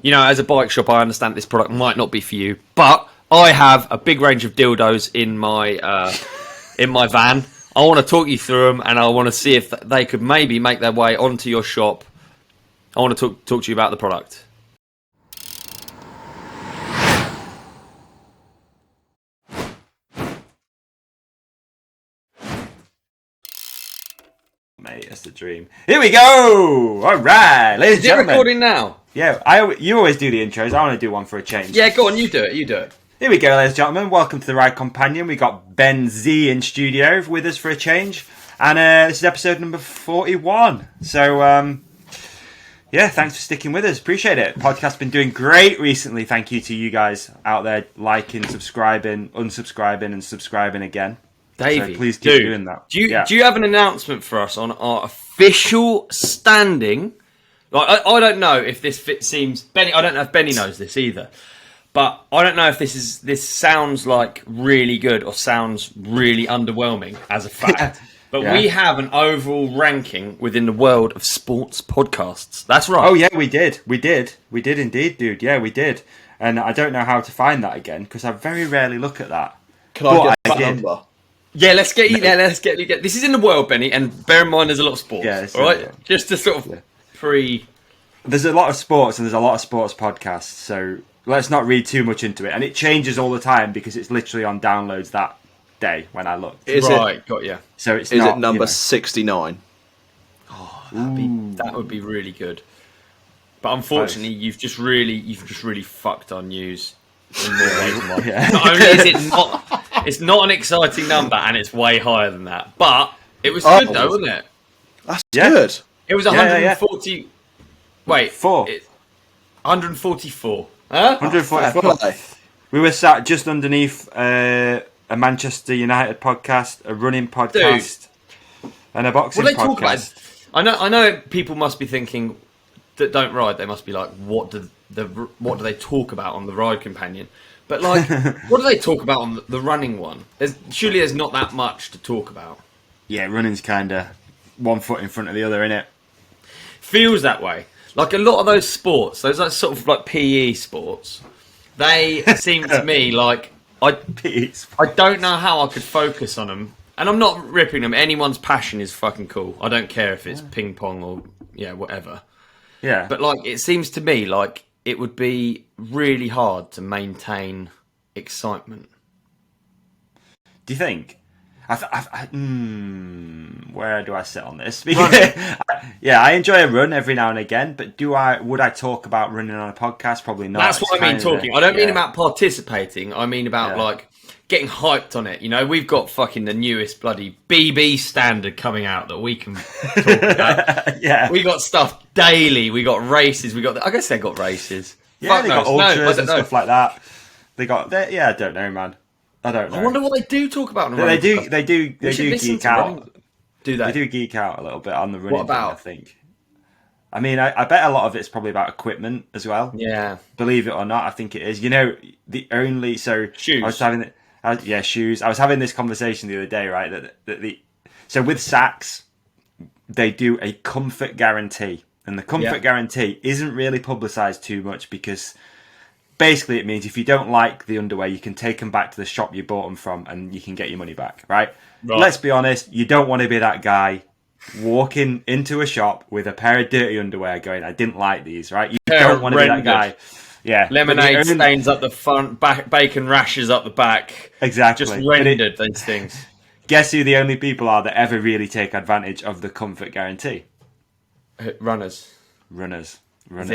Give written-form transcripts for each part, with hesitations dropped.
as a bike shop, I understand this product might not be for you, but I have a big range of dildos in my van. I want to talk you through them, and I want to see if they could maybe make their way onto your shop. I want to talk to you about the product. Mate, that's the dream. Here we go! Alright, ladies and gentlemen. Is it recording now? Yeah, you always do the intros. I want to do one for a change. Yeah, go on, you do it. Here we go, ladies and gentlemen. Welcome to the Ride Companion. We got Ben Z in studio with us for a change. And this is episode number 41. So, thanks for sticking with us. Appreciate it. Podcast's been doing great recently. Thank you to you guys out there liking, subscribing, unsubscribing, and subscribing again. Davey, so please keep doing that. Do you have an announcement for us on our official standing? Like, I don't know if this seems Benny. I don't know if Benny knows this either, but I don't know if this sounds like really good or sounds really underwhelming as a fact. But we have an overall ranking within the world of sports podcasts. That's right. Oh yeah, we did indeed, dude. Yeah, we did, and I don't know how to find that again because I very rarely look at that. Can I get that number? Yeah, let's get you there. This is in the world, Benny, and bear in mind there's a lot of sports. Yeah, all right, just to sort of There's a lot of sports and there's a lot of sports podcasts, so let's not read too much into it. And it changes all the time because it's literally on downloads that day when I looked. Got you. So it's is it number 69? Oh, that would be really good. But unfortunately, you've just really fucked our news in more ways than one. Not only is it's not an exciting number, and it's way higher than that. But it was good though, wasn't it? That's good. It was 140. Yeah. Wait, 144. Huh? 144. We were sat just underneath a Manchester United podcast, a running podcast, and a boxing podcast. I know people must be thinking that don't ride. They must be like, what do they talk about on the Ride Companion? But like, what do they talk about on the running one? Surely there's not that much to talk about. Yeah, running's kind of one foot in front of the other, innit? Feels that way. Like a lot of those sports, those like sort of like PE sports, they seem to me like I don't know how I could focus on them. And I'm not ripping them. Anyone's passion is fucking cool. I don't care if it's ping pong or whatever. Yeah. But like, it seems to me like it would be really hard to maintain excitement. Do you think? Where do I sit on this? I enjoy a run every now and again, but would I talk about running on a podcast? Probably not. That's what I mean talking. I don't mean about participating. I mean about like getting hyped on it. You know, we've got fucking the newest bloody BB standard coming out that we can talk about. We got stuff daily. We got races. I guess they got races. Yeah, they got ultras and stuff like that. They got. I don't know, man. I don't know. I wonder what they do talk about. They do geek out. Do they? They do geek out a little bit on the running. What about? Thing, I think. I mean, I bet a lot of it's probably about equipment as well. Yeah. Believe it or not, I think it is. You know, shoes. I was having shoes. I was having this conversation the other day, right? So with Saks, they do a comfort guarantee, and the comfort guarantee isn't really publicised too much because. Basically, it means if you don't like the underwear, you can take them back to the shop you bought them from and you can get your money back, right? Let's be honest, you don't want to be that guy walking into a shop with a pair of dirty underwear going, I didn't like these, right? You don't want to be that guy. Yeah. Lemonade stains up the front, bacon rashes up the back. Exactly. Just rendered these things. Guess who the only people are that ever really take advantage of the comfort guarantee? Runners. Runners will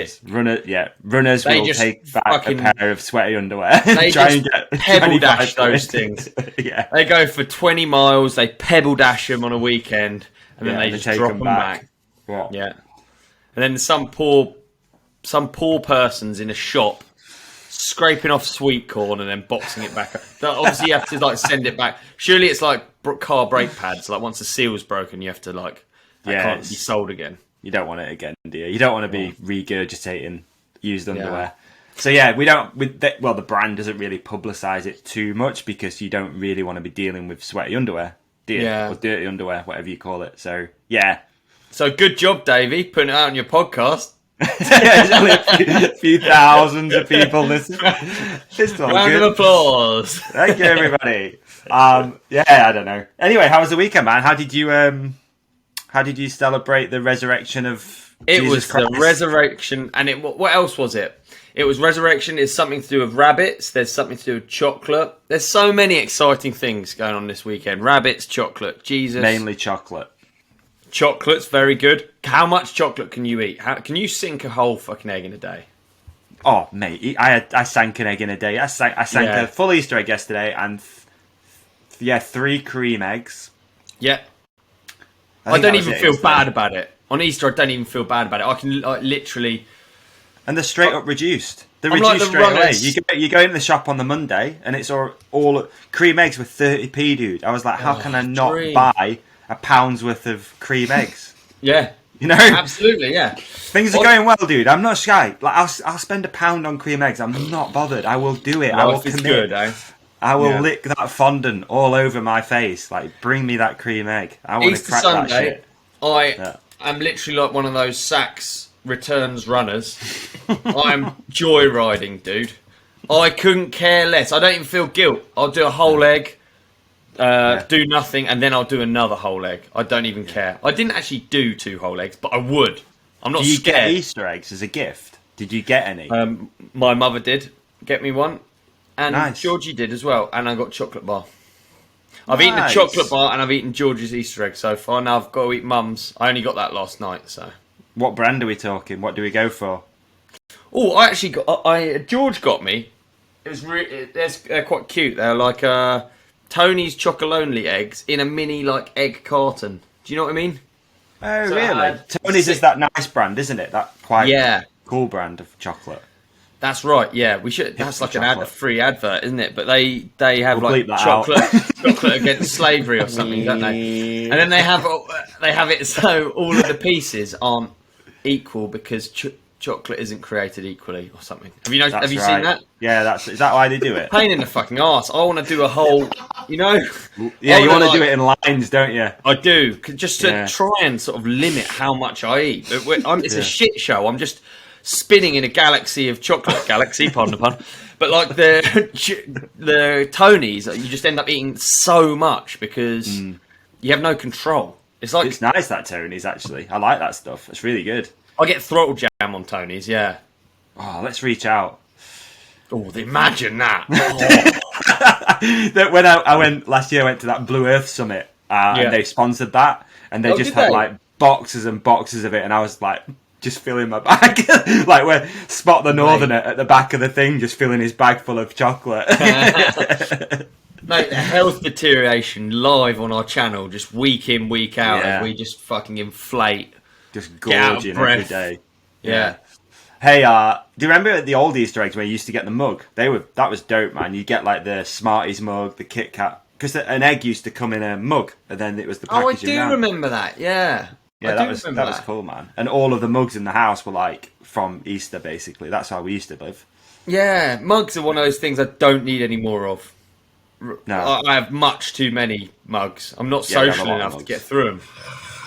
take back a pair of sweaty underwear. They just pebble dash those things. Yeah, they go for 20 miles. They pebble dash them on a weekend, and then they just drop them back. Yeah, and then some poor person's in a shop scraping off sweet corn and then boxing it back up. Obviously, you have to like send it back. Surely it's like car brake pads. Like once the seal's broken, you have to like can't be sold again. You don't want it again, do you? You don't want to be regurgitating used underwear. So yeah, we don't. The brand doesn't really publicise it too much because you don't really want to be dealing with sweaty underwear, do you? Yeah. Or dirty underwear, whatever you call it. So yeah. So good job, Davey, putting it out on your podcast. There's only a few thousands of people listening. Round of applause. Thank you, everybody. I don't know. Anyway, how was the weekend, man? How did you celebrate the resurrection of Jesus Christ? The resurrection, and what else was it? It was resurrection. Is something to do with rabbits. There's something to do with chocolate. There's so many exciting things going on this weekend. Rabbits, chocolate, Jesus. Mainly chocolate. Chocolate's very good. How much chocolate can you eat? Can you sink a whole fucking egg in a day? Oh, mate, I sank an egg in a day. I sank a full Easter egg yesterday, and 3 cream eggs. Yeah. I don't even feel bad about it. On Easter, I don't even feel bad about it. I can literally... And they're straight up reduced. They're reduced straight away. You go in the shop on the Monday, and it's all cream eggs with 30p, dude. I was like, how can I not buy a pound's worth of cream eggs? Yeah. You know? Absolutely, yeah. Things are going well, dude. I'm not shy. Like I'll spend a pound on cream eggs. I'm not bothered. I will do it. I will commit. Good, eh? I will lick that fondant all over my face. Like, bring me that cream egg. I want to crack Sunday, that shit. I am literally like one of those Saks returns runners. I'm joyriding, dude. I couldn't care less. I don't even feel guilt. I'll do a whole egg, do nothing, and then I'll do another whole egg. I don't even care. I didn't actually do 2 whole eggs, but I would. I'm not scared. Do you get Easter eggs as a gift? Did you get any? My mother did get me one, and nice. Georgie did as well, and I got chocolate bar. I've eaten a chocolate bar, and I've eaten George's Easter egg so far. Now I've got to eat Mum's. I only got that last night, so... What brand are we talking? What do we go for? Oh, I actually got... George got me. It was they're quite cute. They're like Tony's Chocolonely eggs in a mini like egg carton. Do you know what I mean? Oh, so really? Tony's is that nice brand, isn't it? That quite cool brand of chocolate. That's right. Yeah, we should. That's like a free advert, isn't it? But they have like chocolate against slavery or something, don't they? And then they have it so all of the pieces aren't equal because chocolate isn't created equally or something. Have you seen that? Yeah, is that why they do it? Pain in the fucking arse. I want to do a whole, Yeah, you want to do it in lines, don't you? I do, just to try and sort of limit how much I eat. It's a shit show. I'm just spinning in a galaxy of chocolate. Galaxy, pardon the pun. But like the Tonys, you just end up eating so much because you have no control. It's nice, that Tony's, actually. I like that stuff. It's really good. I get throttle jam on Tony's, yeah. Oh, let's reach out. Oh, imagine that. When I went last year, I went to that Blue Earth Summit, and they sponsored that, and they just had like boxes and boxes of it, and I was like just filling my bag, like where Spot the Northerner at the back of the thing, just filling his bag full of chocolate. Mate, health deterioration live on our channel, just week in, week out, and we just fucking inflate. Just gorging every day. Yeah. Hey, do you remember the old Easter eggs where you used to get the mug? That was dope, man. You get like the Smarties mug, the Kit Kat, because an egg used to come in a mug, and then it was the packaging. Oh, I do remember that. Yeah. Yeah, that was cool, man. And all of the mugs in the house were like from Easter, basically. That's how we used to live. Yeah, mugs are one of those things I don't need any more of. No, I have much too many mugs. I'm not social enough to get through them.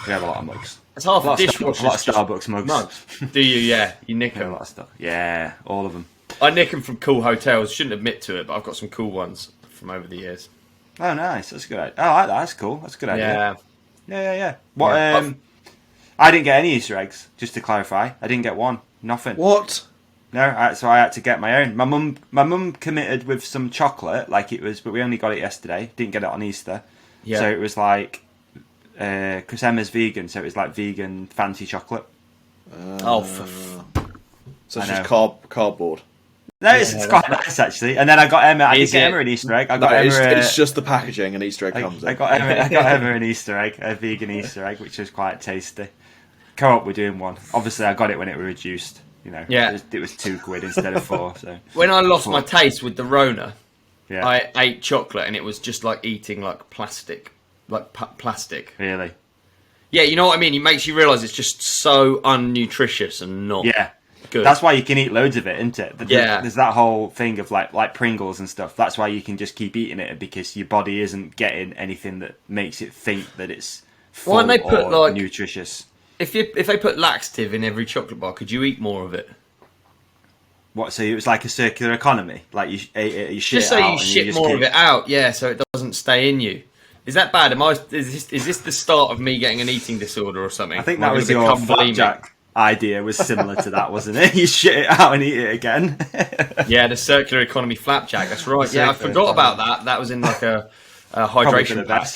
We have a lot of mugs. It's half a dishwasher. A lot of Starbucks mugs. Do you? Yeah, you nick them. A lot of stuff. Yeah, all of them. I nick them from cool hotels. Shouldn't admit to it, but I've got some cool ones from over the years. Oh, nice. That's a good idea. Oh, I like that. That's cool. That's a good idea. Yeah. What? I didn't get any Easter eggs. Just to clarify, I didn't get one. Nothing. What? No, so I had to get my own. My mum committed with some chocolate, like it was, but we only got it yesterday. Didn't get it on Easter. Yeah. So it was like, because Emma's vegan, so it was like vegan fancy chocolate. So it's just cardboard. No, it's quite nice actually. And then I got Emma. I didn't get Emma an Easter egg. It's just the packaging an Easter egg comes in. I got Emma an Easter egg, a vegan Easter egg, which was quite tasty. Co-op were doing one. Obviously, I got it when it was reduced. You know, it was £2 instead of £4. So when I lost my taste with the Rona, I ate chocolate and it was just like eating like plastic, plastic. Really? Yeah, you know what I mean. It makes you realise it's just so unnutritious and not good. That's why you can eat loads of it, isn't it? There's that whole thing of like Pringles and stuff. That's why you can just keep eating it because your body isn't getting anything that makes it think that it's full or nutritious. if they put laxative in every chocolate bar, could you eat more of it? What? So it was like a circular economy, like you ate it, you shit just it so out, you shit more of it out, yeah, so it doesn't stay in you. Is that bad? Is this the start of me getting an eating disorder or something? I think that was your flapjack idea. Was similar to that, wasn't it? You shit it out and eat it again. Yeah, the circular economy flapjack. That's right. Yeah, I forgot about that. That was in like a hydration pack.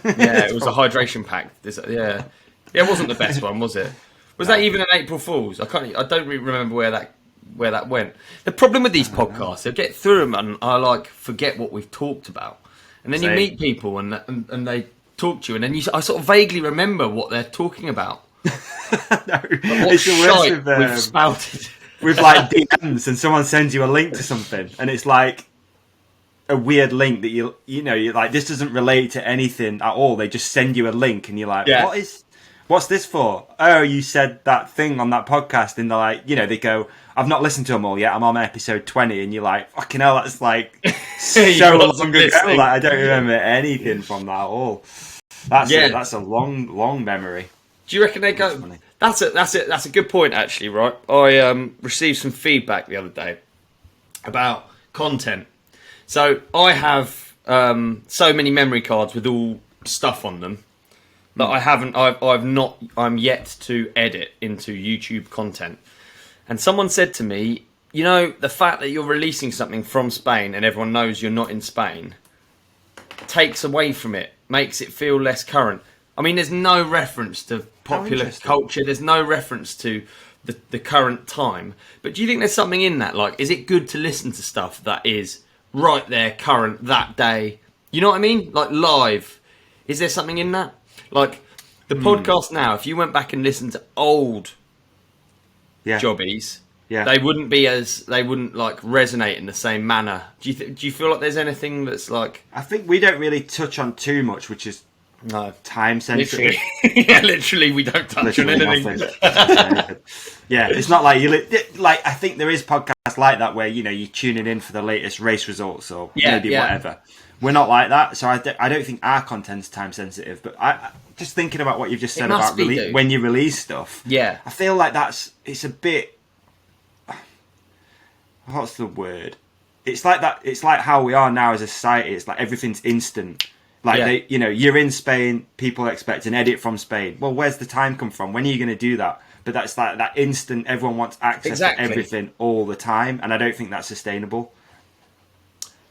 Yeah, it was a hydration pack. Yeah, it wasn't the best one, was it? Was that even an April Fool's? I don't really remember where that went. The problem with these podcasts, I get through them and I like forget what we've talked about, and then you meet people and they talk to you, and then I sort of vaguely remember what they're talking about. No, it's the worst we've spouted. With like DMs, and someone sends you a link to something, and it's like a weird link that you're like, this doesn't relate to anything at all. They just send you a link, and you're like, what's this for? Oh, you said that thing on that podcast, and they're like, they go, I've not listened to them all yet. I'm on episode 20, and you're like, fucking hell, that's like so long ago. Like, I don't remember anything from that at all. That's a long memory. Do you reckon they go? That's a good point, actually. Right, I received some feedback the other day about content. So I have so many memory cards with all stuff on them that I'm yet to edit into YouTube content. And someone said to me, the fact that you're releasing something from Spain and everyone knows you're not in Spain takes away from it, makes it feel less current. I mean, there's no reference to popular culture. There's no reference to the current time. But do you think there's something in that? Like, is it good to listen to stuff that is right there, current, that day? You know what I mean? Like, live. Is there something in that? Like, the podcast now, if you went back and listened to old jobbies, they wouldn't like resonate in the same manner. Do you feel like there's anything that's like? I think we don't really touch on too much, which is time sensitive. Literally, we don't touch on anything. Yeah, it's not like I think there is podcasts like that where you're tuning in for the latest race results or whatever. We're not like that, so I don't think our content's time sensitive. But I just thinking about what you've just said about when you release stuff. Yeah, I feel like it's a bit. What's the word? It's like that. It's like how we are now as a society. It's like everything's instant. Like you're in Spain. People expect an edit from Spain. Well, where's the time come from? When are you going to do that? But that's like that instant. Everyone wants access to everything all the time, and I don't think that's sustainable.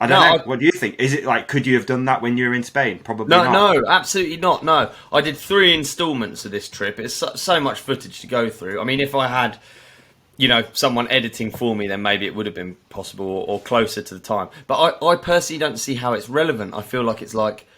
I don't know. What do you think? Is it like, could you have done that when you were in Spain? Probably not. No, absolutely not. No, I did 3 installments of this trip. It's so much footage to go through. I mean, if I had, someone editing for me, then maybe it would have been possible or closer to the time. But I personally don't see how it's relevant. I feel like it's like,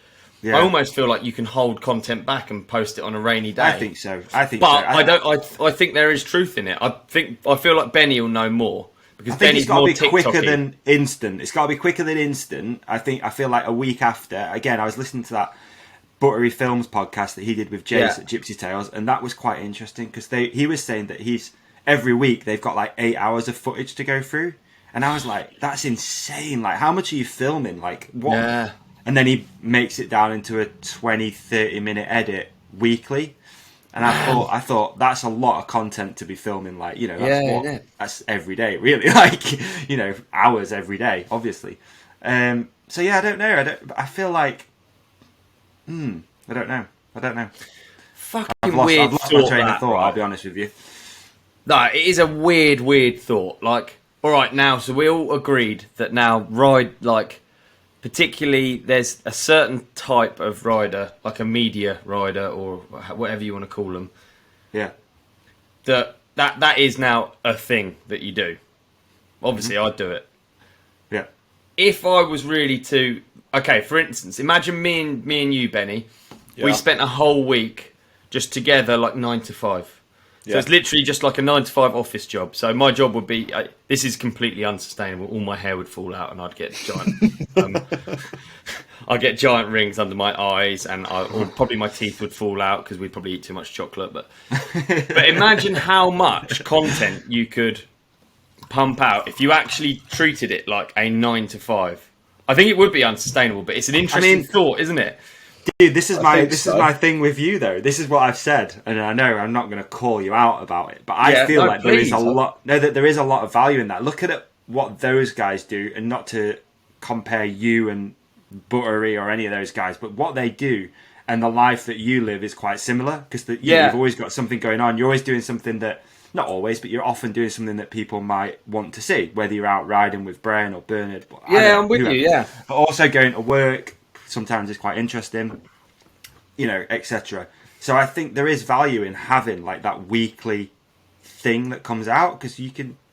I almost feel like you can hold content back and post it on a rainy day. I think so. I think there is truth in it. I feel like Benny will know more. Because I think it's got to be quicker than instant. It's got to be quicker than instant. I feel like a week after. Again, I was listening to that Buttery Films podcast that he did with Jace at Gypsy Tales, and that was quite interesting because he was saying that every week they've got like 8 hours of footage to go through, and I was like, that's insane. Like, how much are you filming? Like, what? Yeah. And then he makes it down into a 20-30 minute edit weekly. And I thought that's a lot of content to be filming. Like, that's every day, really. Like, hours every day, obviously. So yeah, I don't know. I feel like, I don't know. Fucking I've lost my train of thought. Right? I'll be honest with you. No, it is a weird thought. Like, all right, now, so we all agreed that now particularly, there's a certain type of rider, like a media rider or whatever you want to call them. Yeah. That is now a thing that you do. Obviously, I'd do it. Yeah. If I was really to... Okay, for instance, imagine me and you, Benny. Yeah. We spent a whole week just together, like 9 to 5. So it's literally just like a 9 to 5 office job. So my job would be, this is completely unsustainable. All my hair would fall out, and I'd get giant rings under my eyes, and or probably my teeth would fall out because we'd probably eat too much chocolate. But imagine how much content you could pump out if you actually treated it like a 9 to 5. I think it would be unsustainable, but it's an interesting thought, isn't it? Dude, this is my thing with you though. This is what I've said, and I know I'm not going to call you out about it, but I feel like there is a lot. No, that there is a lot of value in that. Look at it, what those guys do, and not to compare you and Buttery or any of those guys, but what they do and the life that you live is quite similar because you've always got something going on. You're always doing something that, not always, but you're often doing something that people might want to see, whether you're out riding with Brian or Bernard. I'm with you. Yeah, but also going to work sometimes is quite interesting, etc. So I think there is value in having like that weekly thing that comes out because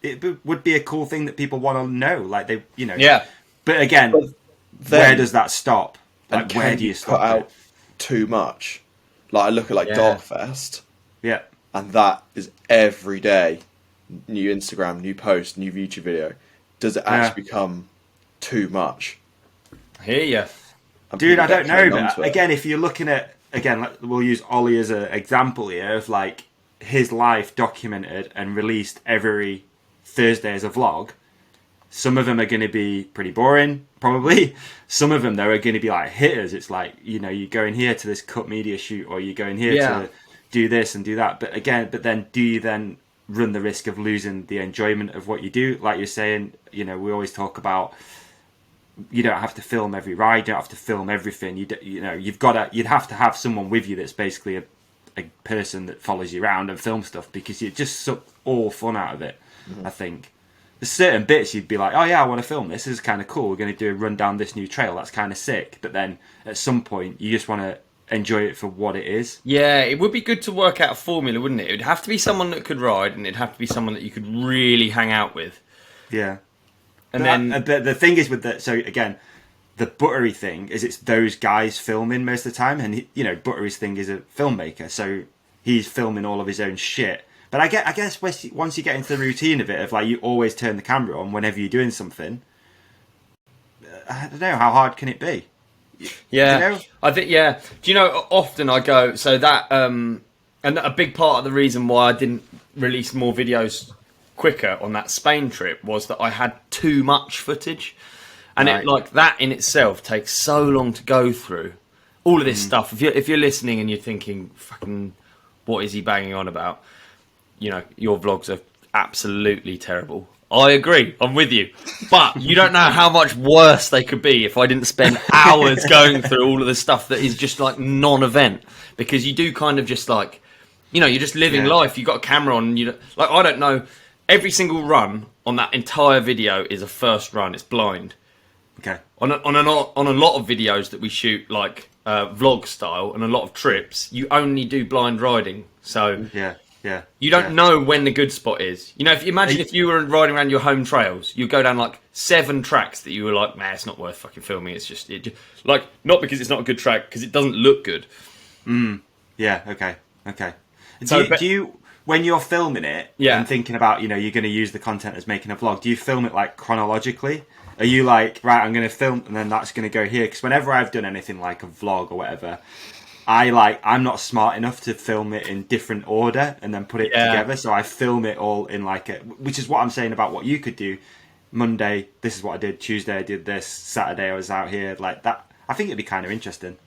it would be a cool thing that people want to know, like they, Yeah. But again, where does that stop? Like, where do you stop put out too much? Like I look at Darkfest, and that is every day, new Instagram, new post, new YouTube video. Does it actually become too much? I hear you. Dude, I don't know, but again, if you're looking at, we'll use Olly as an example here of like his life documented and released every Thursday as a vlog. Some of them are going to be pretty boring, probably. Some of them, though, are going to be like hitters. It's like, you're going here to this cut media shoot, or you're going here to do this and do that. But then do you then run the risk of losing the enjoyment of what you do? Like you're saying, we always talk about, you don't have to film every ride, you don't have to film everything. You'd have to have someone with you that's basically a person that follows you around and films stuff because you just suck all fun out of it, I think. There's certain bits you'd be like, oh yeah, I want to film this. This is kind of cool. We're going to do a run down this new trail. That's kind of sick. But then at some point, you just want to enjoy it for what it is. Yeah, it would be good to work out a formula, wouldn't it? It would have to be someone that could ride, and it'd have to be someone that you could really hang out with. Yeah. And but the thing is with that, so again, the Buttery thing is it's those guys filming most of the time. And, Buttery's thing is a filmmaker. So he's filming all of his own shit. But I guess once you get into the routine of it, of like you always turn the camera on whenever you're doing something, I don't know, how hard can it be? Yeah, I think, do you know, often I go, so that, and a big part of the reason why I didn't release more videos quicker on that Spain trip was that I had too much footage. And that in itself takes so long to go through. All of this stuff, if you're listening and you're thinking, fucking, what is he banging on about? Your vlogs are absolutely terrible. I agree. I'm with you. But you don't know how much worse they could be if I didn't spend hours going through all of the stuff that is just like non-event. Because you do kind of just like, you're just living life. You've got a camera on. I don't know. Every single run on that entire video is a first run. It's blind. Okay. On a lot of videos that we shoot, like vlog style, and a lot of trips, you only do blind riding. So yeah. You don't know when the good spot is. If you imagine if you were riding around your home trails, you go down like 7 tracks that you were like, it's not worth fucking filming. It's just like, not because it's not a good track, because it doesn't look good. Yeah. Okay. So do you when you're filming it and thinking about, you're going to use the content as making a vlog, do you film it like chronologically? Are you like, right, I'm going to film and then that's going to go here? Because whenever I've done anything like a vlog or whatever, I'm not smart enough to film it in different order and then put it together. So I film it all in which is what I'm saying about what you could do. Monday, this is what I did. Tuesday, I did this. Saturday, I was out here like that. I think it'd be kind of interesting.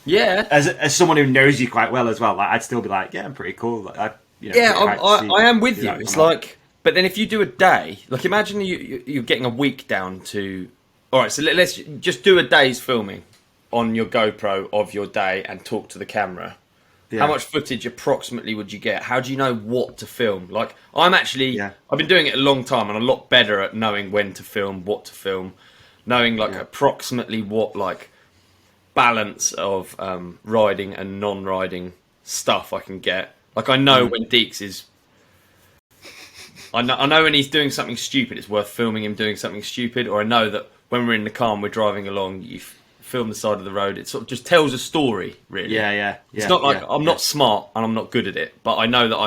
Yeah. As someone who knows you quite well as well, like I'd still be like, I'm pretty cool. Like, I am with you. It's like, but then if you do a day, like imagine you're getting a week down to. All right, so let's just do a day's filming on your GoPro of your day and talk to the camera. How much footage approximately would you get? How do you know what to film? Like, I've been doing it a long time and a lot better at knowing when to film, what to film, knowing approximately what balance of riding and non-riding stuff I can get. Like, I know when Deeks is... I know when he's doing something stupid, it's worth filming him doing something stupid, or I know that when we're in the car and we're driving along, you film the side of the road, it sort of just tells a story, really. It's not like I'm not smart and I'm not good at it, but I know that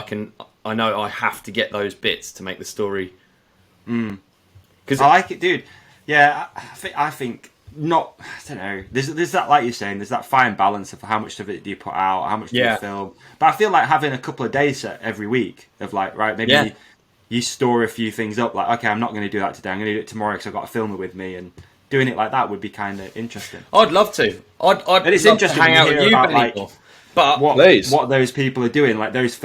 I know I have to get those bits to make the story. Because I like it, dude. Yeah, I think not. I don't know. There's that, like you're saying, there's that fine balance of how much of it do you put out, how much do you film. But I feel like having a couple of days set every week of like, right, maybe you store a few things up. Like, okay, I'm not going to do that today. I'm going to do it tomorrow because I've got a filmer with me and doing it like that would be kind of interesting. I'd love to. I'd and it's love interesting to hang out with you, about, Benny. like, but what those people are doing, like those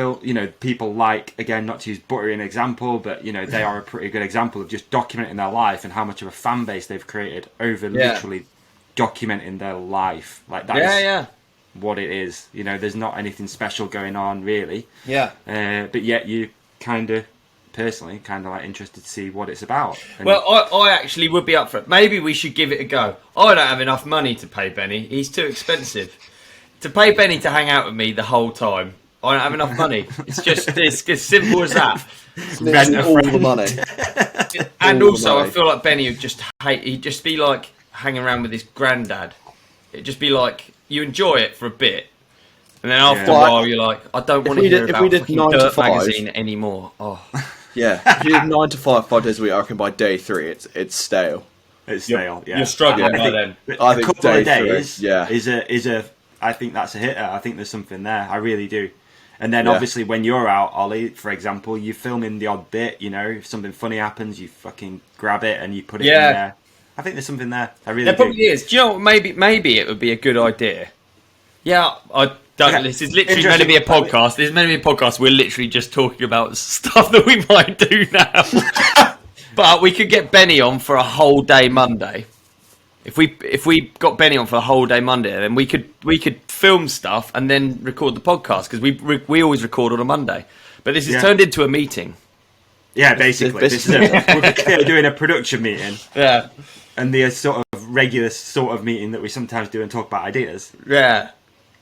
people like, again, not to use Buttery an example, but they are a pretty good example of just documenting their life and how much of a fan base they've created over literally documenting their life. Like that is what it is. There's not anything special going on really. Yeah. But yet you personally like interested to see what it's about. And well, I actually would be up for it. Maybe we should give it a go. I don't have enough money to pay Benny. He's too expensive. To pay Benny to hang out with me the whole time, I don't have enough money. It's just it's as simple as that. Spend all the money. And also, I feel like Benny would just hate. He'd just be like hanging around with his granddad. It'd just be like you enjoy it for a bit, and then after a while, you're like, I don't want to hear about fucking Dirt magazine anymore. Oh, yeah. If you did 9 to 5, 5 days a week, I reckon by day 3, it's stale. It's stale. You're struggling by then. I think a couple of days, 3, is a. I think that's a hitter. I think there's something there. I really do. And then obviously when you're out, Ollie, for example, you film in the odd bit, if something funny happens, you fucking grab it and you put it in there. I think there's something there. I really do. There probably is. Do you know what? Maybe it would be a good idea. Yeah, I don't. This is literally meant to be a podcast. This is meant to be a podcast. We're literally just talking about stuff that we might do now. But we could get Benny on for a whole day Monday. If we got Benny on for a whole day Monday, then we could film stuff and then record the podcast because we always record on a Monday. But this has turned into a meeting. Yeah, basically, we're doing a production meeting. Yeah, and the sort of regular sort of meeting that we sometimes do and talk about ideas. Yeah,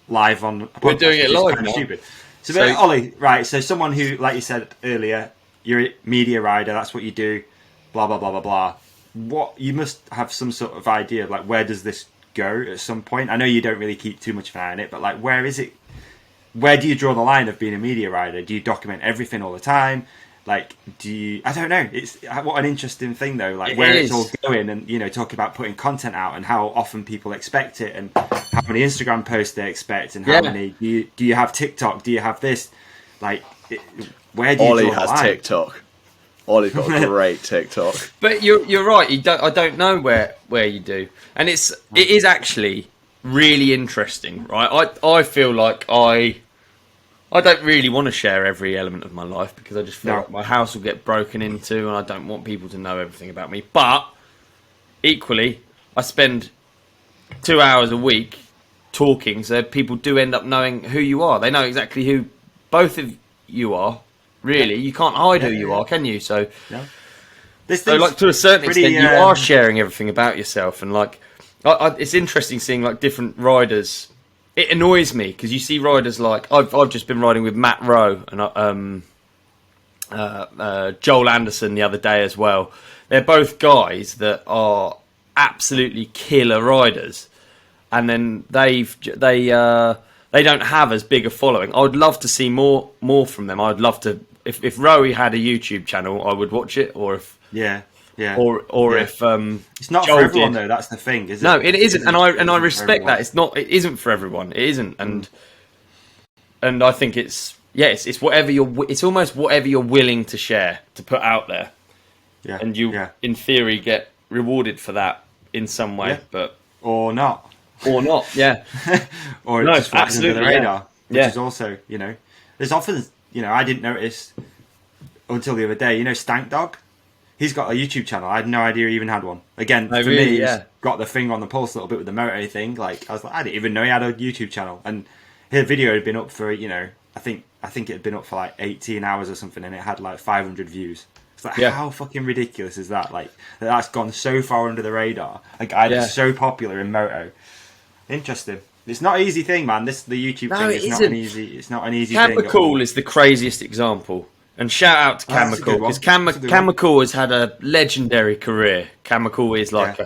live on a podcast. We're doing it live now. Stupid. So Ollie, right? So someone who, like you said earlier, you're a media rider. That's what you do. Blah blah blah blah blah. What you must have some sort of idea of like where does this go at some point? I know you don't really keep too much of an eye on it, but like where is it? Where do you draw the line of being a media rider? Do you document everything all the time? Like, do you? I don't know. It's what an interesting thing though. Like where it's all going, and talk about putting content out and how often people expect it, and how many Instagram posts they expect, and how many do you have TikTok? Do you have this? Like, where do you Olly draw the has line? TikTok. Olly's got a great TikTok. But you're right. I don't know where you do, and it is actually really interesting, right? I feel like I don't really want to share every element of my life because I just feel like my house will get broken into, and I don't want people to know everything about me. But equally, I spend 2 hours a week talking, so people do end up knowing who you are. They know exactly who both of you are. Really, you can't hide who you are, can you? So, like to a certain extent, you are sharing everything about yourself, and like, it's interesting seeing like different riders. It annoys me because you see riders like I've just been riding with Matt Rowe and Joel Anderson the other day as well. They're both guys that are absolutely killer riders, and then they don't have as big a following. I would love to see more from them. I'd love to if Rowie had a YouTube channel, I would watch it. Or if or if it's not Joel for everyone did. though. That's the thing, isn't No, it? it isn't, and I respect that. It's not. It isn't for everyone. It isn't, and I think it's whatever it's almost whatever you're willing to share to put out there. Yeah, and you in theory get rewarded for that in some way, but or not. Yeah, or it just flies under the radar, which is also there's often I didn't notice until the other day. Stank Dog, he's got a YouTube channel. I had no idea he even had one. Again, for me, he's got the finger on the pulse a little bit with the moto thing. Like I was like, I didn't even know he had a YouTube channel, and his video had been up for I think it had been up for like 18 hours or something, and it had like 500 views. It's like how fucking ridiculous is that? Like that's gone so far under the radar. A guy that's so popular in moto. Interesting. It's not an easy thing, man. The YouTube thing is not an easy. It's not an easy thing. Cam is the craziest example. And shout out to Cam McCall, because Cam McCall has had a legendary career. Cam McCall is like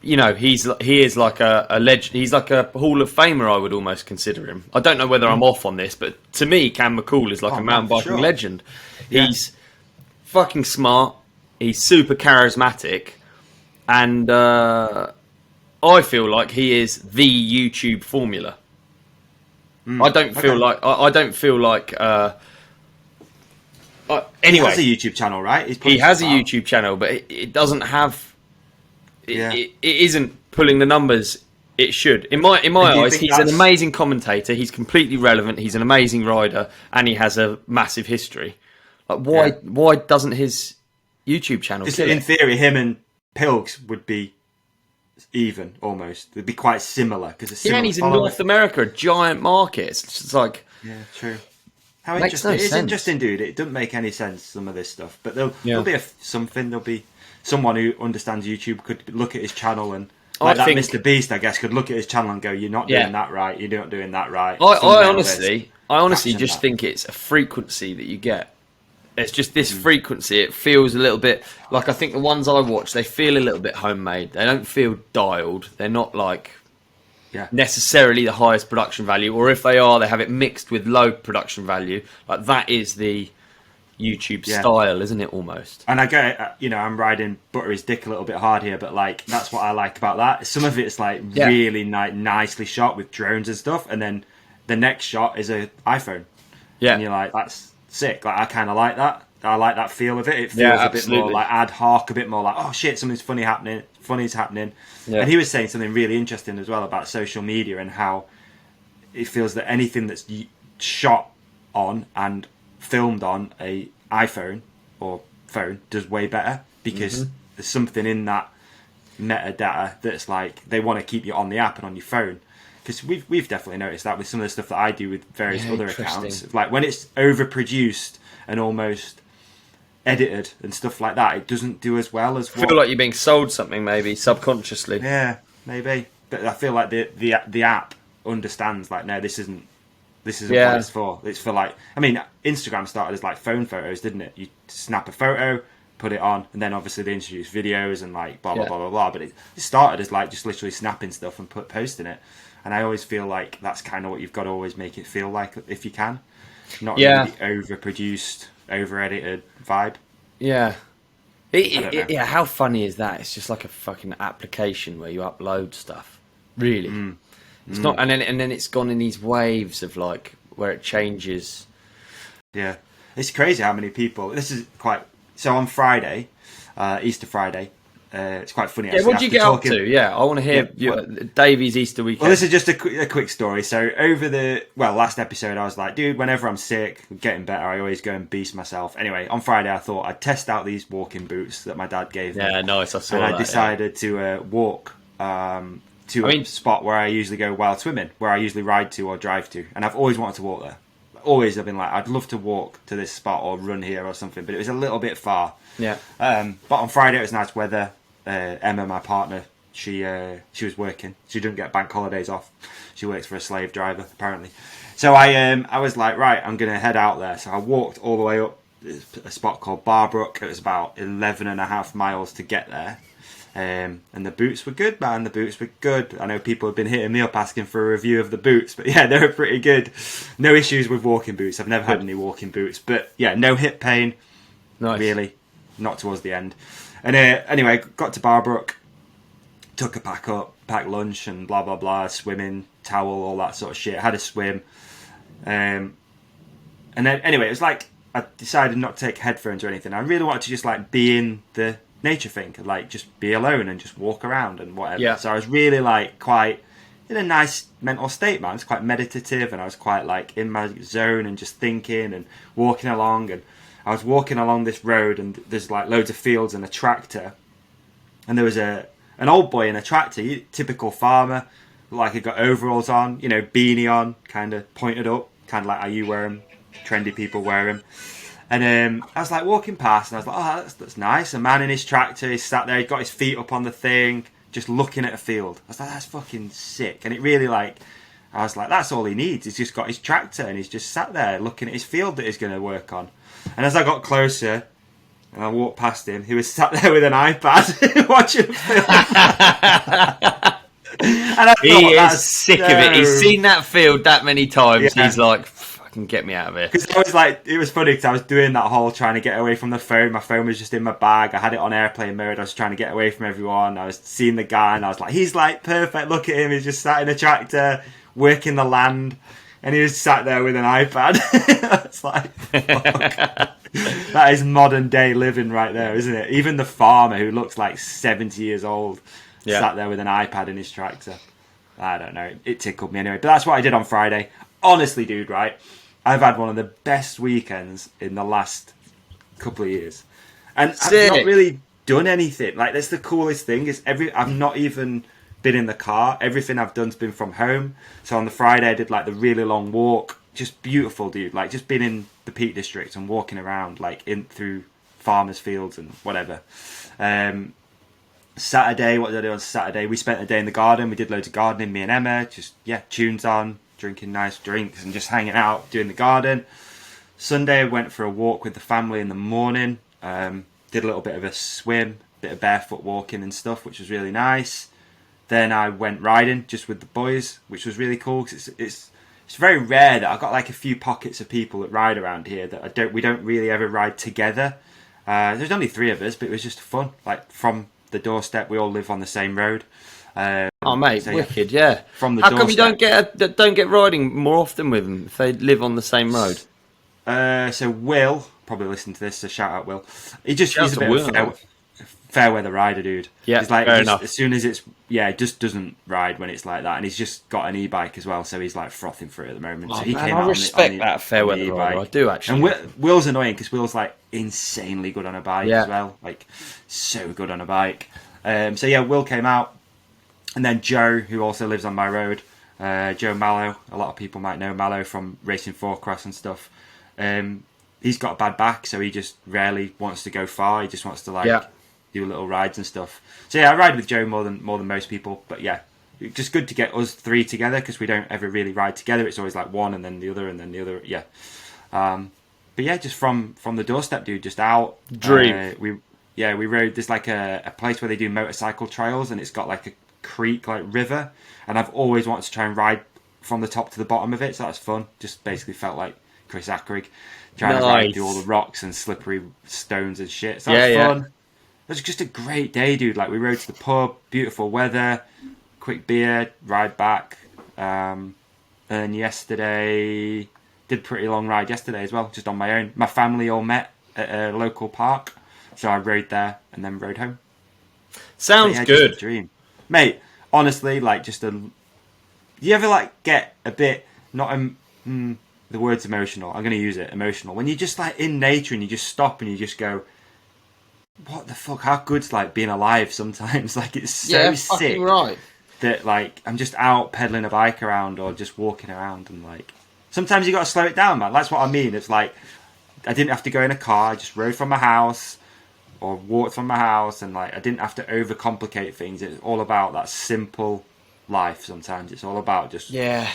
he is like a legend. He's like a Hall of Famer. I would almost consider him. I don't know whether I'm off on this, but to me, Cam McCall is like a mountain biking legend. Yeah. He's fucking smart. He's super charismatic, and I feel like he is the YouTube formula. I don't feel like anyway, he has a YouTube channel, right? He has a YouTube channel, but it doesn't have. it isn't pulling the numbers it should. In my eyes, he's an amazing commentator. He's completely relevant. He's an amazing rider, and he has a massive history. Like, why doesn't his YouTube channel? Just in theory, him and Pilgs would be even almost. They'd be quite similar because and he's in North America, a giant market. It's just like true. How interesting! It's interesting, dude. It doesn't make any sense, some of this stuff, but there'll be something. There'll be someone who understands YouTube could look at his channel and. Like that Mr. Beast, I guess, could look at his channel and go, "You're not doing that right. You're not doing that right." I honestly just think it's a frequency that you get. It's just this frequency. It feels a little bit like, I think the ones I watch, they feel a little bit homemade. They don't feel dialed. They're not like necessarily the highest production value, or if they are, they have it mixed with low production value. Like, that is the YouTube style, isn't it, almost? And I get, I'm riding Buttery's dick a little bit hard here, but like, that's what I like about that. Some of it's like really nicely shot with drones and stuff, and then the next shot is an iPhone. Yeah, and you're like, that's sick. Like, I kind of like that. I like that feel of it. It feels a bit more like ad hoc, a bit more like, oh shit, something's funny's happening. Yeah. And he was saying something really interesting as well about social media and how it feels that anything that's shot on and filmed on a iPhone or phone does way better, because there's something in that metadata that's like, they want to keep you on the app and on your phone. Because we've definitely noticed that with some of the stuff that I do with various other accounts. Like, when it's overproduced and almost edited and stuff like that, it doesn't do as well as. I feel like you're being sold something, maybe subconsciously. Yeah, maybe. But I feel like the app understands, like, no, this isn't what it's for. It's for, like, I mean, Instagram started as like phone photos, didn't it? You snap a photo, put it on, and then obviously they introduced videos and like blah blah blah blah blah. But it started as like just literally snapping stuff and posting it. And I always feel like that's kind of what you've got to always make it feel like, if you can. Not really overproduced, over-edited vibe. Yeah. How funny is that? It's just like a fucking application where you upload stuff. Really. It's not, and then it's gone in these waves of like where it changes. Yeah. It's crazy how many people. This is quite. So on Friday, Easter Friday, it's quite funny. Actually. Yeah, what did you get up to? Yeah, I want to hear Davey's Easter weekend. Well, this is just a quick story. So last episode, I was like, dude, whenever I'm sick, getting better, I always go and beast myself. Anyway, on Friday, I thought I'd test out these walking boots that my dad gave me. Yeah, nice. I saw that. And I decided to walk to a spot where I usually go wild swimming, where I usually ride to or drive to. And I've always wanted to walk there. Always, I've been like, I'd love to walk to this spot or run here or something, but it was a little bit far. Yeah. But on Friday, it was nice weather. Emma, my partner, she was working. She didn't get bank holidays off. She works for a slave driver, apparently. So I was like, right, I'm going to head out there. So I walked all the way up a spot called Barbrook. It was about 11.5 miles to get there. And the boots were good, man. The boots were good. I know people have been hitting me up asking for a review of the boots, but yeah, they were pretty good. No issues with walking boots. I've never had any walking boots, but yeah, no hip pain. Nice. Really, not towards the end. And anyway, got to Barbrook, took a packed lunch and blah, blah, blah, swimming, towel, all that sort of shit. Had a swim. And then, anyway, it was like, I decided not to take headphones or anything. I really wanted to just like be in the nature thing, like just be alone and just walk around and whatever. Yeah. So I was really like quite in a nice mental state, man. I was quite meditative and I was quite like in my zone and just thinking and walking along. And I was walking along this road and there's like loads of fields and a tractor. And there was an old boy in a tractor, typical farmer, like he got overalls on, beanie on, kind of pointed up, kind of like how you wear them, trendy people wear them. And I was like walking past and I was like, oh, that's nice. A man in his tractor, he's sat there, he's got his feet up on the thing, just looking at a field. I was like, that's fucking sick. And it really I was like, that's all he needs. He's just got his tractor and he's just sat there looking at his field that he's going to work on. And as I got closer and I walked past him, he was sat there with an iPad watching a film. And he is sick of it. He's seen that field that many times. Yeah. He's like, get me out of here. Because I was like, it was funny because I was doing that whole trying to get away from the phone. My phone was just in my bag. I had it on airplane mode. I was trying to get away from everyone. I was seeing the guy and I was like, he's like perfect. Look at him. He's just sat in a tractor, working the land. And he was sat there with an iPad. It's like, fuck. That is modern day living right there, isn't it? Even the farmer who looks like 70 years old sat there with an iPad in his tractor. I don't know. It tickled me anyway. But that's what I did on Friday. Honestly, dude, right? I've had one of the best weekends in the last couple of years. And I've not really done anything. Like, that's the coolest thing. I've not even been in the car. Everything I've done's been from home. So on the Friday, I did like the really long walk. Just beautiful, dude. Like, just being in the Peak District and walking around, like, in through farmers' fields and whatever. Saturday, what did I do on Saturday? We spent the day in the garden. We did loads of gardening, me and Emma. Just, tunes on, drinking nice drinks and just hanging out, doing the garden. Sunday, I went for a walk with the family in the morning. Did a little bit of a swim, bit of barefoot walking and stuff, which was really nice. Then I went riding just with the boys, which was really cool because it's very rare that I've got like a few pockets of people that ride around here that we don't really ever ride together. There's only 3 of us, but it was just fun. Like from the doorstep, we all live on the same road. Oh mate, so, wicked, yeah. From the How doorstep. Come you don't get riding more often with them if they live on the same road? So Will probably listen to this. So shout out Will. He's a bit of a fair weather rider, dude. Yeah, he's like fair enough. As soon as it's just doesn't ride when it's like that, and he's just got an e-bike as well, so he's like frothing for it at the moment. Oh, so he man, came I out respect that fair weather rider. I do actually. And Will's annoying because Will's like insanely good on a bike as well, like so good on a bike. So Will came out, and then Joe, who also lives on my road, Joe Mallow. A lot of people might know Mallow from racing 4-cross and stuff. He's got a bad back, so he just rarely wants to go far. He just wants to do little rides and stuff. So I ride with Joe more than most people. But just good to get us 3 together because we don't ever really ride together. It's always like one and then the other and then the other. Yeah. But just from the doorstep, dude, just out. Dream. We rode. There's like a place where they do motorcycle trails, and it's got like a creek, like river. And I've always wanted to try and ride from the top to the bottom of it. So that's fun. Just basically felt like Chris Ackrig trying to ride through all the rocks and slippery stones and shit. So that was fun. It was just a great day, dude. Like, we rode to the pub, beautiful weather, quick beer, ride back. And yesterday, did a pretty long ride yesterday as well, just on my own. My family all met at a local park, so I rode there and then rode home. Sounds good. Just a dream. Mate, honestly, like, do you ever, like, get a bit, the word's emotional. I'm going to use it, emotional. When you're just like in nature and you just stop and you just go, what the fuck? How good's like being alive sometimes? Like, it's so sick right. that like I'm just out pedaling a bike around or just walking around, and like sometimes you got to slow it down, man. That's what I mean. It's like I didn't have to go in a car. I just rode from my house or walked from my house, and like I didn't have to overcomplicate things. It's all about that simple life. Sometimes it's all about just it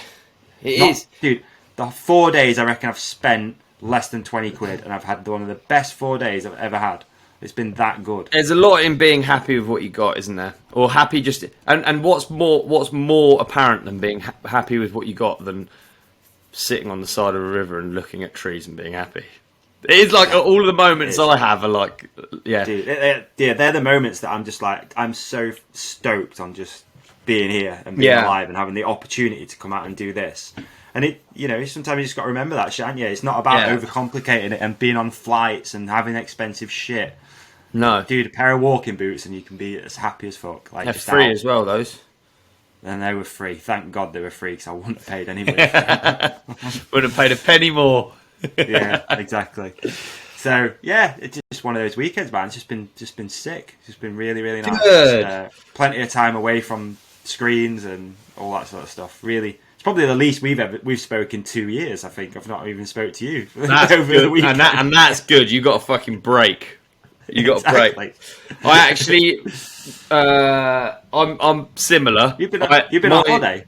is, dude. The 4 days I reckon I've spent less than 20 quid, and I've had one of the best 4 days I've ever had. It's been that good. There's a lot in being happy with what you got, isn't there? Or happy just and what's more apparent than being happy with what you got than sitting on the side of a river and looking at trees and being happy. It is like all of the moments I have are like Dude, they're the moments that I'm just like I'm so stoked on just being here and being alive and having the opportunity to come out and do this. And sometimes you just got to remember that, shan't you? It's not about overcomplicating it and being on flights and having expensive shit. No. Dude, a pair of walking boots and you can be as happy as fuck. Like, they're free as well, those. And they were free. Thank God they were free because I wouldn't have paid any money. Wouldn't have paid a penny more. Yeah, exactly. So, it's just one of those weekends, man. It's just been sick. It's just been really, really nice. Good. Plenty of time away from screens and all that sort of stuff. Really. It's probably the least we've spoken in 2 years. I think I've not even spoke to you over the weekend, and that's good. You got a fucking break. You got a break. I actually, I'm similar. You've been on holiday.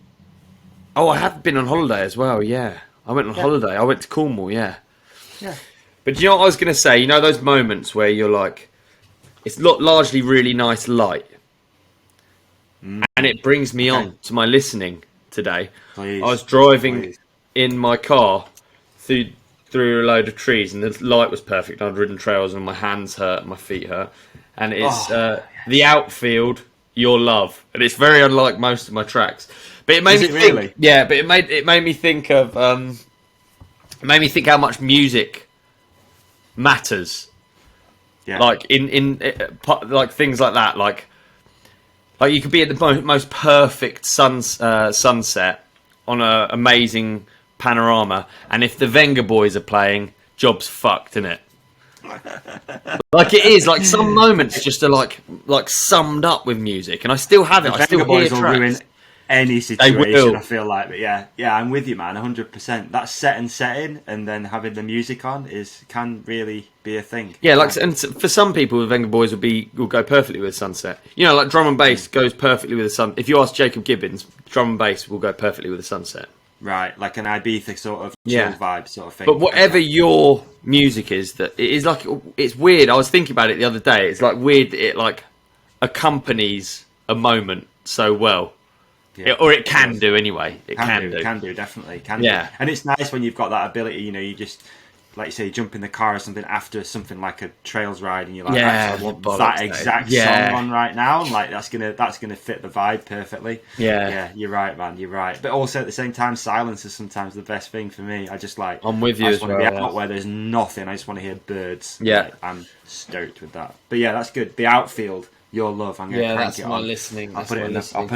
Oh, I have been on holiday as well. Yeah, I went on holiday. I went to Cornwall. Yeah. But do you know what I was going to say? You know those moments where you're like, it's largely really nice light, and it brings me on to my listening. Today, I was driving in my car through a load of trees, and the light was perfect. I'd ridden trails, and my hands hurt, and my feet hurt, and it's the outfield, Your Love, and it's very unlike most of my tracks. But it made me think, really? Yeah, but it made me think of it made me think how much music matters. Yeah. Like in like things like that, like you could be at the most perfect sunset on an amazing panorama, and if the Venga Boys are playing, job's fucked, innit? Like it is. Like some moments just are like summed up with music, and I still have it. I still hear tracks. Ruin any situation, I feel like. But yeah, I'm with you, man, 100%. That setting and then having the music on can really be a thing. Yeah, like, and for some people, the Venga Boys will go perfectly with sunset. You know, like drum and bass goes perfectly with the sun. If you ask Jacob Gibbons, drum and bass will go perfectly with the sunset. Right, like an Ibiza sort of chill vibe sort of thing. But whatever your music is, that it is like, it's weird. I was thinking about it the other day. It's like weird that it like accompanies a moment so well. Yeah, or it can do anyway. It can do, definitely. Yeah. And it's nice when you've got that ability, you know, you just, like you say, you jump in the car or something after something like a trails ride and you're like, I want that exact song on right now. And like, that's gonna fit the vibe perfectly. Yeah, you're right, man, you're right. But also at the same time, silence is sometimes the best thing for me. I just like, I'm with you as well. I just want to be out where there's nothing. I just want to hear birds. Yeah. Like, I'm stoked with that. But yeah, that's good. The outfield. Your love, I'm going to crank it on. I'll put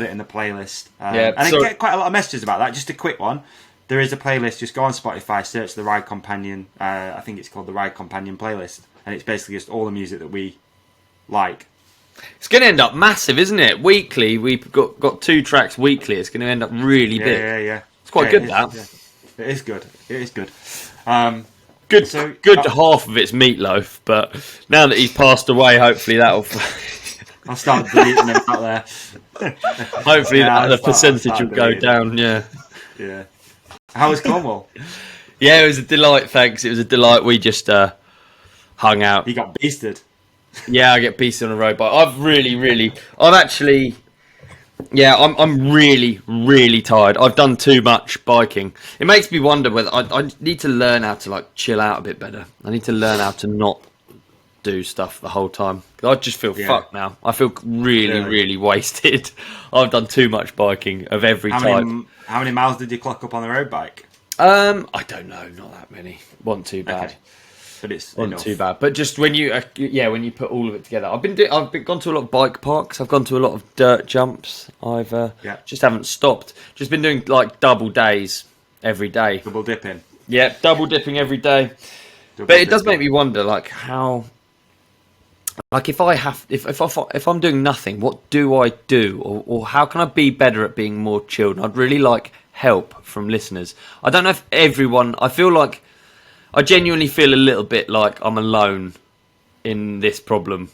it in the playlist. And I get quite a lot of messages about that. Just a quick one. There is a playlist. Just go on Spotify, search the Ride Companion. I think it's called the Ride Companion playlist, and it's basically just all the music that we like. It's going to end up massive, isn't it? Weekly, we've got 2 tracks weekly. It's going to end up really big. Yeah. It's quite good. That it is good. It is good. Good. So, good. Half of it's Meatloaf, but now that he's passed away, hopefully that'll. I'll start deleting them out there. Hopefully the percentage will go down, yeah. How was Cornwall? Yeah, it was a delight, thanks. It was a delight. We just hung out. You got beasted. Yeah, I get beasted on a road bike. I'm really, really tired. I've done too much biking. It makes me wonder whether I need to learn how to like chill out a bit better. I need to learn how to not do stuff the whole time. I just feel fucked now. I feel really wasted. I've done too much biking of every type. How many miles did you clock up on the road bike? I don't know, not that many. Wasn't too bad. Okay. But it's wasn't too bad. But just when you when you put all of it together, I've gone to a lot of bike parks. I've gone to a lot of dirt jumps. I've just haven't stopped. Just been doing like double days every day. Double dipping. Yeah, double dipping every day. It does make me wonder, like how. Like if I'm doing nothing, what do I do, or how can I be better at being more chilled? And I'd really like help from listeners. I don't know if everyone. I feel like I genuinely feel a little bit like I'm alone in this problem.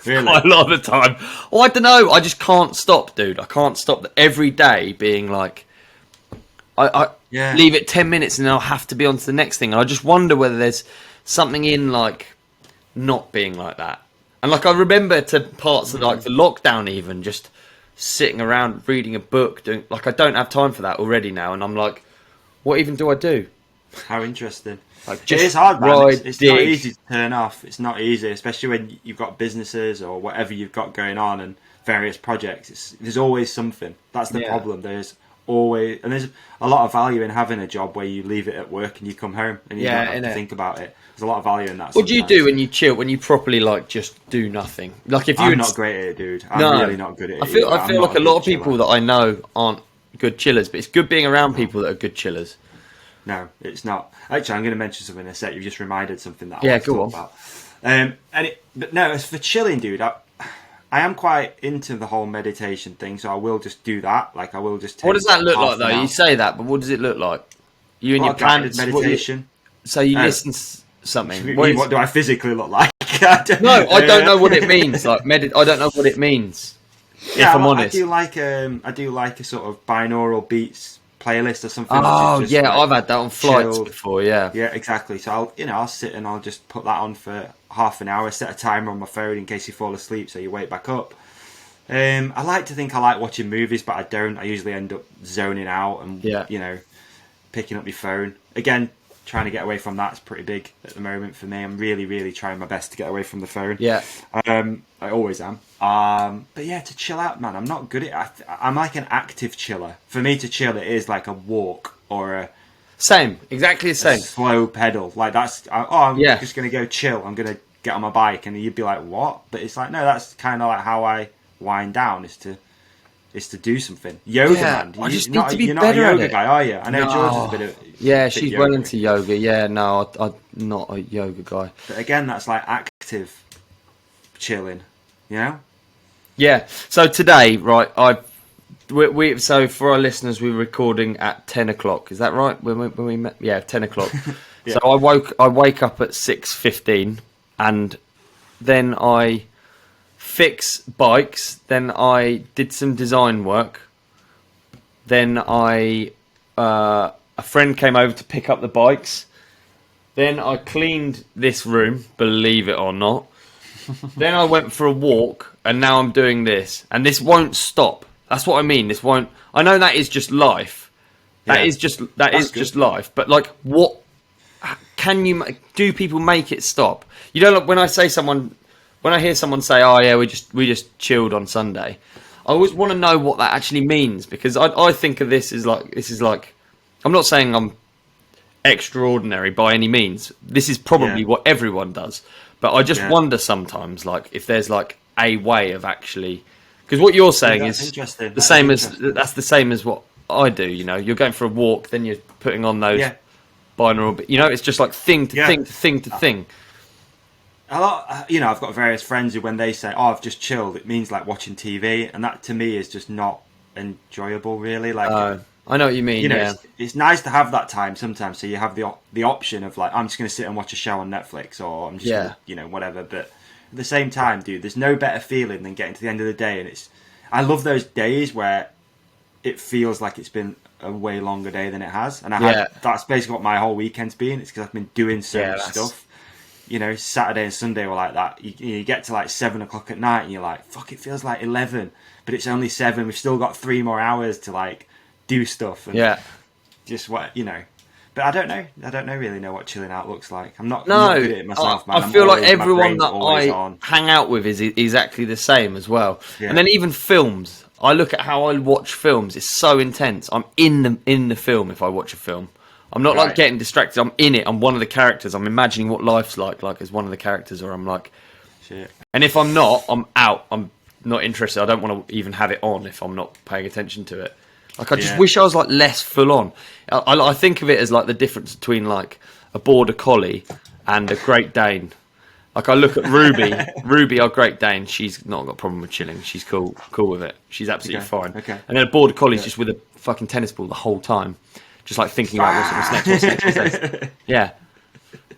Really? Quite a lot of the time. Oh, I don't know. I just can't stop, dude. I can't stop every day being like, I leave it 10 minutes and then I'll have to be on to the next thing. And I just wonder whether there's something in like not being like that. And like I remember to parts of like the lockdown, even just sitting around reading a book, doing like I don't have time for that already now, and I'm like, what even do I do? How interesting! Like, it is hard, man. It's not easy to turn off. It's not easy, especially when you've got businesses or whatever you've got going on and various projects. There's always something. That's the problem. There's always, and there's a lot of value in having a job where you leave it at work and you come home and you don't have to think about it. There's a lot of value in that. What do you do when you chill? When you properly like just do nothing? Like if I'm not great at it, dude. I'm really not good at it. I feel like a lot of people that I know aren't good chillers, but it's good being around people that are good chillers. No, it's not. Actually, I'm going to mention something in a sec. You've just reminded something that I want to talk about. But no, as for chilling, dude, I am quite into the whole meditation thing, so I will just do that. Like I will just. What does that look like, though? You say that, but what does it look like? You and your pants, meditation. So you listen to something. What do I physically look like? I don't know what it means. Like I don't know what it means. Yeah, if I'm honest, I do like a sort of binaural beats playlist or something. Oh yeah, like, I've had that on flights before. Yeah, exactly. So I'll sit and I'll just put that on for half an hour. Set a timer on my phone in case you fall asleep, so you wake back up. I like to think I like watching movies, but I don't. I usually end up zoning out and picking up my phone again. Trying to get away from that's pretty big at the moment for me. I'm really, really trying my best to get away from the phone. Yeah, I always am. But yeah, to chill out, man, I'm not good at. I'm like an active chiller. For me to chill, it is like a walk or Same, exactly the same. Slow pedal, like that's. I'm just gonna go chill. I'm gonna get on my bike, and you'd be like, "What?" But it's like, no, that's kind of like how I wind down. Is to do something. Yoga, man. I just need to be you're better not a yoga at it. guy, are you? I know George is a bit of. Yeah, she's well into yoga. Yeah, no, I'm not a yoga guy. But again, that's like active chilling, you know? Yeah. So today, right, so for our listeners, we're recording at 10 o'clock. Is that right? When we met? Yeah, 10 o'clock. Yeah. So I wake up at 6:15, and then I fix bikes. Then I did some design work. Then a friend came over to pick up the bikes. Then I cleaned this room, believe it or not. Then I went for a walk, and now I'm doing this, and this won't stop. That's what I mean. This won't. I know that is just life. That is just life. But like, what can you do? People make it stop. You know, like when I hear someone say, "Oh yeah, we just chilled on Sunday," I always want to know what that actually means, because I think of this is like I'm not saying I'm extraordinary by any means. This is probably what everyone does. But I just wonder sometimes, like, if there's like a way of actually, because what you're saying is the same as what I do. You know, you're going for a walk, then you're putting on those binaural. You know, it's just like thing to thing. A lot, you know, I've got various friends who, when they say, "Oh, I've just chilled," it means like watching TV, and that to me is just not enjoyable, really. Like, I know what you mean. You know, it's nice to have that time sometimes, so you have the option of like, I'm just going to sit and watch a show on Netflix, or I'm just gonna, you know, whatever. But at the same time, dude, there's no better feeling than getting to the end of the day, and I love those days where it feels like it's been a way longer day than it has, and that's basically what my whole weekend's been. It's because I've been doing so much stuff. You know, Saturday and Sunday were like that. You get to like 7 o'clock at night, and you're like, "Fuck, it feels like 11," but it's only 7. We've still got 3 more hours to like do stuff, and just what, you know. But I don't really know what chilling out looks like. I'm not good at it myself, man. I feel like everyone that I hang out with is exactly the same as well. And then even films, I look at how I watch films. It's so intense. I'm in the film if I watch a film. I'm not like getting distracted. I'm in it. I'm one of the characters. I'm imagining what life's like as one of the characters, or I'm like, shit. And if I'm not, I'm out. I'm not interested. I don't want to even have it on if I'm not paying attention to it. Like, I just wish I was like less full on. I think of it as like the difference between like a border collie and a Great Dane. Like, I look at Ruby, our Great Dane. She's not got a problem with chilling. She's cool with it. She's absolutely fine. Okay. And then a border collie's just with a fucking tennis ball the whole time, just like thinking about what's next. Yeah.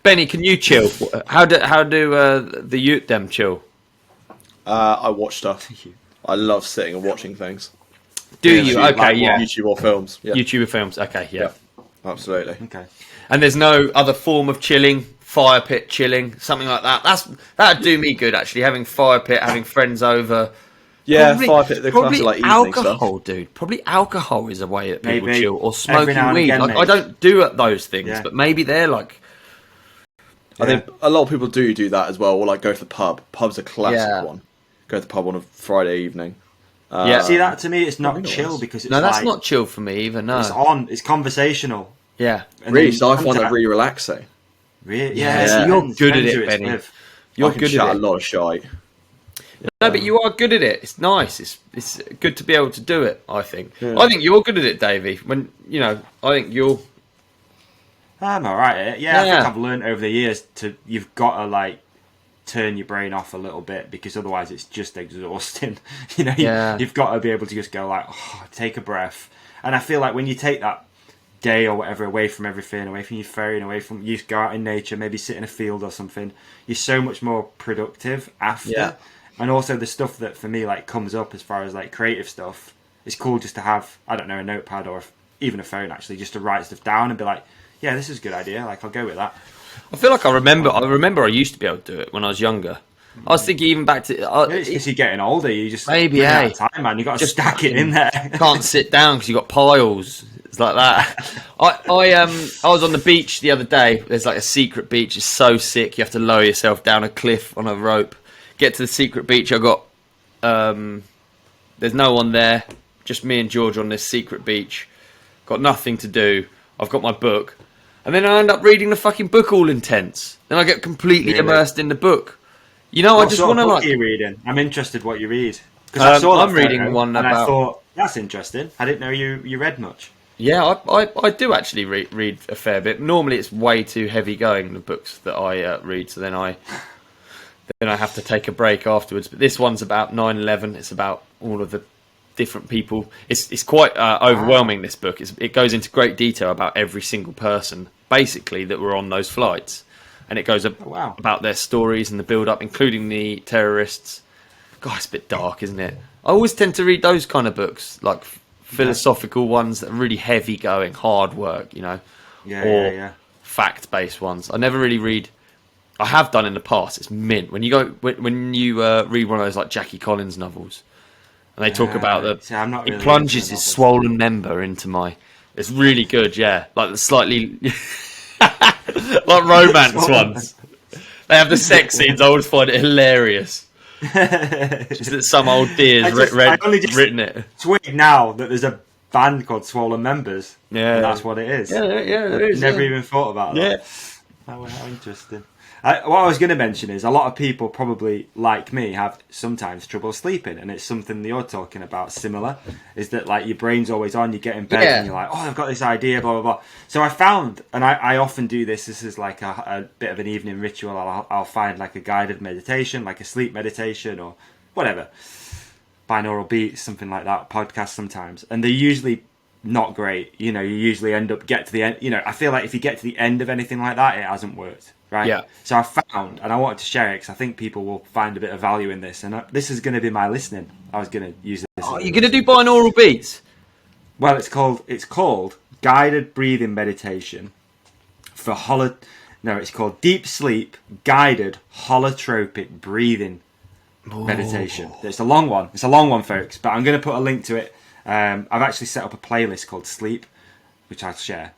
Benny, can you chill? How do the Ute them chill? I watch stuff. I love sitting and watching things. Do you? Okay, like YouTube or films. Yeah. YouTube or films. Okay, yeah. Absolutely. Okay. And there's no other form of chilling, fire pit chilling, something like that. That'd do me good, actually, having fire pit, having friends over. Yeah, fire pit, the classic like evening alcohol, stuff. Dude. Probably alcohol is a way that people chill, or smoking weed. Like, I don't do those things, but maybe they're like. I think a lot of people do that as well, or like go to the pub. Pub's a classic one. Go to the pub on a Friday evening. See, that to me, it's not chill, because it's that's not chill for me either. No, it's conversational. Yeah, and really. So I find that really relaxing. Really? Yeah. So you're good at it, Benny. You're good at it. A lot of shite. No, but you are good at it. It's nice. It's good to be able to do it, I think. Yeah. I think you're good at it, Davey. When I think you're. I'm alright at it. Yeah, I think I've learned over the years you've got to like turn your brain off a little bit, because otherwise it's just exhausting. You've got to be able to just go like, take a breath. And I feel like when you take that day or whatever away from everything, away from your phone, away from, you go out in nature, maybe sit in a field or something, you're so much more productive after. Yeah. And also the stuff that for me like comes up as far as like creative stuff, it's cool just to have, I don't know, a notepad or even a phone actually, just to write stuff down and be like, yeah, this is a good idea, like I'll go with that. I feel like I remember I used to be able to do it when I was younger. I was thinking even back to... it's because you're getting older, you just... Maybe, out of time, man. You've got to just stack it in there. Can't sit down because you've got piles. It's like that. I was on the beach the other day. There's like a secret beach. It's so sick. You have to lower yourself down a cliff on a rope. Get to the secret beach. I got... there's no one there. Just me and George on this secret beach. Got nothing to do. I've got my book, and then I end up reading the fucking book all intense. Then I get completely immersed in the book. You know, what I just want to like. What are you reading? I'm interested what you read. Because I'm reading one and about. I thought that's interesting. I didn't know you read much. Yeah, I do actually read a fair bit. Normally, it's way too heavy going, the books that I read. So then I have to take a break afterwards. But this one's about 9/11. It's about all of the different people. It's quite overwhelming. This book. It goes into great detail about every single person, basically, that were on those flights, and it goes about their stories and the build-up, including the terrorists. God, it's a bit dark, isn't it? I always tend to read those kind of books, like philosophical ones that are really heavy going, hard work, you know, or fact-based ones. I never really read. I have done in the past. It's mint when you read one of those like Jackie Collins novels, and they talk about he plunges his swollen member into my. It's really good, yeah. Like the slightly like romance ones. They have the sex scenes. I always find it hilarious. Just that some old deer's written it. Twig now that there's a band called Swollen Members. Yeah, and that's what it is. Yeah, it is. Never even thought about that. Yeah. How interesting. What I was going to mention is a lot of people probably like me have sometimes trouble sleeping, and it's something that you're talking about similar, is that like your brain's always on, you get in bed and you're like, oh, I've got this idea, blah, blah, blah. So I found, and I often do this is like a bit of an evening ritual, I'll find like a guided meditation, like a sleep meditation or whatever, binaural beats, something like that, podcast sometimes, and they're usually not great. You know, you usually end up get to the end, you know, I feel like if you get to the end of anything like that, it hasn't worked. Right. Yeah. So I found, and I wanted to share it because I think people will find a bit of value in this, and this is going to be my listening. I was going to use this. Oh, you're going to do binaural beats? Well, it's called guided breathing meditation for it's called deep sleep guided holotropic breathing meditation. It's a long one. It's a long one, folks. But I'm going to put a link to it. I've actually set up a playlist called Sleep, which I'll share.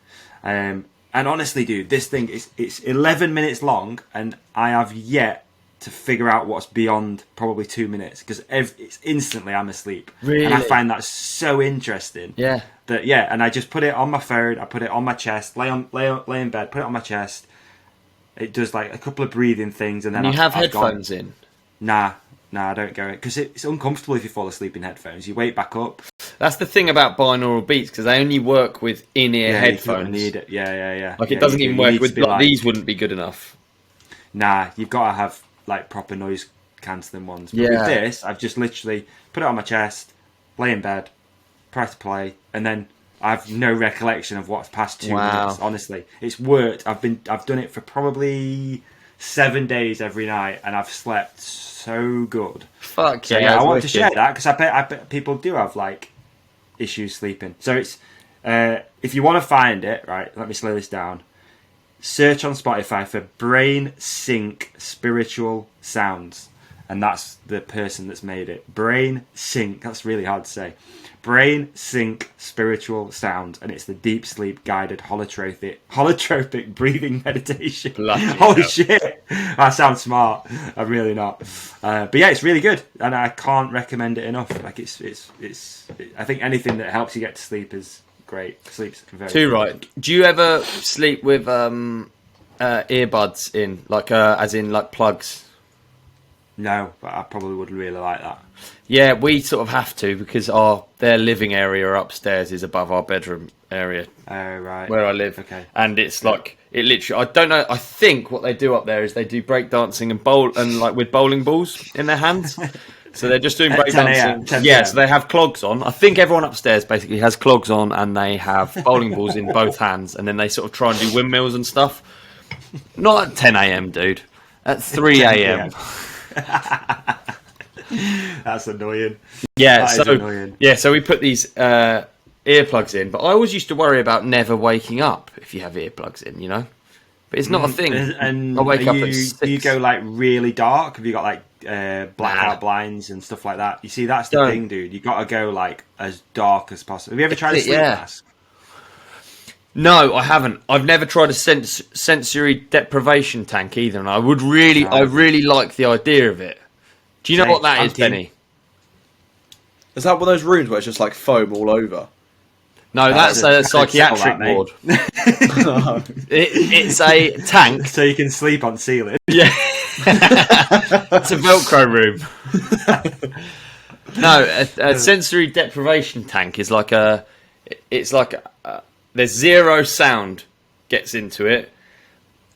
And honestly, dude, this thing it's 11 minutes long, and I have yet to figure out what's beyond probably 2 minutes because it's instantly I'm asleep. Really? And I find that so interesting. Yeah. And I just put it on my phone. I put it on my chest. Lay in bed. Put it on my chest. It does like a couple of breathing things, and then you have headphones in. Nah, I don't go it because it's uncomfortable if you fall asleep in headphones. You wake back up. That's the thing about binaural beats because they only work with in-ear headphones. Need it. Yeah. Like it doesn't even work with like, these. Wouldn't be good enough. Nah, you've got to have like proper noise cancelling ones. But with this, I've just literally put it on my chest, lay in bed, press play, and then I have no recollection of what's past 2 minutes. Honestly, it's worked. I've done it for probably 7 days every night, and I've slept so good. Fuck so, yeah! I want to share that because I bet people do have like issues sleeping. So it's if you want to find it, right? Let me slow this down. Search on Spotify for Brain Sync Spiritual Sounds, and that's the person that's made it. Brain Sync. That's really hard to say. Brain Sync Spiritual Sounds, and it's the deep sleep guided holotropic breathing meditation. Holy shit! I sound smart. I'm really not. But yeah, it's really good, and I can't recommend it enough. Like it's I think anything that helps you get to sleep is great. Sleep's very too good. Right. Do you ever sleep with earbuds in, like as in like plugs? No, but I probably would really like that. Yeah, we sort of have to because their living area upstairs is above our bedroom area. Oh, right. Where I live. Okay. And it's like, it literally, I don't know, I think what they do up there is they do breakdancing and like with bowling balls in their hands. So they're just doing breakdancing. Yeah, so they have clogs on. I think everyone upstairs basically has clogs on and they have bowling balls in both hands. And then they sort of try and do windmills and stuff. Not at 10 a.m, dude. At 3 a.m. That's annoying. Yeah, so we put these earplugs in, but I always used to worry about never waking up if you have earplugs in, you know. But it's not a thing. And I wake up at 6. Do you go like really dark? Have you got like blackout blinds and stuff like that? You see, that's the thing, dude. You got to go like as dark as possible. Have you ever tried a sleep mask? No, I haven't. I've never tried a sensory deprivation tank either, and I really like the idea of it. Do you know what that is, Benny? Is that one of those rooms where it's just like foam all over? No, that's a psychiatric ward. It's a tank. So you can sleep on ceiling. Yeah. It's a Velcro room. No, a sensory deprivation tank is like there's zero sound gets into it,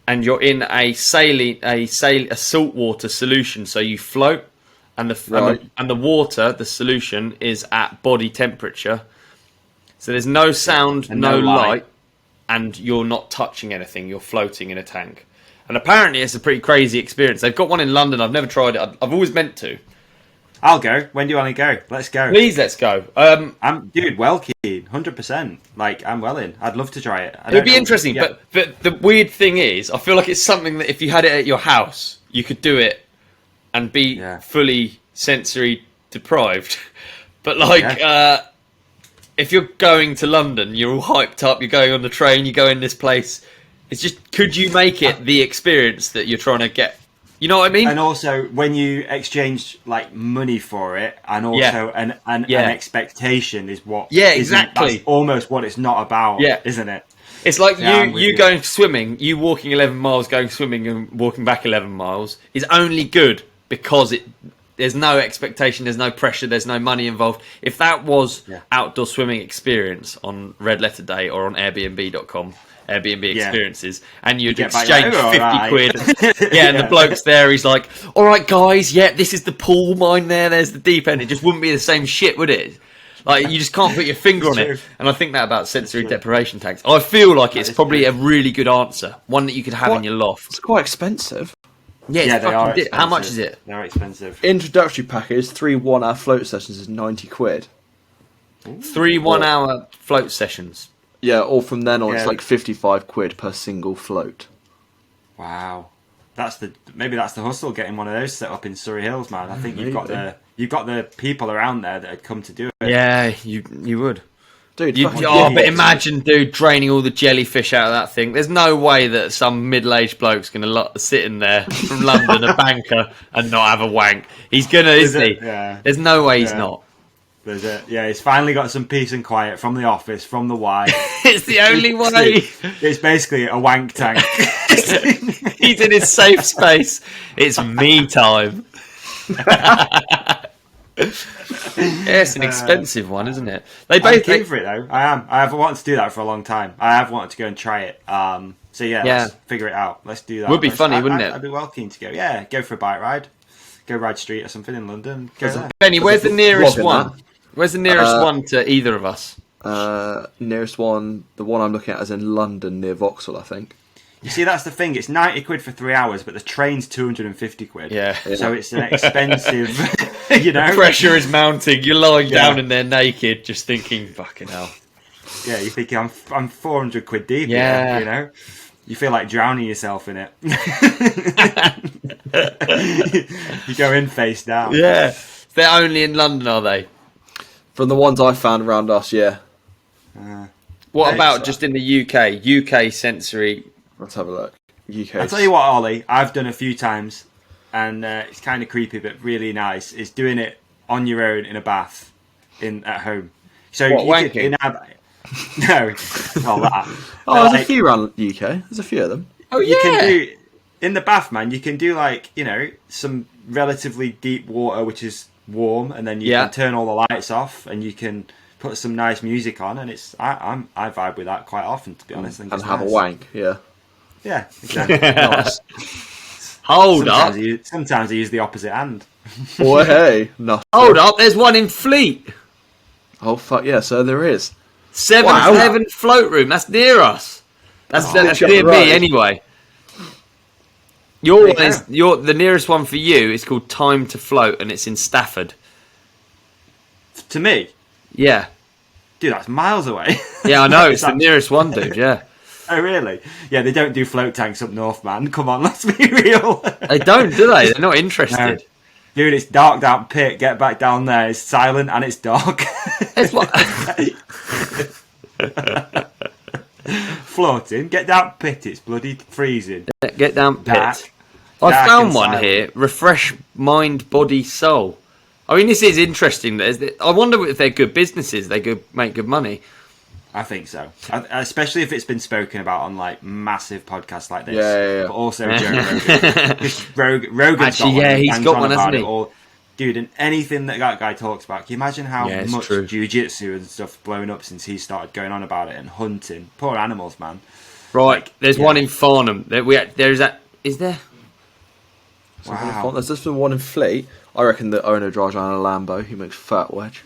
and you're in a saltwater solution, so you float, and the water, the solution, is at body temperature. So there's no sound, and no light, and you're not touching anything. You're floating in a tank. And apparently it's a pretty crazy experience. They've got one in London. I've never tried it. I've always meant to. I'll go. When do you want to go? Let's go. Please, let's go. I'm well keen, 100%. Like, I'm well in. I'd love to try it. It'd be interesting, but the weird thing is, I feel like it's something that if you had it at your house, you could do it and be fully sensory deprived. But if you're going to London, you're all hyped up, you're going on the train, you go in this place. It's just, could you make it the experience that you're trying to get? You know what I mean? And also, when you exchange like money for it, and also an expectation is what. Yeah, exactly. That's almost what it's not about, isn't it? It's like you going swimming, you walking 11 miles, going swimming and walking back 11 miles is only good because there's no expectation, there's no pressure, there's no money involved. If that was outdoor swimming experience on Red Letter Day or on Airbnb.com, Airbnb experiences, and you'd exchange 50 quid. And the bloke's there, he's like, all right, guys, this is the pool, mine there's the deep end. It just wouldn't be the same shit, would it? Like, you just can't put your finger on it. And I think that about sensory deprivation tanks. I feel like it's probably a really good answer, one that you could have in your loft. It's quite expensive. Yeah, they are expensive. How much is it? They're expensive. Introductory package, 3 1-hour float sessions is 90 quid. 3 1-hour float sessions. Yeah, or from then on, it's like 55 quid per single float. Wow, maybe that's the hustle. Getting one of those set up in Surrey Hills, man. I think you've got the people around there that had come to do it. Yeah, you would, dude. But imagine, dude, draining all the jellyfish out of that thing. There's no way that some middle-aged bloke's gonna sit in there from London, a banker, and not have a wank. He's gonna, isn't he? Yeah. There's no way he's not. There's it. Yeah, he's finally got some peace and quiet from the office, from the wife. It's the only way. It's basically a wank tank. He's in his safe space. It's me time. It's an expensive one, isn't it? I'm keen for it though. I am. I have wanted to do that for a long time. I have wanted to go and try it. So let's figure it out. Let's do that. Would be funny, wouldn't it? I'd be well keen to go. Yeah, go for a bike ride. Go ride street or something in London. Benny, where's the nearest one? Where's the nearest one to either of us? Nearest one, the one I'm looking at is in London near Vauxhall, I think. You see, that's the thing. It's 90 quid for 3 hours, but the train's 250 quid. Yeah. So it's an expensive, Pressure is mounting. You're lying down in there naked, just thinking, fucking hell. Yeah, you're thinking, I'm 400 quid deep here, You feel like drowning yourself in it. You go in face down. Yeah. They're only in London, are they? From the ones I found around us, yeah. What about just in the UK? UK sensory. Let's have a look. UK. I'll tell you what, Ollie, I've done a few times, and it's kind of creepy, but really nice, is doing it on your own in a bath at home. So wanking? No, not that. There's a few around the UK. There's a few of them. Oh, yeah. You can do, in the bath, man, you can do some relatively deep water, which is warm, and then you can turn all the lights off, and you can put some nice music on, and I vibe with that quite often, to be honest. And have a wank, yeah. Yeah, exactly. Nice. Hold up. Sometimes I use the opposite hand. Boy, hey. No. Hold up, there's one in Fleet. Oh, fuck, yeah, so there is. 7th Heaven float room, that's near us. That's near me, anyway. The nearest one for you is called Time to Float, and it's in Stafford. To me? Yeah. Dude, that's miles away. Yeah, I know, it's the nearest one, dude, yeah. Oh, really? Yeah, they don't do float tanks up north, man. Come on, let's be real. They don't, do they? They're not interested. No. Dude, it's dark down pit. Get back down there. It's silent and it's dark. It's what... Floating. Get down pit. It's bloody freezing. Get down pit. Dark I found one here. Refresh mind, body, soul. I mean, this is interesting. I wonder if they're good businesses. They could make good money. I think so, especially if it's been spoken about on like massive podcasts like this. Yeah. But also Joe Rogan. Because Rogan's he's got one, hasn't he? Dude, and anything that guy talks about, can you imagine how much jiu-jitsu and stuff blown up since he started going on about it, and hunting? Poor animals, man. Right, there's one in Farnham. Is there? Wow. There's just been one in Fleet. I reckon the owner drives around a Lambo. He makes fat wedge.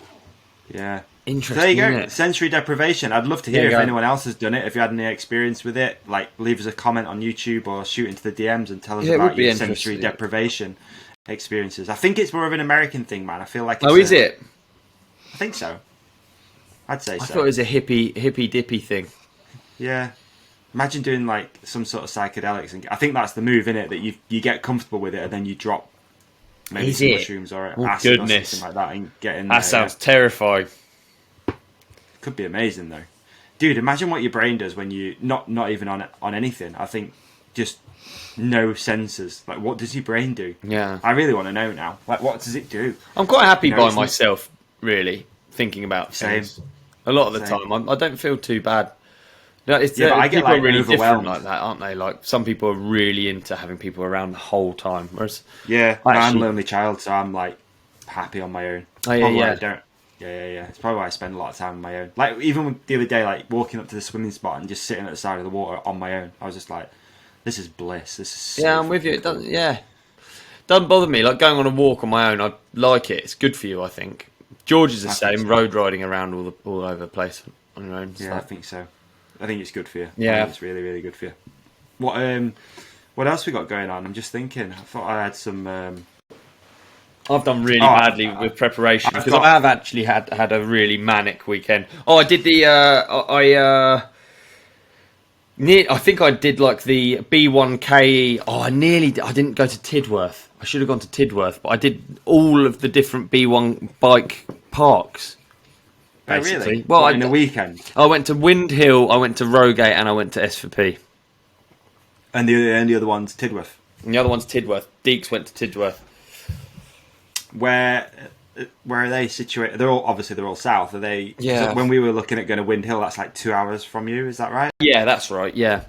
Yeah. Interesting. There you go. Sensory deprivation. I'd love to hear if anyone else has done it. If you had any experience with it, like leave us a comment on YouTube or shoot into the DMs and tell us about your sensory deprivation experiences. I think it's more of an American thing, man. I feel like is it? I think so. I'd say so. I thought it was a hippy dippy thing. Yeah. Imagine doing like some sort of psychedelics, and I think that's the move, isn't it? That you get comfortable with it and then you drop maybe some mushrooms or acid or something like that and get in there. That sounds terrifying. Could be amazing though, dude. Imagine what your brain does when you not even on anything. I think just no sensors. Like, what does your brain do? Yeah, I really want to know now. Like, what does it do? I'm quite happy by myself, really, thinking about things. A lot of the time, I don't feel too bad. No, but I get like really different like that, aren't they? Like, some people are really into having people around the whole time, whereas I'm an only child, so I'm like happy on my own. Oh yeah. Yeah. It's probably why I spend a lot of time on my own. Like, even the other day, like walking up to the swimming spot and just sitting at the side of the water on my own, I was just like, this is bliss. This is so I'm with you. It doesn't bother me. Like, going on a walk on my own, I like it. It's good for you, I think. George is the same. Road riding around all over the place on your own. Yeah, I think so. I think it's good for you. Yeah, it's really, really good for you. What else we got going on? I'm just thinking. I thought I had some. I've done really badly with preparation because I have actually had a really manic weekend. Oh, I did I think I did like the B1K. Oh, I didn't go to Tidworth. I should have gone to Tidworth, but I did all of the different B1 bike parks. Basically. Oh, really? Well, in a weekend? I went to Windhill, I went to Rogate, and I went to S4P. And the other one's Tidworth? And the other one's Tidworth. Deeks went to Tidworth. Where are they situated? They're all south. Are they? Yeah. When we were looking at going to Windhill, that's like 2 hours from you. Is that right? Yeah, that's right. Yeah,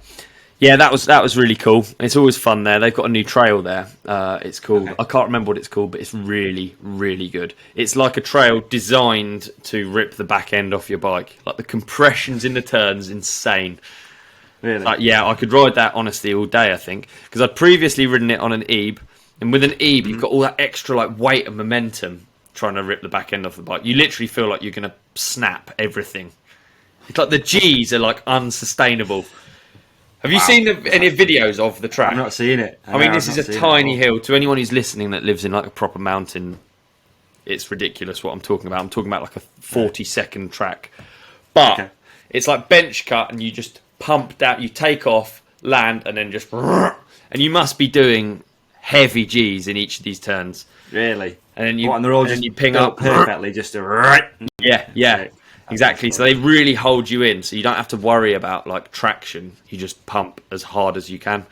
that was really cool. It's always fun there. They've got a new trail there. It's called. Okay. I can't remember what it's called, but it's really, really good. It's like a trail designed to rip the back end off your bike. Like, the compressions in the turns, insane. Really? Like, I could ride that honestly all day. I think because I'd previously ridden it on an Ebe. And with an Ebe, you've got all that extra like weight and momentum trying to rip the back end off the bike. You literally feel like you're going to snap everything. It's like the G's are like unsustainable. Have you seen any videos of the track? I'm not seeing it. I mean, this is a tiny hill. To anyone who's listening that lives in like a proper mountain, it's ridiculous what I'm talking about. I'm talking about like a 40-second track. But it's like bench cut, and you just pump down, you take off, land, and then just... And you must be doing heavy G's in each of these turns. Really? And then and they're all just you ping up perfectly, just to... Yeah. Exactly. So they really hold you in, so you don't have to worry about like traction. You just pump as hard as you can.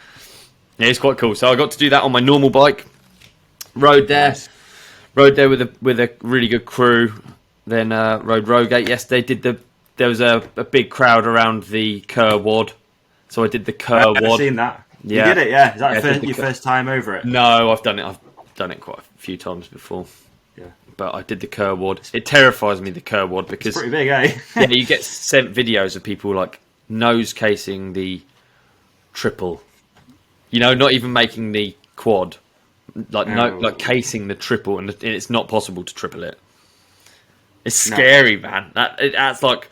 Yeah, it's quite cool. So I got to do that on my normal bike. Rode there with a really good crew. Then rode Rogate yesterday. There was a big crowd around the Kerr Wad, so I did the Kerr Wad. I've seen that. Yeah. You did it, yeah. Is that your first time over it? No, I've done it quite a few times before. Yeah. But I did the Kerr Wad. It terrifies me, the Kerr Wad, because... It's pretty big, eh? Yeah, you get sent videos of people, like, nose casing the triple. You know, not even making the quad. Like casing the triple, and it's not possible to triple it. It's scary, man. That's like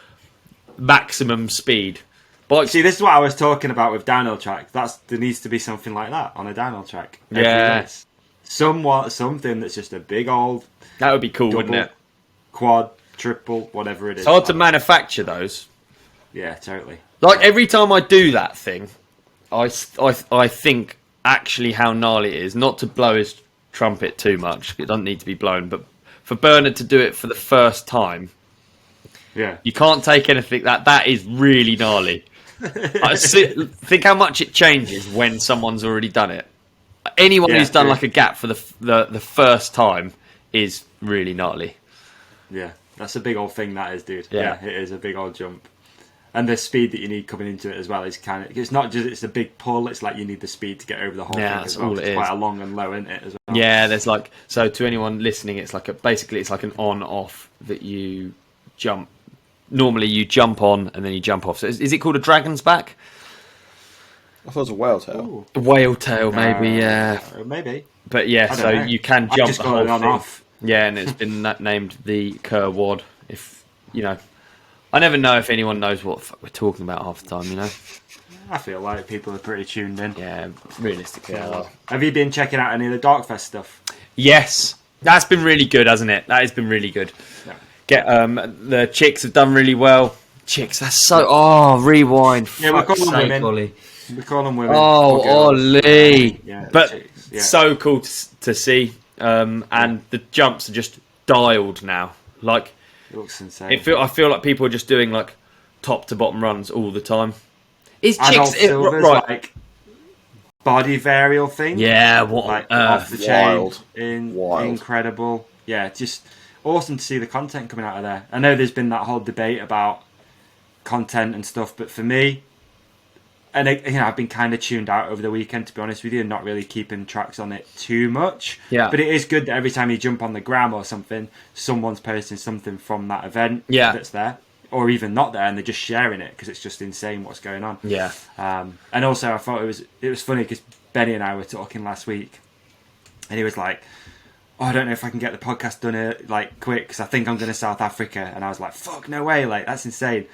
maximum speed. But see, this is what I was talking about with downhill track. There needs to be something like that on a downhill track. Yeah. Something that's just a big old... That would be cool, double, wouldn't it? Quad, triple, whatever it is. It's hard to manufacture those. Yeah, totally. Like, every time I do that thing, I think actually how gnarly it is. Not to blow his trumpet too much. It doesn't need to be blown. But for Bernard to do it for the first time, you can't take anything. That is really gnarly. Think how much it changes when someone's already done it. Anyone who's done like a gap for the first time is really gnarly. Yeah, that's a big old thing, that is, dude. Yeah, it is a big old jump. And the speed that you need coming into it as well is kind of, it's not just, it's a big pull, it's like you need the speed to get over the whole thing as well. It's quite a long and low, isn't it, as well? Yeah, there's like, so to anyone listening, it's like basically it's like an on-off that you jump. Normally you jump on and then you jump off. So is it called a dragon's back? I thought it was a whale tail. A whale tail, maybe, yeah. Maybe. But yeah, so know. you can jump just the whole on thing. Off. Yeah, and it's been named the Kerr Wad. If, you know, I never know if anyone knows what the fuck we're talking about half the time, you know? I feel like people are pretty tuned in. Yeah, realistically. Yeah. Have you been checking out any of the Darkfest stuff? Yes. That's been really good, hasn't it? That has been really good. Yeah. The chicks have done really well. Chicks, that's so... Oh, rewind. Yeah, we call them women. Olly. We call them women. Oh, Olly. Yeah, but so cool to see. And the jumps are just dialed now. Like... It looks insane. I feel like people are just doing like top to bottom runs all the time. Is Adult Silver's right? Like body varial thing? Yeah, what like off the chain, wild, incredible. Yeah, just awesome to see the content coming out of there. I know there's been that whole debate about content and stuff, but for me, and I've been kind of tuned out over the weekend, to be honest with you, and not really keeping tracks on it too much. Yeah. But it is good that every time you jump on the gram or something, someone's posting something from that event that's there, or even not there, and they're just sharing it because it's just insane what's going on. Yeah. And also, I thought it was funny because Benny and I were talking last week, and he was like, "Oh, I don't know if I can get the podcast done like quick because I think I'm going to South Africa," and I was like, "Fuck, no way! Like that's insane."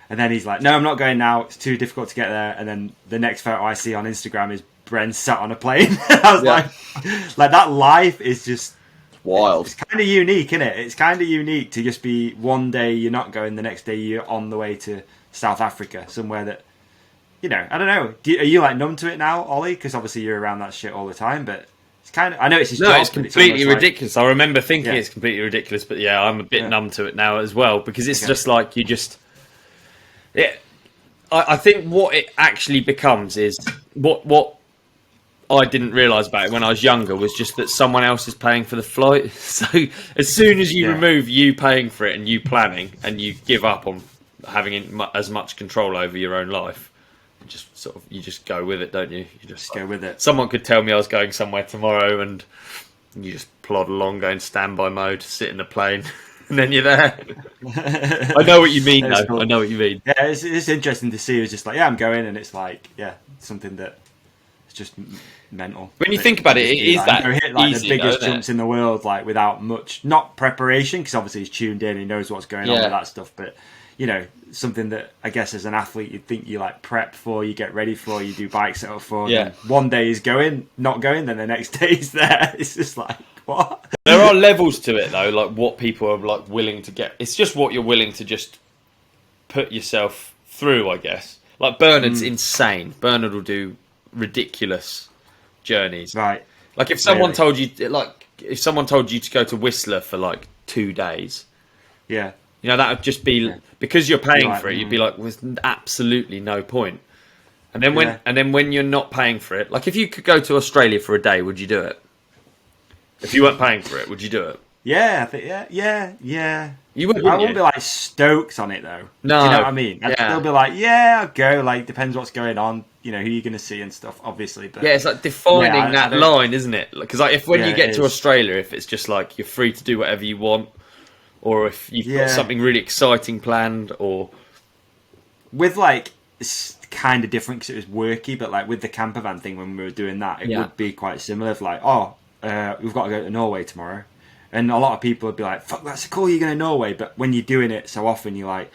And then he's like, "No, I'm not going now. It's too difficult to get there." And then the next photo I see on Instagram is Bren sat on a plane. I was like that life is just wild. It's kind of unique, isn't it? It's kind of unique to just be one day you're not going, the next day you're on the way to South Africa, somewhere that, you know, I don't know. Are you like numb to it now, Ollie? Because obviously you're around that shit all the time, but it's kind of, I know it's his job. It's completely ridiculous. I remember thinking it's completely ridiculous, but yeah, I'm a bit numb to it now as well because it's just like you just. I think what it actually becomes is what I didn't realise about it when I was younger was just that someone else is paying for the flight. So as soon as you remove you paying for it and you planning and you give up on having as much control over your own life, you just go with it, don't you? You just go with it. Someone could tell me I was going somewhere tomorrow and you just plod along, go in standby mode, sit in the plane. And then you're there. I know what you mean, though. Cool. I know what you mean. Yeah, it's interesting to see. It's just like, I'm going, and it's like, something that it's just mental. When you think about it, it is that hit like easy, the biggest jumps in the world, like without much, not preparation, because obviously he's tuned in, he knows what's going on with that stuff. But you know, something that I guess as an athlete you'd think you like prep for, you get ready for, you do bike setup for. Yeah. One day he's going, not going, then the next day he's there. It's just like. What? There are levels to it though, like what people are like willing to get. It's just what you're willing to just put yourself through, I guess. Like Bernard's insane. Bernard will do ridiculous journeys. Right. Like if someone told you to go to Whistler for like 2 days. Yeah. You know, that would just be because you're paying for it, you'd be like, there's absolutely no point. And then when you're not paying for it, like if you could go to Australia for a day, would you do it? If you weren't paying for it, would you do it? Yeah, I think yeah. You would. I wouldn't be like stoked on it though. No, do you know what I mean? I'd still be like, I'll go. Like, depends what's going on. You know, who you're going to see and stuff, obviously. But it's like defining that line, isn't it? Because like, if when you get to Australia, if it's just like you're free to do whatever you want, or if you've got something really exciting planned, or with like. It's kind of different because it was worky, but like with the camper van thing when we were doing that, it would be quite similar. Of like, we've got to go to Norway tomorrow, and a lot of people would be like, "Fuck, that's cool, you're going to Norway." But when you're doing it so often, you're like,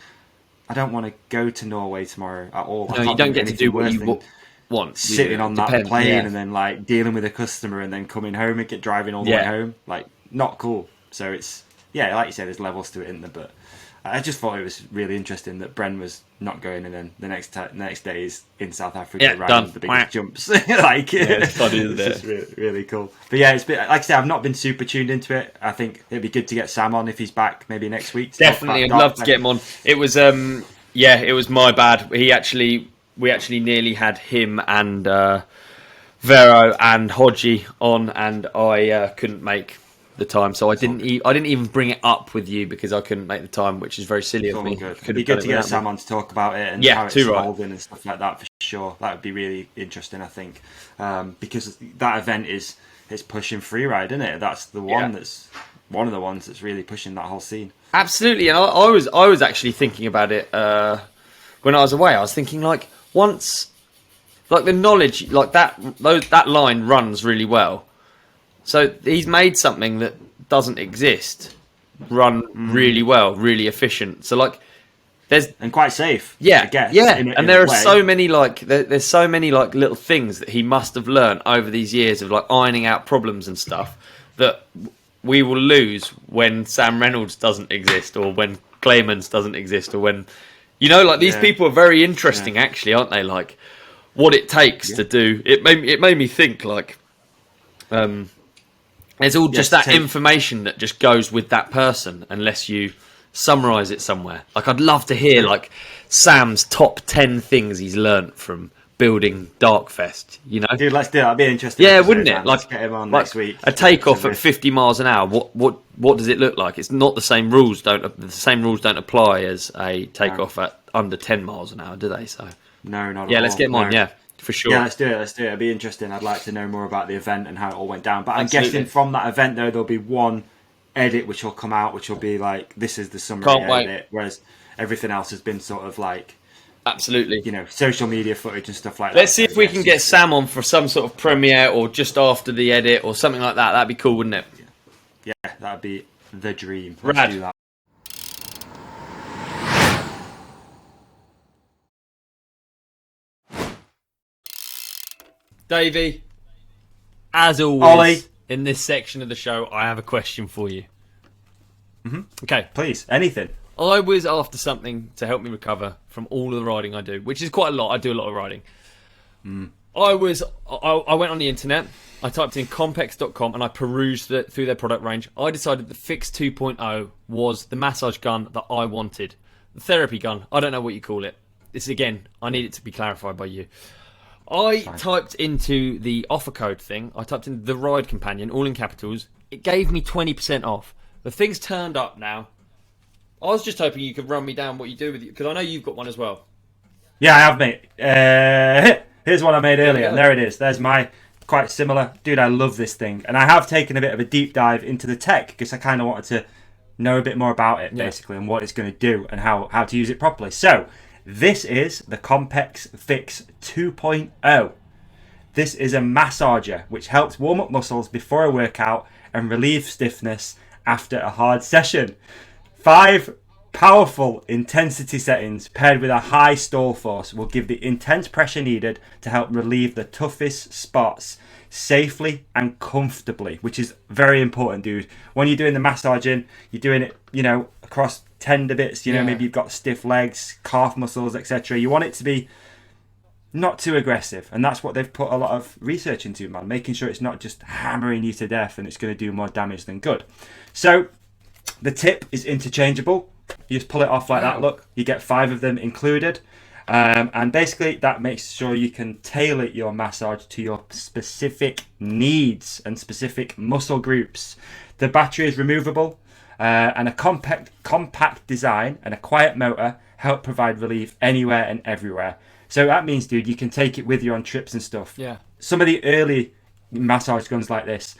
"I don't want to go to Norway tomorrow at all." No, you don't get to do what you want. Sitting on that plane and then like dealing with a customer and then coming home and driving all the way home, like not cool. So it's like you said, there's levels to it, isn't there? But I just thought it was really interesting that Bren was not going, and then the next day is in South Africa riding the biggest jumps. Like, it's funny, isn't it? It's just really cool. But yeah, it's been, like I said, I've not been super tuned into it. I think it'd be good to get Sam on if he's back, maybe next week. Definitely, I'd love to get him on. It was, it was my bad. We actually nearly had him and Vero and Hodgie on, and I couldn't make the time, so I didn't even bring it up with you because I couldn't make the time, which is very silly of me. It'd be good to get Sam on to talk about it and how it's evolving and stuff like that for sure. That would be really interesting, I think, because that event is pushing Freeride, isn't it? That's the one that's one of the ones that's really pushing that whole scene. Absolutely, and I was actually thinking about it when I was away. I was thinking like once, like the knowledge, like that line runs really well. So he's made something that doesn't exist run really well, really efficient. So like, and quite safe. Yeah, I guess, and there are so many like there's so many like little things that he must have learned over these years of like ironing out problems and stuff that we will lose when Sam Reynolds doesn't exist, or when Clemens doesn't exist, or when like these people are very interesting actually, aren't they? Like what it takes to do it. Made me think like. It's all just that information that just goes with that person, unless you summarise it somewhere. Like, I'd love to hear, like, Sam's top 10 things he's learnt from building Darkfest, Dude, let's do it. That'd be interesting. Yeah, wouldn't it? Man. Let's get him on next week. A takeoff at 50 miles an hour, what does it look like? It's not the same rules. The same rules don't apply as a takeoff at under 10 miles an hour, do they? So no, not at all. Yeah, let's get him on, yeah. For sure. Yeah, let's do it. It'd be interesting. I'd like to know more about the event and how it all went down. But I'm guessing from that event, though, there'll be one edit which will come out, which will be like, this is the summary edit, whereas everything else has been sort of like, absolutely, social media footage and stuff like that. Let's see if we can get Sam on for some sort of premiere or just after the edit or something like that. That'd be cool, wouldn't it? Yeah, that'd be the dream. Let's do that. Davey, as always, Olly, in this section of the show, I have a question for you. Mm-hmm. Okay. Please, anything. I was after something to help me recover from all of the riding I do, which is quite a lot. I do a lot of riding. I went on the internet, I typed in compex.com and I perused through their product range. I decided the Fix 2.0 was the massage gun that I wanted. The therapy gun, I don't know what you call it. This, again, I need it to be clarified by you. I typed into the offer code thing. I typed in the Ride Companion, all in capitals. It gave me 20% off. The thing's turned up now. I was just hoping you could run me down what you do with it, because I know you've got one as well. Yeah, I have, mate. Here's one I made earlier. There it is. There's my quite similar. Dude, I love this thing. And I have taken a bit of a deep dive into the tech because I kind of wanted to know a bit more about it, basically, and what it's going to do and how to use it properly. So, this is the Compex Fix 2.0. This is a massager which helps warm up muscles before a workout and relieve stiffness after a hard session. 5 powerful intensity settings paired with a high stall force will give the intense pressure needed to help relieve the toughest spots safely and comfortably, which is very important, dude. When you're doing the massaging, you're doing it, across tender bits, maybe you've got stiff legs, calf muscles, etc. You want it to be not too aggressive, and that's what they've put a lot of research into, man, making sure it's not just hammering you to death and it's going to do more damage than good. So the tip is interchangeable. You just pull it off like that, look, you get 5 of them included, and basically that makes sure you can tailor your massage to your specific needs and specific muscle groups. The battery is removable, and a compact design and a quiet motor help provide relief anywhere and everywhere. So that means, dude, you can take it with you on trips and stuff. Yeah. Some of the early massage guns like this,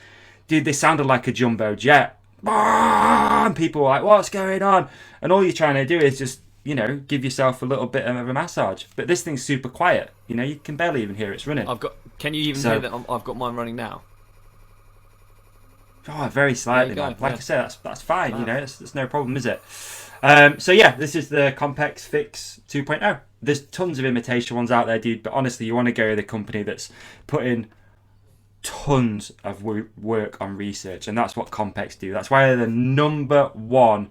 dude, they sounded like a jumbo jet. And people were like, what's going on? And all you're trying to do is just, give yourself a little bit of a massage. But this thing's super quiet. You can barely even hear it's running. Can you even hear that I've got mine running now? Oh, very slightly, man. Like I said, that's fine. Wow. That's no problem, is it? This is the Compex Fix 2.0. There's tons of imitation ones out there, dude. But honestly, you want to go with a company that's put in tons of work on research, and that's what Compex do. That's why they're the number 1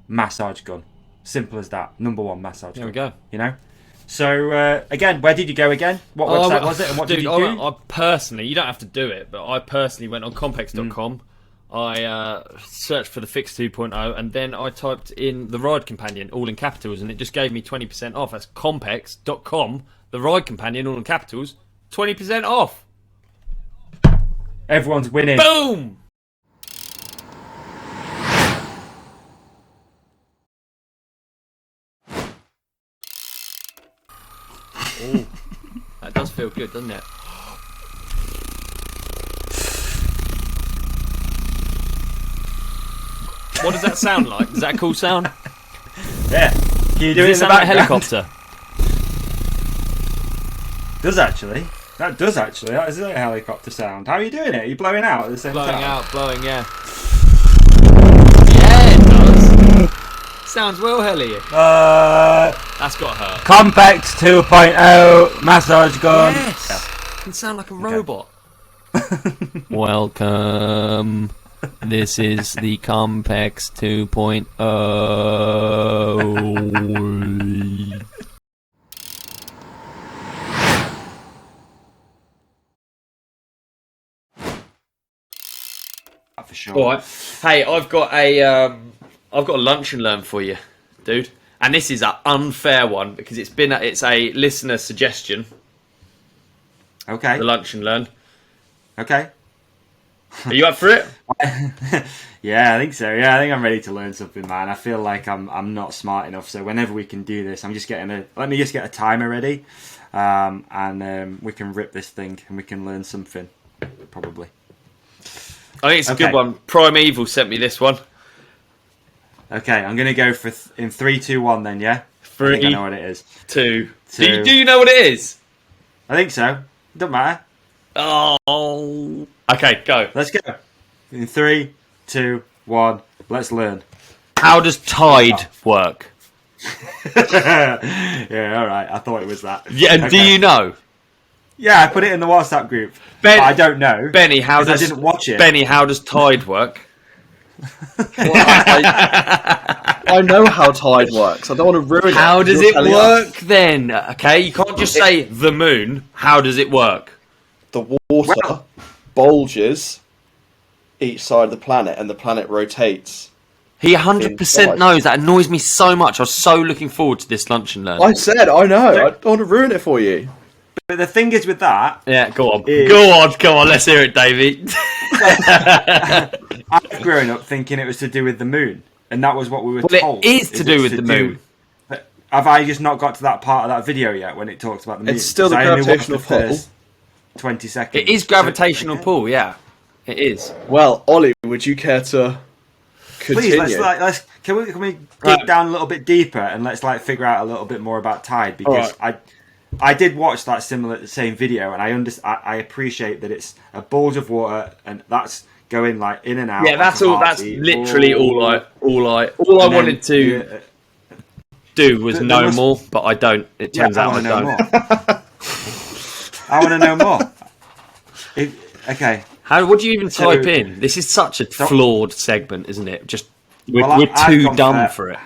massage gun. Simple as that. Number 1 massage gun. There we go. So, again, where did you go again? What website was it, and what did you do? I personally, you don't have to do it, but I personally went on compex.com. I searched for the Fix 2.0, and then I typed in the Ride Companion, all in capitals, and it just gave me 20% off. That's compex.com, the Ride Companion, all in capitals, 20% off. Everyone's winning. Boom! Ooh, that does feel good, doesn't it? What does that sound like? Is that a cool sound? Yeah. Can you do it in the sound like a background? helicopter? Does actually. That does actually. That is a helicopter sound. How are you doing it? Are you blowing out at the same time? Blowing, yeah. Yeah, it does. Sounds well helly. That's got to hurt. Compact 2.0 massage gun. Yes. Yeah. Can sound like a robot. Welcome. This is the Compex 2.0. For sure. All right. Hey, I've got a lunch and learn for you, dude. And this is an unfair one because it's a listener suggestion. Okay. The lunch and learn. Okay. Are you up for it? Yeah, I think so. Yeah, I think I'm ready to learn something, man. I feel like I'm not smart enough. So whenever we can do this, let me just get a timer ready, and we can rip this thing and we can learn something, probably. I think it's a good one. Primeval sent me this one. Okay, I'm gonna go for in 3, 2, 1. Then yeah. 3. I think I know what it is. 2. Do you know what it is? I think so. Doesn't matter. Oh. Okay, go. Let's go. In 3, 2, 1. Let's learn. How does Tide work? Yeah, all right. I thought it was that. Yeah, okay. Do you know? Yeah, I put it in the WhatsApp group. I don't know. Benny, I didn't watch it. Benny, how does Tide work? Well, I know how Tide works. I don't want to ruin it. How does it work then? Okay, you can't just say the moon. How does it work? The water bulges each side of the planet, and the planet rotates. He 100% knows. That annoys me so much. I was so looking forward to this lunch and learn. I said, I know. I don't want to ruin it for you. But the thing is with that... Yeah, go on. Go on. Let's hear it, Davey. I've grown up thinking it was to do with the moon. And that was what we were told. It is to do with the moon. Have I just not got to that part of that video yet when it talks about the moon? It's still the gravitational pull. 20 seconds. It is gravitational pull, yeah. It is. Well, Ollie, would you care to continue? Please, can we dig down a little bit deeper and let's figure out a little bit more about Tide, because I did watch that same video, and I appreciate that it's a bulge of water and that's going in and out. Yeah, that's all. That's literally all I wanted to do was know more, but I don't. It turns out I don't. I want to know more. Okay. What do you even type in? This is such a flawed segment, isn't it? We're too dumb for it.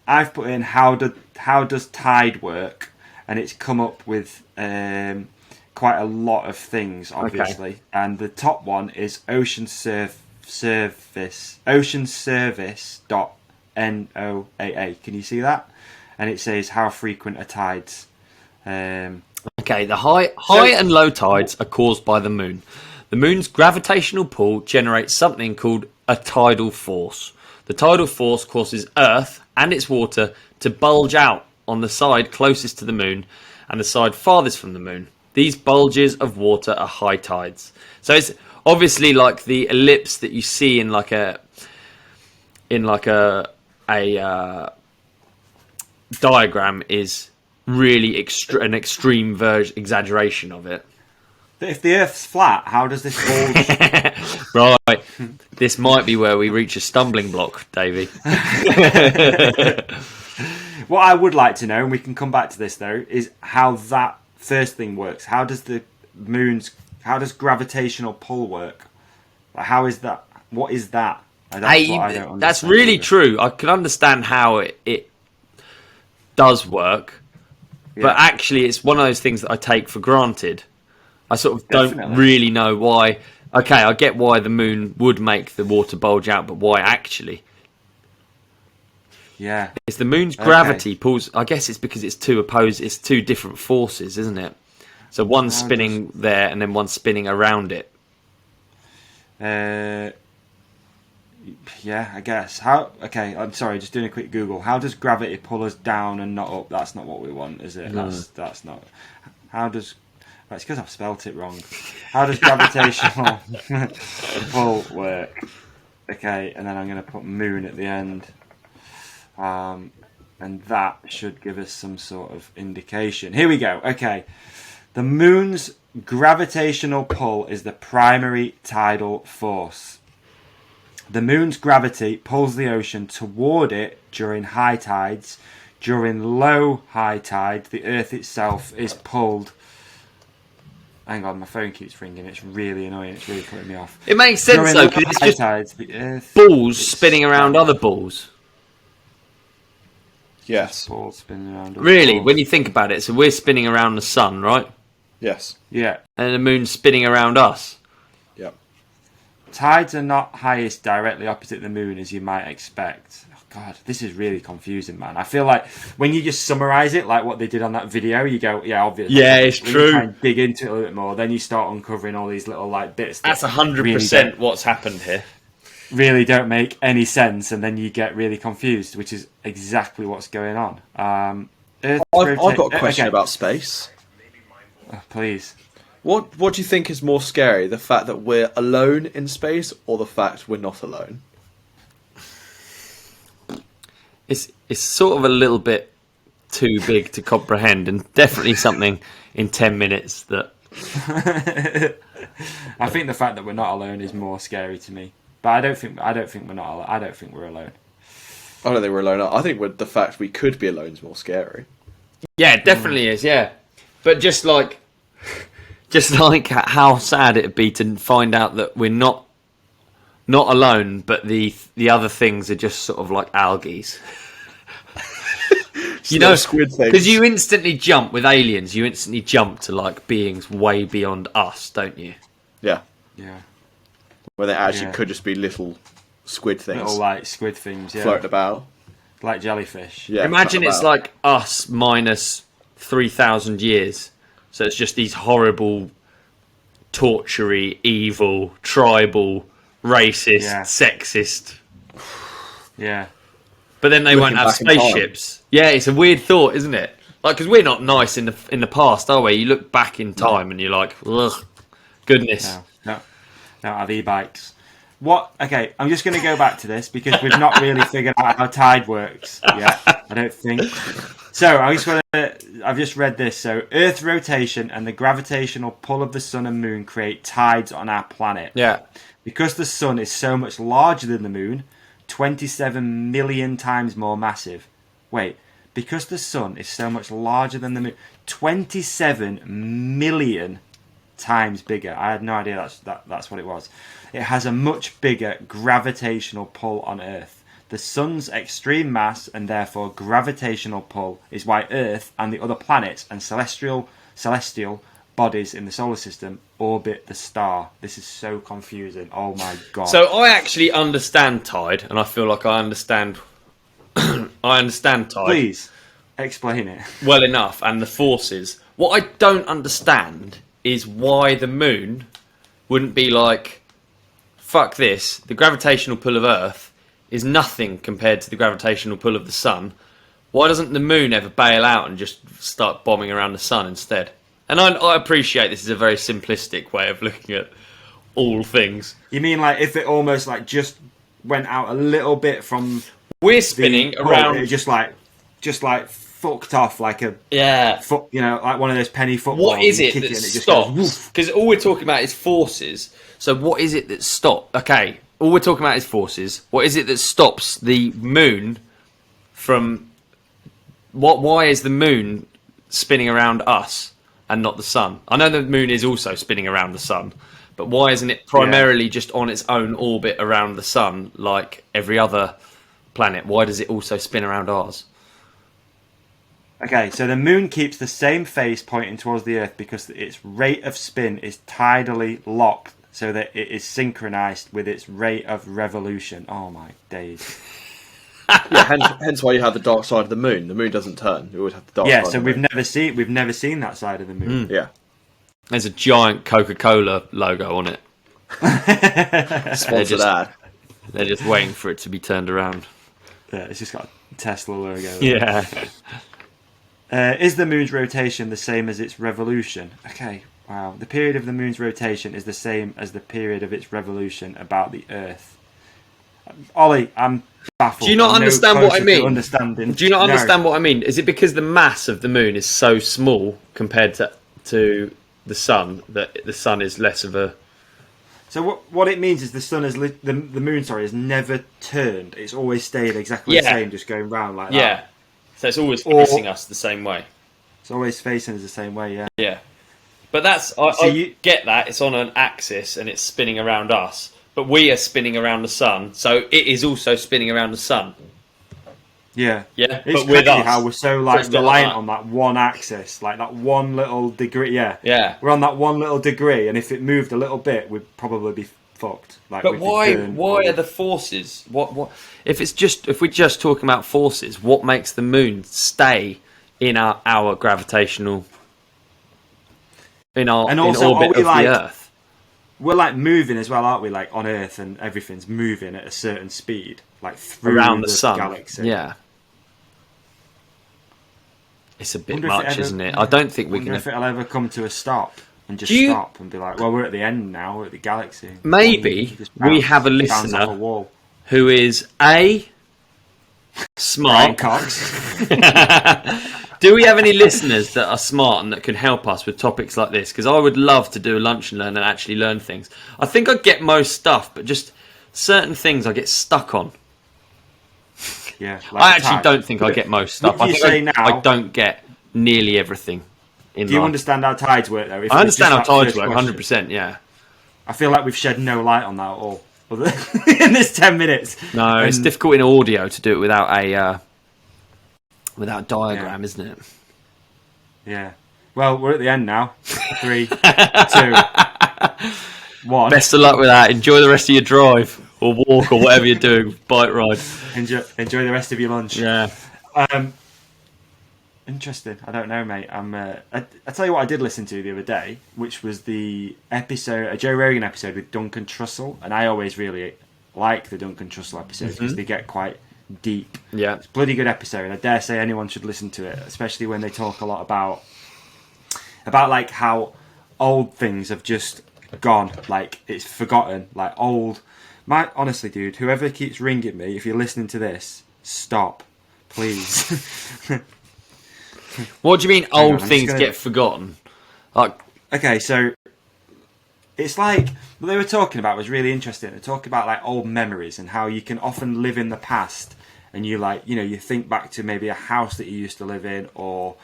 I've put in how does Tide work, and it's come up with quite a lot of things, obviously. Okay. And the top one is oceanservice.noaa. Can you see that? And it says how frequent are tides. Okay, the high and low tides are caused by the moon. The moon's gravitational pull generates something called a tidal force. The tidal force causes Earth and its water to bulge out on the side closest to the moon and the side farthest from the moon. These bulges of water are high tides. So it's obviously like the ellipse that you see in a diagram is really an extreme exaggeration of it. But if the Earth's flat, how does this bulge? Right. This might be where we reach a stumbling block, Davey. What I would like to know, and we can come back to this though, is how that first thing works. How does gravitational pull work? How is that? What is that? That's really true. I can understand how it does work, but actually it's one of those things that I take for granted. I sort of don't really know why. Okay, I get why the moon would make the water bulge out, but why actually? Yeah. It's the moon's gravity pulls. I guess it's because it's two different forces, isn't it? So one's spinning there and then one's spinning around it. Yeah, I guess. How? Okay, I'm sorry. Just doing a quick Google. How does gravity pull us down and not up? That's not what we want, is it? No. That's not. How does? Well, it's because I've spelt it wrong. How does gravitational pull work? Okay, and then I'm going to put moon at the end, and that should give us some sort of indication. Here we go. Okay, the moon's gravitational pull is the primary tidal force. The moon's gravity pulls the ocean toward it during high tides. During low high tide, the Earth itself is pulled. Hang on, my phone keeps ringing. It's really annoying. It's really putting me off. It makes sense though, because it's just tides, the Earth balls spinning around other balls. Yes. Balls spinning around. Really, balls. when you think about it, so we're spinning around the sun, right? Yes. Yeah. And the moon's spinning around us. Yep. Tides are not highest directly opposite the moon, as you might expect. Oh, God, this is really confusing, man. I feel like when you just summarise it, like what they did on that video, you go, yeah, obviously. Yeah, it's when true. You try and dig into it a little bit more, then you start uncovering all these little like bits. That's 100% what's happened here. Really don't make any sense, and then you get really confused, which is exactly what's going on. I've got a question about space. Please. What do you think is more scary, the fact that we're alone in space or the fact we're not alone? It's sort of a little bit too big to comprehend, and definitely something in 10 minutes that... I think the fact that we're not alone is more scary to me. But I don't think we're not. I don't think we're alone. I don't think we're alone. I think the fact we could be alone is more scary. Yeah, it definitely is. Yeah, but just like how sad it'd be to find out that we're not alone, but the other things are just sort of like algae. You know, squid things. Because you instantly jump with aliens. You instantly jump to like beings way beyond us, don't you? Yeah. Yeah. Where they actually could just be little squid things. Little like squid things, yeah. Floating about. Like jellyfish. Yeah. Imagine it's like us minus 3,000 years. So it's just these horrible, tortury, evil, tribal, racist, sexist. Yeah. But then they won't have spaceships. Yeah, it's a weird thought, isn't it? Like, because we're not nice in the past, are we? You look back in time and you're like, ugh, goodness. No, don't have e-bikes. What? Okay, I'm just going to go back to this because we've not really figured out how tide works yet. I don't think. So I've just read this. So Earth rotation and the gravitational pull of the sun and moon create tides on our planet. Yeah. Because the sun is so much larger than the moon, 27 million times more massive. Wait, because the sun is so much larger than the moon, 27 million times bigger. I had no idea that's what it was. It has a much bigger gravitational pull on Earth. The sun's extreme mass and therefore gravitational pull is why Earth and the other planets and celestial bodies in the solar system orbit the star. This is so confusing. Oh my god. So I actually understand tide, and I feel like I understand I understand tide. Please explain it. Well enough, and the forces. What I don't understand is why the moon wouldn't be like, fuck this, the gravitational pull of Earth is nothing compared to the gravitational pull of the sun. Why doesn't the moon ever bail out and just start bombing around the sun instead? And I appreciate this is a very simplistic way of looking at all things. You mean like if it almost like just went out a little bit from... We're spinning around... It just like fucked off like a... Yeah. Like one of those penny footballs. What is it that stops? Because all we're talking about is forces. So what is it that stops? Okay, all we're talking about is forces. What is it that stops the moon from... Why is the moon spinning around us and not the sun? I know the moon is also spinning around the sun, but why isn't it primarily just on its own orbit around the sun like every other planet? Why does it also spin around ours? Okay, so the moon keeps the same face pointing towards the Earth because its rate of spin is tidally locked so that it is synchronized with its rate of revolution. Oh my days. Yeah, hence why you have the dark side of the moon. The moon doesn't turn. You always have the dark side. Yeah, so we've never seen that side of the moon. Yeah. There's a giant Coca-Cola logo on it. Sponsored ad. They're just waiting for it to be turned around. Yeah, it's just got a Tesla logo. Yeah. Is the moon's rotation the same as its revolution? Okay, wow. The period of the moon's rotation is the same as the period of its revolution about the Earth. Ollie, I'm baffled. Do you not understand what I mean? Do you not understand what I mean? Is it because the mass of the moon is so small compared to the sun that the sun is less of a... So what it means is the sun is the moon has never turned. It's always stayed exactly the same, just going round like that. Yeah. So it's always facing us the same way. It's always facing us the same way, yeah. Yeah. But that's... I get that. It's on an axis and it's spinning around us. But we are spinning around the sun. So it is also spinning around the sun. Yeah. Yeah. It's but with crazy us, how we're so reliant on that one axis. Like that one little degree. Yeah. Yeah. We're on that one little degree. And if it moved a little bit, we'd probably be fucked. Like, but why are the forces? What if we're just talking about forces? What makes the moon stay in our gravitational in orbit of the Earth? We're like moving as well, aren't we? Like on Earth, and everything's moving at a certain speed, like through around the sun. Galaxy. Yeah. It's a bit much, isn't it? I don't think we can. If it'll ever come to a stop and just stop and be like, well, we're at the end now. We're at the galaxy. Maybe we have a listener who is smart. Cox. Do we have any listeners that are smart and that can help us with topics like this? Because I would love to do a lunch and learn and actually learn things. I think I get most stuff, but just certain things I get stuck on. Yeah, I actually don't think I get most stuff. I don't get nearly everything in life. Do you understand how tides work, though? I understand how tides work, 100%, yeah. I feel like we've shed no light on that at all in this 10 minutes. No, it's difficult in audio to do it without a diagram, isn't it? Yeah. Well, we're at the end now. 3, 2, 1. Best of luck with that. Enjoy the rest of your drive or walk or whatever you're doing. Bike ride. Enjoy the rest of your lunch. Yeah. Interesting. I don't know, mate. I tell you what I did listen to the other day, which was the episode, a Joe Rogan episode with Duncan Trussell, and I always really like the Duncan Trussell episodes because they get quite deep. Yeah. It's a bloody good episode. I dare say anyone should listen to it, especially when they talk a lot about like how old things have just gone, like it's forgotten, like old. Honestly, dude, whoever keeps ringing me, if you're listening to this, stop, please. What do you mean old things get forgotten? Like, okay, so it's like what they were talking about was really interesting. They talk about like old memories and how you can often live in the past, and you think back to maybe a house that you used to live in, or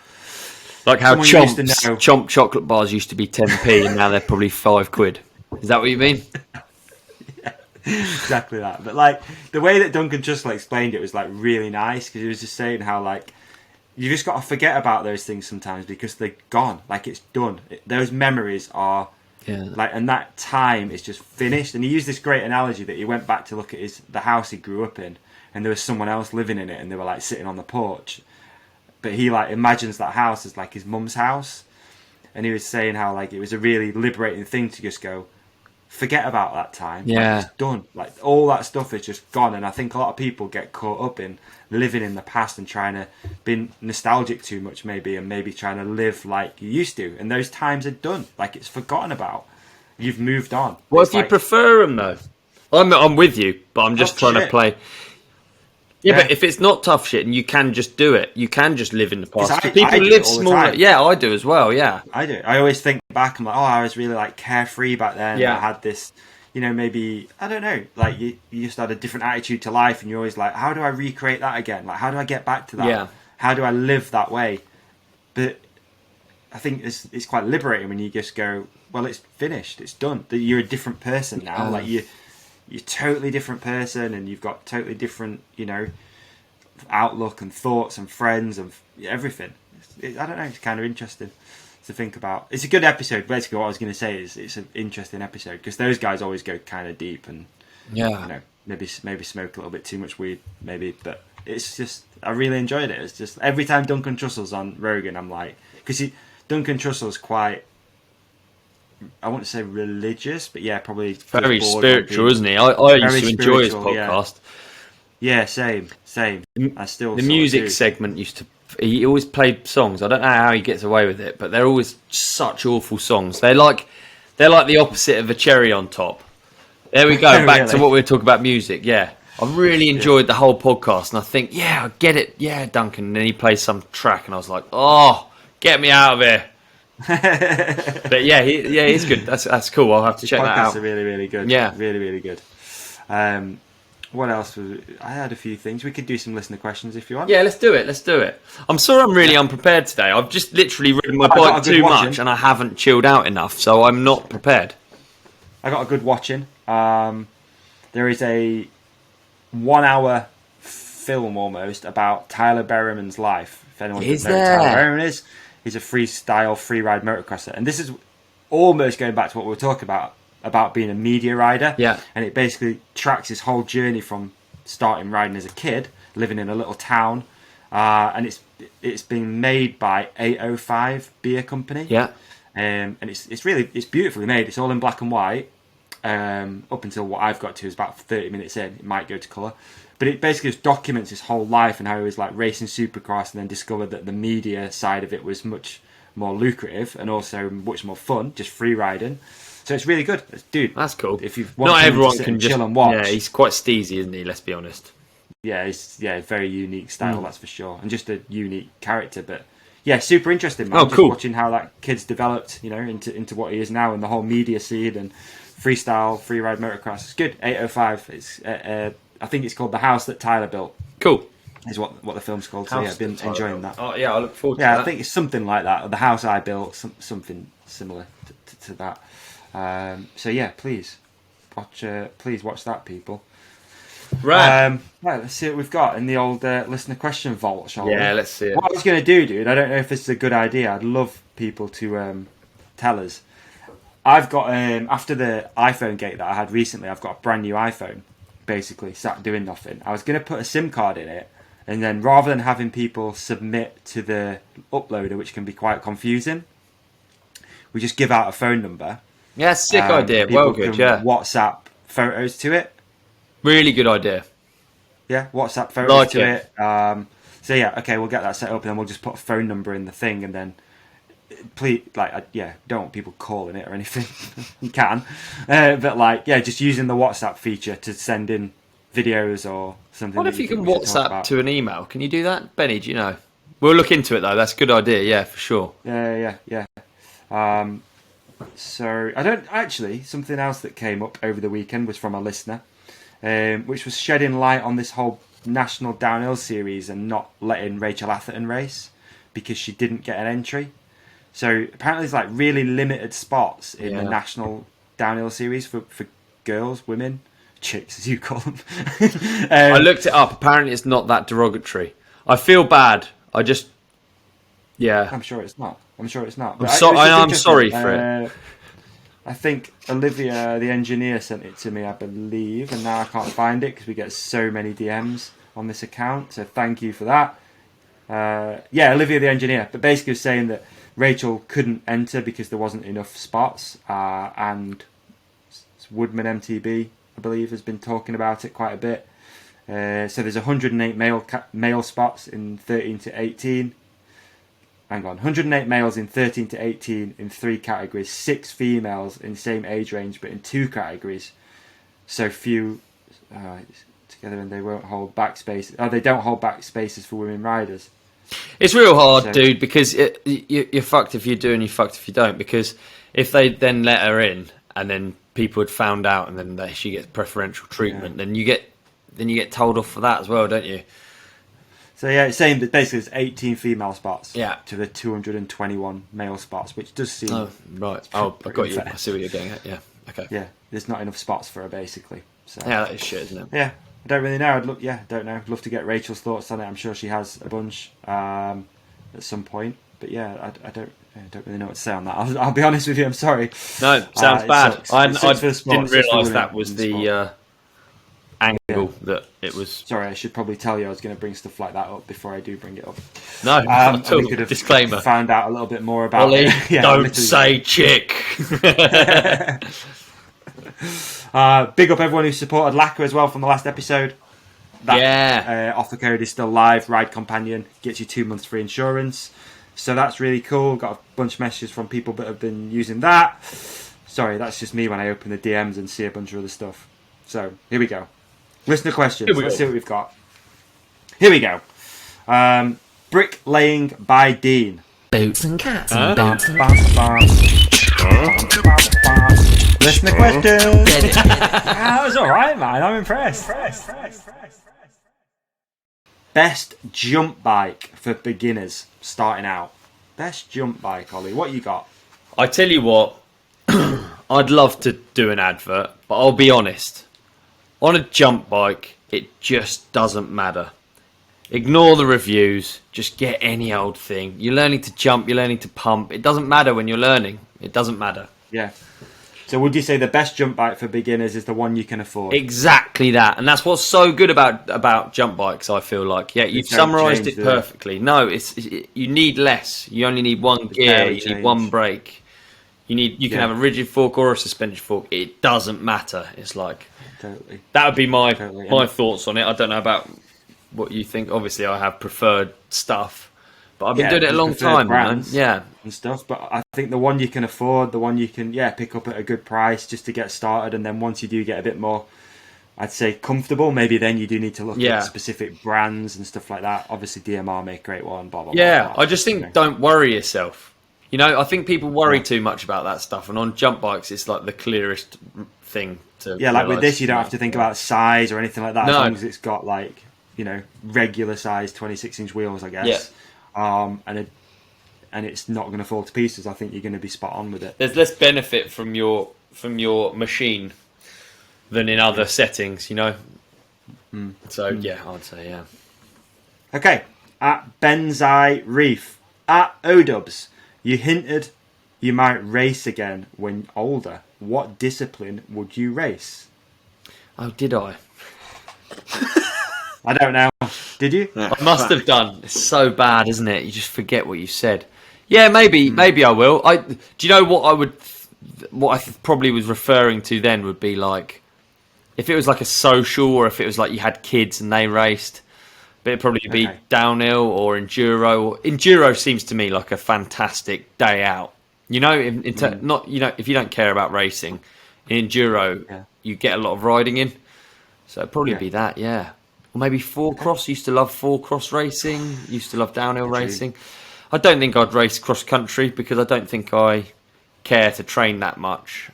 like how Chomp chocolate bars used to be 10p and now they're probably £5. Is that what you mean? Yeah, exactly that. But like the way that Duncan Trussell explained it was like really nice, because he was just saying how like you just got to forget about those things sometimes because they're gone. Like it's done. Those memories are like, and that time is just finished. And he used this great analogy that he went back to look at the house he grew up in, and there was someone else living in it, and they were like sitting on the porch. But he like imagines that house as like his mum's house, and he was saying how like it was a really liberating thing to just go, forget about that time. Yeah, like, it's done. Like all that stuff is just gone. And I think a lot of people get caught up in living in the past and trying to be nostalgic too much, maybe, and maybe trying to live like you used to. And those times are done. Like it's forgotten about. You've moved on. What if you prefer them though? I'm with you, but I'm just trying to play. Yeah, but if it's not tough shit and you can just do it, you can just live in the past. People live smaller. Yeah, I do as well. Yeah, I do. I always think back. I'm like, oh, I was really like carefree back then. Yeah, I had this, maybe I don't know. Like you just had a different attitude to life, and you're always like, how do I recreate that again? Like, how do I get back to that? Yeah. How do I live that way? But I think it's quite liberating when you just go, well, it's finished. It's done. That you're a different person now. Like you're a totally different person, and you've got totally different, outlook and thoughts and friends and everything. I don't know. It's kind of interesting to think about. It's a good episode. Basically, what I was going to say is it's an interesting episode because those guys always go kind of deep and maybe smoke a little bit too much weed, maybe. But it's just I really enjoyed it. It's just every time Duncan Trussell's on Rogan, I'm like, because Duncan Trussell's quite I wouldn't say religious, but yeah, probably very spiritual, isn't he? I used to enjoy his podcast. Yeah, same. I still the music segment used to. He always played songs. I don't know how he gets away with it, but they're always such awful songs. They're like the opposite of a cherry on top. There we go. Back to what we were talking about music. Yeah, I really enjoyed the whole podcast, and I think, yeah, I get it. Yeah, Duncan. And then he plays some track, and I was like, oh, get me out of here. But yeah, he's good. That's cool. I'll have to check that out. Podcasts are really, really good. Yeah, really, really good. What else I had a few things. We could do some listener questions if you want. Yeah, let's do it. I'm sorry I'm really unprepared today. I've just literally ridden my bike too much and I haven't chilled out enough, so I'm not prepared. I got a good watching. There is a 1 hour film almost about Tyler Berriman's life. If anyone doesn't know who Tyler Berriman is, he's a freestyle freeride motocrosser. And this is almost going back to what we were talking about being a media rider. Yeah. And it basically tracks his whole journey from starting riding as a kid, living in a little town, and it's been made by 805 Beer Company. Yeah. And it's beautifully made. It's all in black and white. Up until what I've got to is about 30 minutes in. It might go to colour. But it basically just documents his whole life and how he was like racing supercross and then discovered that the media side of it was much more lucrative and also much more fun, just free riding. So it's really good, dude. That's cool. If you want not everyone can just chill and watch. Yeah, he's quite steezy, isn't he? Let's be honest. Yeah, he's very unique style, that's for sure, and just a unique character. But yeah, super interesting, man. Cool. Just watching how that kid's developed, into what he is now, and the whole media scene and freestyle, freeride motocross. It's good. 805. It's I think it's called The House That Tyler Built. Cool. Is what the film's called. So yeah, I've been enjoying that. Oh yeah, I look forward to that. Yeah, I think it's something like that. Or The House I Built, something similar to that. So yeah, please watch that, people. Right. Right, let's see what we've got in the old listener question vault, shall we? Yeah, let's see it. What I was going to do, dude, I don't know if this is a good idea. I'd love people to tell us. I've got, after the iPhone gate that I had recently, I've got a brand new iPhone, basically, sat doing nothing. I was going to put a SIM card in it, and then rather than having people submit to the uploader, which can be quite confusing, we just give out a phone number. Yeah, sick idea. Well, good, yeah. WhatsApp photos to it. Really good idea. Yeah, WhatsApp photos to it. So yeah, okay, we'll get that set up, and then we'll just put a phone number in the thing, and then please, don't want people calling it or anything. You can, but just using the WhatsApp feature to send in videos or something. What if you can WhatsApp to an email? Can you do that, Benny? Do you know? We'll look into it though. That's a good idea. Yeah, for sure. Yeah. So I don't actually. Something else that came up over the weekend was from a listener, which was shedding light on this whole National Downhill series and not letting Rachel Atherton race because she didn't get an entry. So apparently there's really limited spots in the National Downhill series for girls, women, chicks as you call them. I looked it up. Apparently it's not that derogatory. I feel bad. I'm sure it's not. I'm sorry for it. I think Olivia, the engineer, sent it to me, I believe, and now I can't find it because we get so many DMs on this account. So thank you for that. Olivia, the engineer, but basically was saying that Rachel couldn't enter because there wasn't enough spots, and Woodman MTB, I believe, has been talking about it quite a bit. So there's 108 male spots in 13 to 18. Hang on, 108 males in 13 to 18 in 3 categories, 6 females in the same age range but in 2 categories. So few together, and they won't hold back spaces. Oh, they don't hold back spaces for women riders. It's real hard, dude, because you're fucked if you do and you're fucked if you don't. Because if they then let her in and then people had found out and then she gets preferential treatment, then you get told off for that as well, don't you? So yeah, it's saying that basically there's 18 female spots to the 221 male spots, which does seem... Oh, right. Oh, I got you. Fair. I see what you're getting at. Yeah, okay. Yeah, there's not enough spots for her, basically. So, yeah, that is shit, isn't it? Yeah, I don't really know. Don't know. I'd love to get Rachel's thoughts on it. I'm sure she has a bunch at some point. But yeah, I don't really know what to say on that. I'll be honest with you, I'm sorry. No, sounds bad. I didn't realise that was the angle that it was. Sorry, I should probably tell you I was going to bring stuff like that up before I do bring it up. No, we could have disclaimer. Found out a little bit more about Olly, it. don't say chick. Big up everyone who supported Lacquer as well from the last episode. That offer code is still live. Ride Companion gets you 2 months free insurance. So that's really cool. Got a bunch of messages from people that have been using that. Sorry, that's just me when I open the DMs and see a bunch of other stuff. So here we go. Listener questions. Let's see what we've got. Here we go. Bricklaying by Dean. Boots and cats. Listener questions. That was alright, man. I'm impressed. Best jump bike for beginners starting out. Best jump bike, Ollie. What you got? I tell you what, I'd love to do an advert, but I'll be honest. On a jump bike, it just doesn't matter. Ignore the reviews. Just get any old thing. You're learning to jump. You're learning to pump. It doesn't matter when you're learning. It doesn't matter. Yeah. So would you say the best jump bike for beginners is the one you can afford? Exactly that. And that's what's so good about jump bikes, I feel like. Yeah, you've summarised it perfectly. No, you need less. You only need one gear. You need one brake. You can have a rigid fork or a suspension fork. It doesn't matter. It's like... Totally. That would be my thoughts on it. I don't know about what you think. Obviously, I have preferred stuff. But I've been doing it a long time, man. Yeah. And stuff. But I think the one you can afford, the one you can pick up at a good price just to get started, and then once you do get a bit more, I'd say, comfortable, maybe then you do need to look at specific brands and stuff like that. Obviously DMR make a great one, blah blah blah. I just think don't worry yourself. I think people worry too much about that stuff, and on jump bikes it's like the clearest thing to like with this you don't have to think about size or anything like that, as long as it's got like, regular size 26-inch wheels, I guess. And it's not going to fall to pieces. I think you're going to be spot on with it. There's less benefit from your machine than in other settings, So I'd say Okay, at Benzai Reef, at Odubs, you hinted you might race again when older. What discipline would you race? Oh, did I? I don't know. Did you? I must have done. It's so bad, isn't it? You just forget what you said. Yeah, maybe I will. Do you know what I probably was referring to then would be like, if it was like a social, or if it was like you had kids and they raced, but it'd probably be downhill or enduro. Enduro seems to me like a fantastic day out. If you don't care about racing, in enduro you get a lot of riding in. So it'd probably be that, Or maybe four cross. Used to love four cross racing. Used to love downhill racing. I don't think I'd race cross country because I don't think I care to train that much.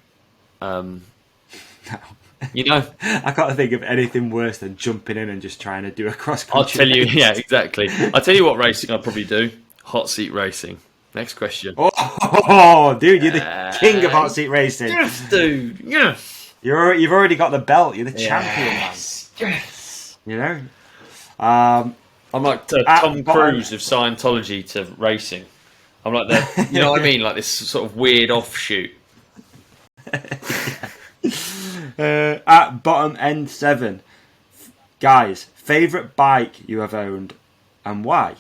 No. I can't think of anything worse than jumping in and just trying to do a cross country. I'll tell you, exactly. I'll tell you what racing I'd probably do. Hot seat racing. Next question. Oh, dude, you're the king of hot seat racing. Yes, dude. Yes. You've already got the belt. You're the champion, man. Yes. I'm like Tom Cruise of Scientology to racing. I'm like the, you know what I mean? Like this sort of weird offshoot. At bottom end 7, guys, favourite bike you have owned and why?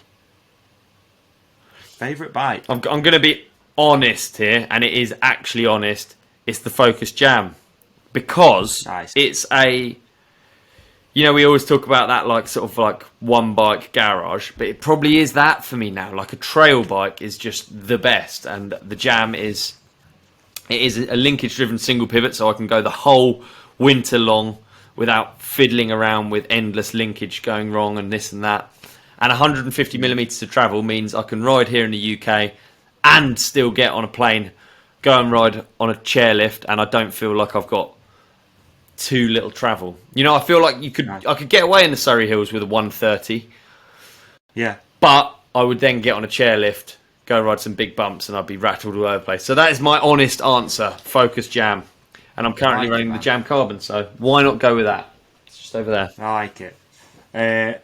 Favourite bike? I'm going to be honest here, and it is actually honest. It's the Focus Jam, because it's a... we always talk about that like sort of like one bike garage, but it probably is that for me now. Like a trail bike is just the best, and the Jam is a linkage driven single pivot, so I can go the whole winter long without fiddling around with endless linkage going wrong and this and that. And 150 millimeters of travel means I can ride here in the UK and still get on a plane, go and ride on a chairlift, and I don't feel like I've got too little travel. I feel like I could get away in the Surrey Hills with a 130. Yeah. But I would then get on a chairlift, go ride some big bumps, and I'd be rattled all over the place. So that is my honest answer. Focus Jam. And I'm currently running the Jam Carbon, so why not go with that? It's just over there. I like it.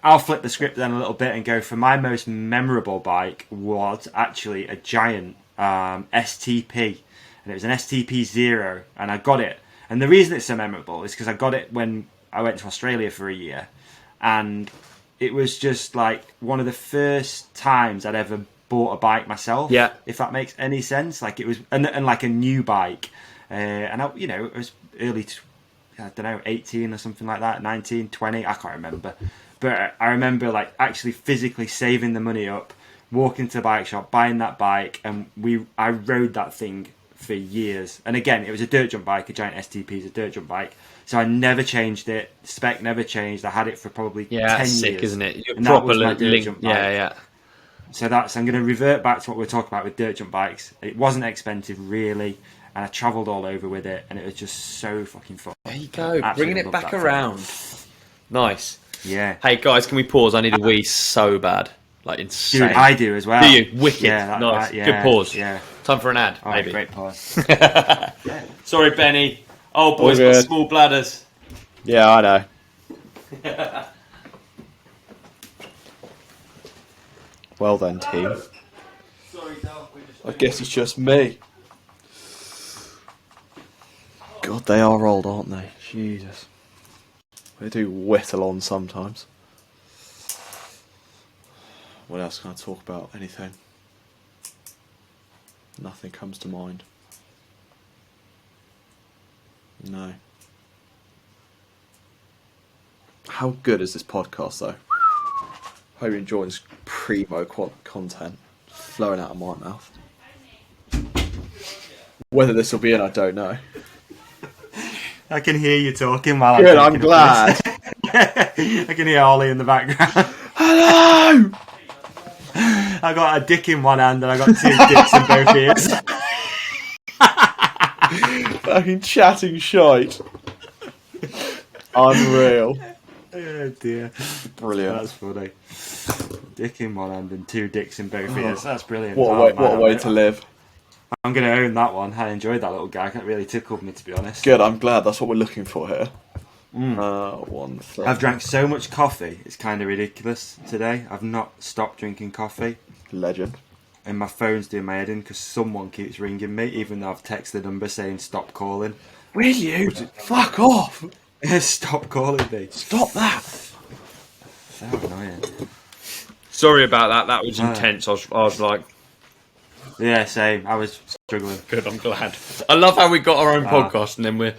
I'll flip the script then a little bit and go for my most memorable bike was actually a Giant STP. And it was an STP 0, and I got it. And the reason it's so memorable is because I got it when I went to Australia for a year. and it was just like one of the first times I'd ever bought a bike myself. Yeah, if that makes any sense. Like it was, and like a new bike, and I, it was early. I don't know, 18 or something like that, 19, 20, I can't remember. But I remember like actually physically saving the money up, walking to the bike shop, buying that bike, and I rode that thing for years. And again, it was a dirt jump bike, a giant STP is a dirt jump bike. So I never changed it, spec never changed. I had it for probably 10 years. Sick, isn't it? And that was my dirt jump bike. Yeah. So I'm going to revert back to what we were talking about with dirt jump bikes. It wasn't expensive, really. And I travelled all over with it, and it was just so fucking fun. There you go, bringing it back around. Nice. Yeah. Hey guys, can we pause? I need a wee so bad, like insane. Dude, I do as well. Do you? Wicked. Yeah, nice. Good pause. Yeah. Time for an ad. All maybe. Right, great pause. Sorry, Benny. Oh, boys got small bladders. Yeah, I know. Well then, team. Sorry, Dal. I guess it's just me. God, they are old, aren't they? Jesus. They do whittle on sometimes. What else can I talk about? Anything? Nothing comes to mind. No. How good is this podcast, though? Hope you enjoy this primo content flowing out of my mouth. Whether this will be in, I don't know. I can hear you talking while Good, I'm glad. I can hear Olly in the background. Hello! I got a dick in one hand and I got two dicks in both ears. Fucking chatting shite. Unreal. Oh dear. Brilliant. That's funny. Dick in one hand and two dicks in both ears. That's brilliant. What a way to live. I'm going to own that one. I enjoyed that little gag. It really tickled me, to be honest. Good, I'm glad. That's what we're looking for here. I've drank so much coffee, it's kind of ridiculous today. I've not stopped drinking coffee. Legend. And my phone's doing my head in because someone keeps ringing me, even though I've texted the number saying stop calling. Will you? Fuck off! Stop calling me. Stop that! So annoying. Sorry about that. That was intense. I was like... Yeah, same. I was struggling. Good, I'm glad. I love how we got our own podcast and then we're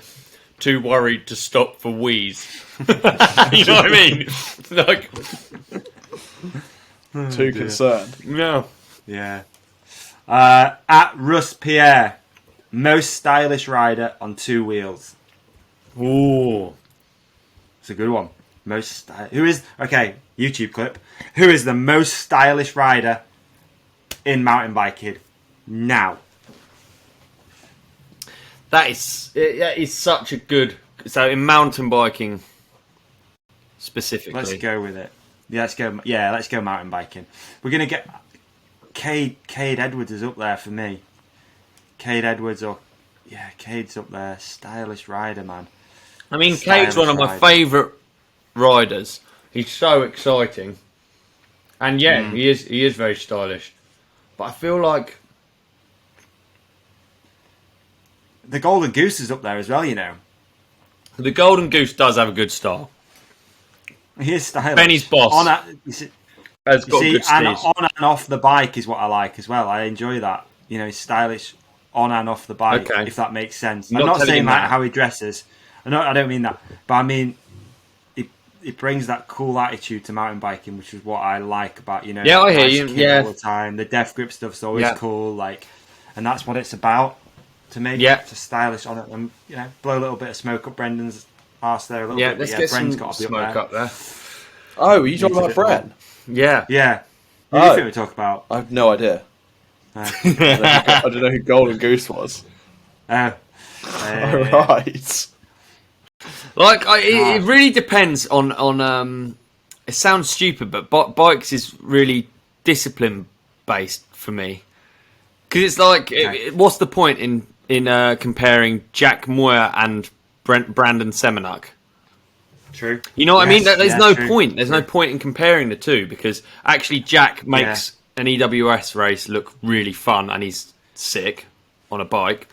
too worried to stop for wheeze. You know what I mean? Like... Too concerned. No. Yeah. At Russ Pierre, most stylish rider on two wheels. Ooh. It's a good one. Okay, YouTube clip. Who is the most stylish rider in mountain biking now? That is such a good... So in mountain biking specifically... Let's go with it. Let's go mountain biking. We're going to get... Cade Edwards is up there for me. Cade's up there. Stylish rider, man. I mean, Cade's one of my favourite riders. He's so exciting. And he is very stylish. But I feel like... The Golden Goose is up there as well, you know. The Golden Goose does have a good style. He is stylish. Benny's boss. Has got good skills. On and off the bike is what I like as well. I enjoy that. You know, he's stylish on and off the bike, if that makes sense. I'm not saying like how he dresses. I don't mean that. But I mean, it brings that cool attitude to mountain biking, which is what I like about, you know. Yeah, I hear you. Yeah. All the time. The death grip stuff's always cool. Like, and that's what it's about to make it stylish on it. And, you know, blow a little bit of smoke up Brendan's arse there a little bit. Let's get Bren's some got to be smoke up there. Oh, are you talking about Bren? Yeah. Who do you think we talk about? I have no idea. I don't know who Golden Goose was. Right. Like, it really depends on it sounds stupid, but bikes is really discipline based for me. Because it's like, what's the point in comparing Jack Moyer and Brandon Semenuk? True. You know what I mean? There's no point. There's no point in comparing the two because actually Jack makes an EWS race look really fun and he's sick on a bike.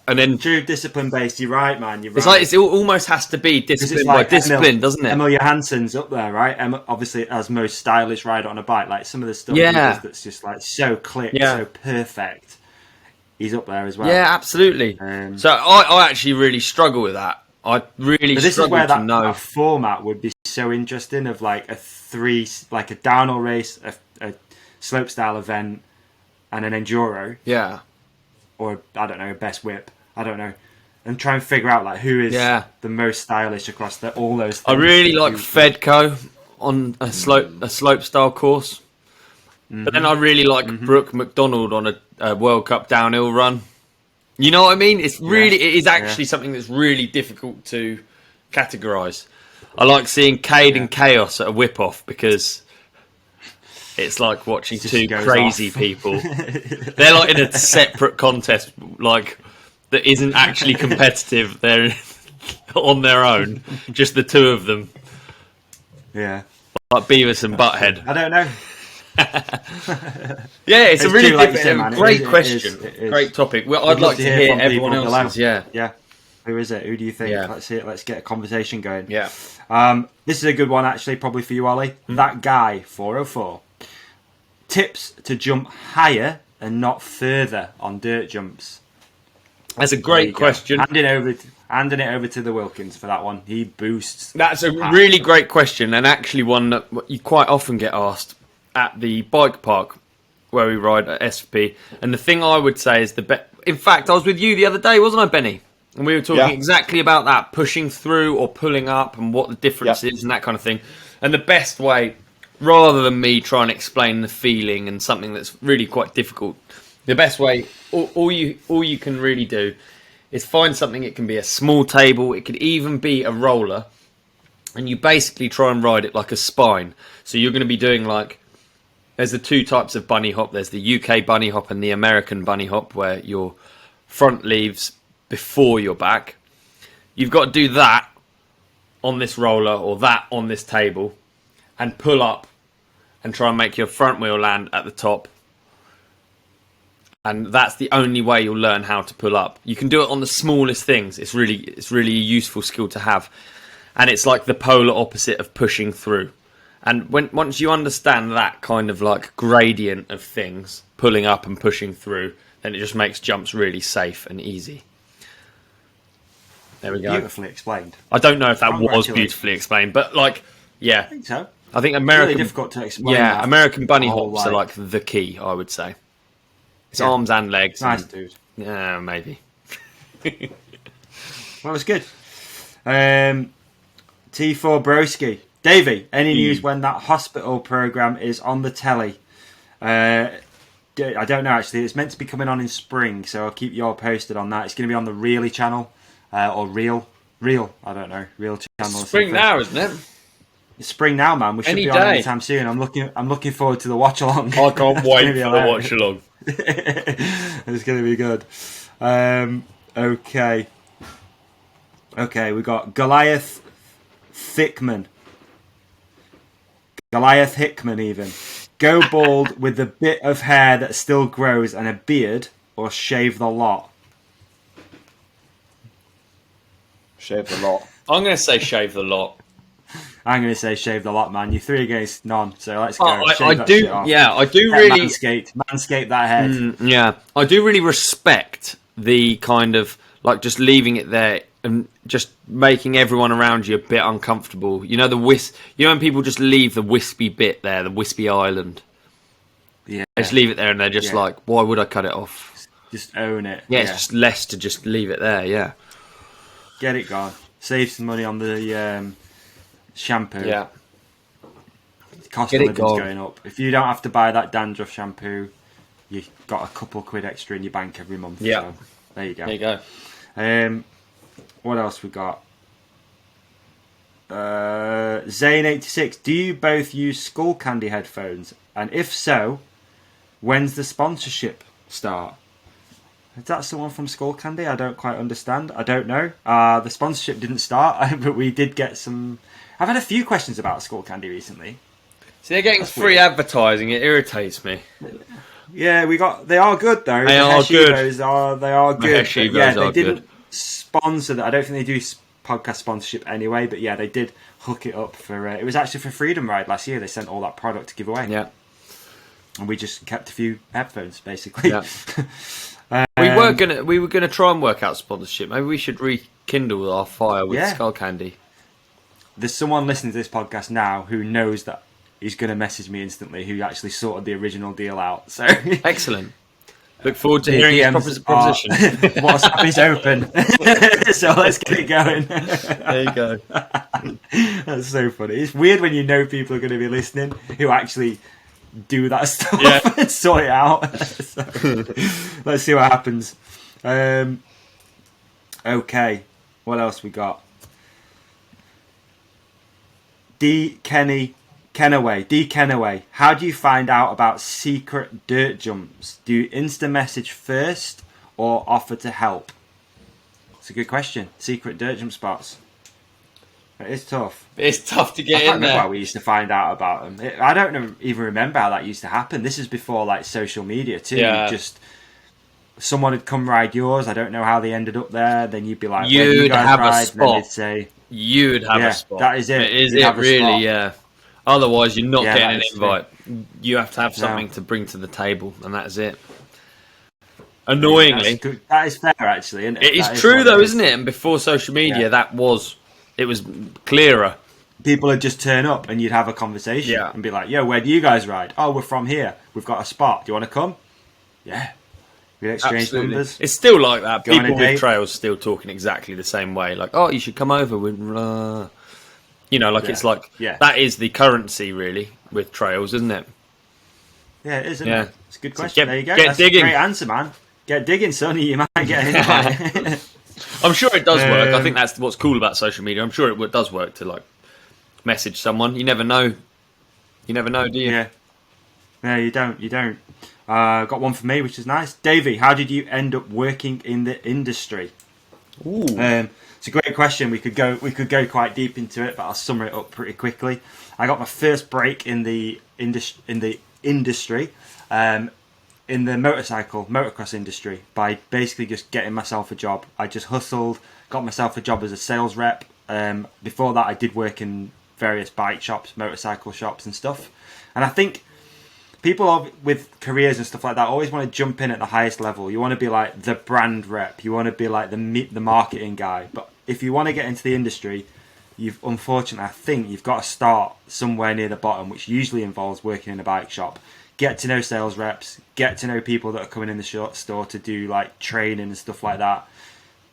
And then true discipline based. You're right, man. You're it's right. like it almost has to be discipline by discipline, doesn't it? Emil Johansson's up there, right? Obviously, as most stylish rider on a bike, like some of the stuff he does that's just like so click, so perfect. He's up there as well. Yeah, absolutely. So I actually really struggle with that. I really but this struggle is where to know. That format would be so interesting of like a downhill race, a slopestyle event, and an enduro. Yeah. Or I don't know, a best whip. I don't know. And try and figure out like who is the most stylish across all those things. I really like Fedco on a slope style course. But then I really like Brooke McDonald on a World Cup downhill run. You know what I mean? It's really it is actually something that's really difficult to categorise. I like seeing Cade and Chaos at a whip off because it's like watching two crazy people. They're like in a separate contest, like that isn't actually competitive. They're on their own, just the two of them. Yeah, like Beavis and Butthead. I don't know. Yeah, it's a really great question. It great topic. Well, I'd like to hear everyone else's. Yeah. Who is it? Who do you think? Yeah. Let's see it. Let's get a conversation going. Yeah. This is a good one, actually, probably for you, Ollie. That guy 404. Tips to jump higher and not further on dirt jumps. That's a great question. Handing it over to the Wilkins for that one. He boosts. That's a really great question, and actually one that you quite often get asked at the bike park where we ride at SVP. And the thing I would say is in fact, I was with you the other day, wasn't I, Benny? And we were talking exactly about that, pushing through or pulling up and what the difference is and that kind of thing. And the best way, rather than me trying to explain the feeling and something that's really quite difficult, the best way, all you can really do is find something. It can be a small table, it could even be a roller, and you basically try and ride it like a spine. So you're going to be doing like, there's the two types of bunny hop. There's the UK bunny hop and the American bunny hop, where your front leaves before your back. You've got to do that on this roller or that on this table and pull up and try and make your front wheel land at the top. And that's the only way you'll learn how to pull up. You can do it on the smallest things. It's really a useful skill to have. And it's like the polar opposite of pushing through. And once you understand that kind of like gradient of things, pulling up and pushing through, then it just makes jumps really safe and easy. There we go. Beautifully explained. I don't know if that was beautifully explained, but like, yeah. I think so. I think American... It's really difficult to explain. Yeah, American bunny hops are like the key, I would say. It's arms and legs. Nice, dude. Yeah, maybe. Well, it's good. T4 Broski. Davey, any news when that hospital programme is on the telly? I don't know, actually. It's meant to be coming on in spring, so I'll keep you all posted on that. It's going to be on the Really channel, or Real, I don't know, Real channel. Spring now, isn't it? It's spring now, man. We should be on anytime soon. I'm looking forward to the watch along. I can't wait for the watch along. It's going to be good. Okay, we got Goliath Hickman even. Go bald with the bit of hair that still grows and a beard, or shave the lot? Shave the lot. I'm going to say shave the lot. I'm going to say shave the lot, man. You're 3 against none, so let's go. I do really... Manscape that head. Yeah, I do really respect the kind of, like, just leaving it there and just making everyone around you a bit uncomfortable. You know, when people just leave the wispy bit there, the wispy island. Yeah. They just leave it there and they're just like, why would I cut it off? Just own it. Yeah, it's just less to just leave it there, yeah. Get it gone. Save some money on the shampoo. Yeah. Cost of living's going up. If you don't have to buy that dandruff shampoo, you've got a couple quid extra in your bank every month. Yeah. So there you go. There you go. What else we got? Zane86. Do you both use Skull Candy headphones? And if so, when's the sponsorship start? Is that someone from Skull Candy? I don't quite understand. I don't know. The sponsorship didn't start, but we did get some... I've had a few questions about Skull Candy recently. See, they're getting free advertising. It irritates me. Yeah, they are good though. They are good. They are good. Yeah, they didn't sponsor that. I don't think they do podcast sponsorship anyway, but yeah, they did hook it up for. It was actually for Freedom Ride last year. They sent all that product to give away. Yeah, and we just kept a few headphones basically. Yeah. We were gonna try and work out sponsorship. Maybe we should rekindle our fire with Skull Candy. There's someone listening to this podcast now who knows that he's going to message me instantly, who actually sorted the original deal out. So excellent. Look forward to hearing his proposition. WhatsApp is open, so let's get it going. There you go. That's so funny. It's weird when you know people are going to be listening who actually do that stuff and sort it out. So, let's see what happens. Okay, what else we got? D. Kennaway, how do you find out about secret dirt jumps? Do you Insta message first or offer to help? It's a good question. Secret dirt jump spots. It is tough. It's tough to get in there. I can't remember how we used to find out about them. I don't even remember how that used to happen. This is before like social media too. Yeah. Someone would come ride yours. I don't know how they ended up there. Then you'd be like, you'd have a spot. And then they'd say, you'd have a spot. That is it. Is it really? Yeah. Otherwise, you're not getting an invite. You have to have something to bring to the table, and that's it. Annoyingly, that is fair, actually. Isn't it? It is true, though, isn't it? And before social media, it was clearer. People would just turn up, and you'd have a conversation and be like, "Yo, where do you guys ride? Oh, we're from here. We've got a spot. Do you want to come?" Yeah. We exchange numbers. It's still like that. People with trails still talking exactly the same way. Like, oh, you should come over with, it's like that is the currency really with trails, isn't it? Yeah, it is. Isn't it? It's a good question. So there you go. Get That's digging. a great answer, man. Get digging, Sonny. You might get in. I'm sure it does work. I think that's what's cool about social media. I'm sure it does work to like message someone. You never know. You never know, do you? Yeah. No, you don't. Got one for me, which is nice. Davey, how did you end up working in the industry? Ooh. It's a great question. We could go quite deep into it, but I'll sum it up pretty quickly. I got my first break in the industry, in the motocross industry, by basically just getting myself a job. I just hustled, got myself a job as a sales rep. Before that, I did work in various bike shops, motorcycle shops, and stuff. And I think people with careers and stuff like that always want to jump in at the highest level. You want to be like the brand rep. You want to be like the marketing guy. But if you want to get into the industry, I think you've got to start somewhere near the bottom, which usually involves working in a bike shop. Get to know sales reps. Get to know people that are coming in the store to do like training and stuff like that.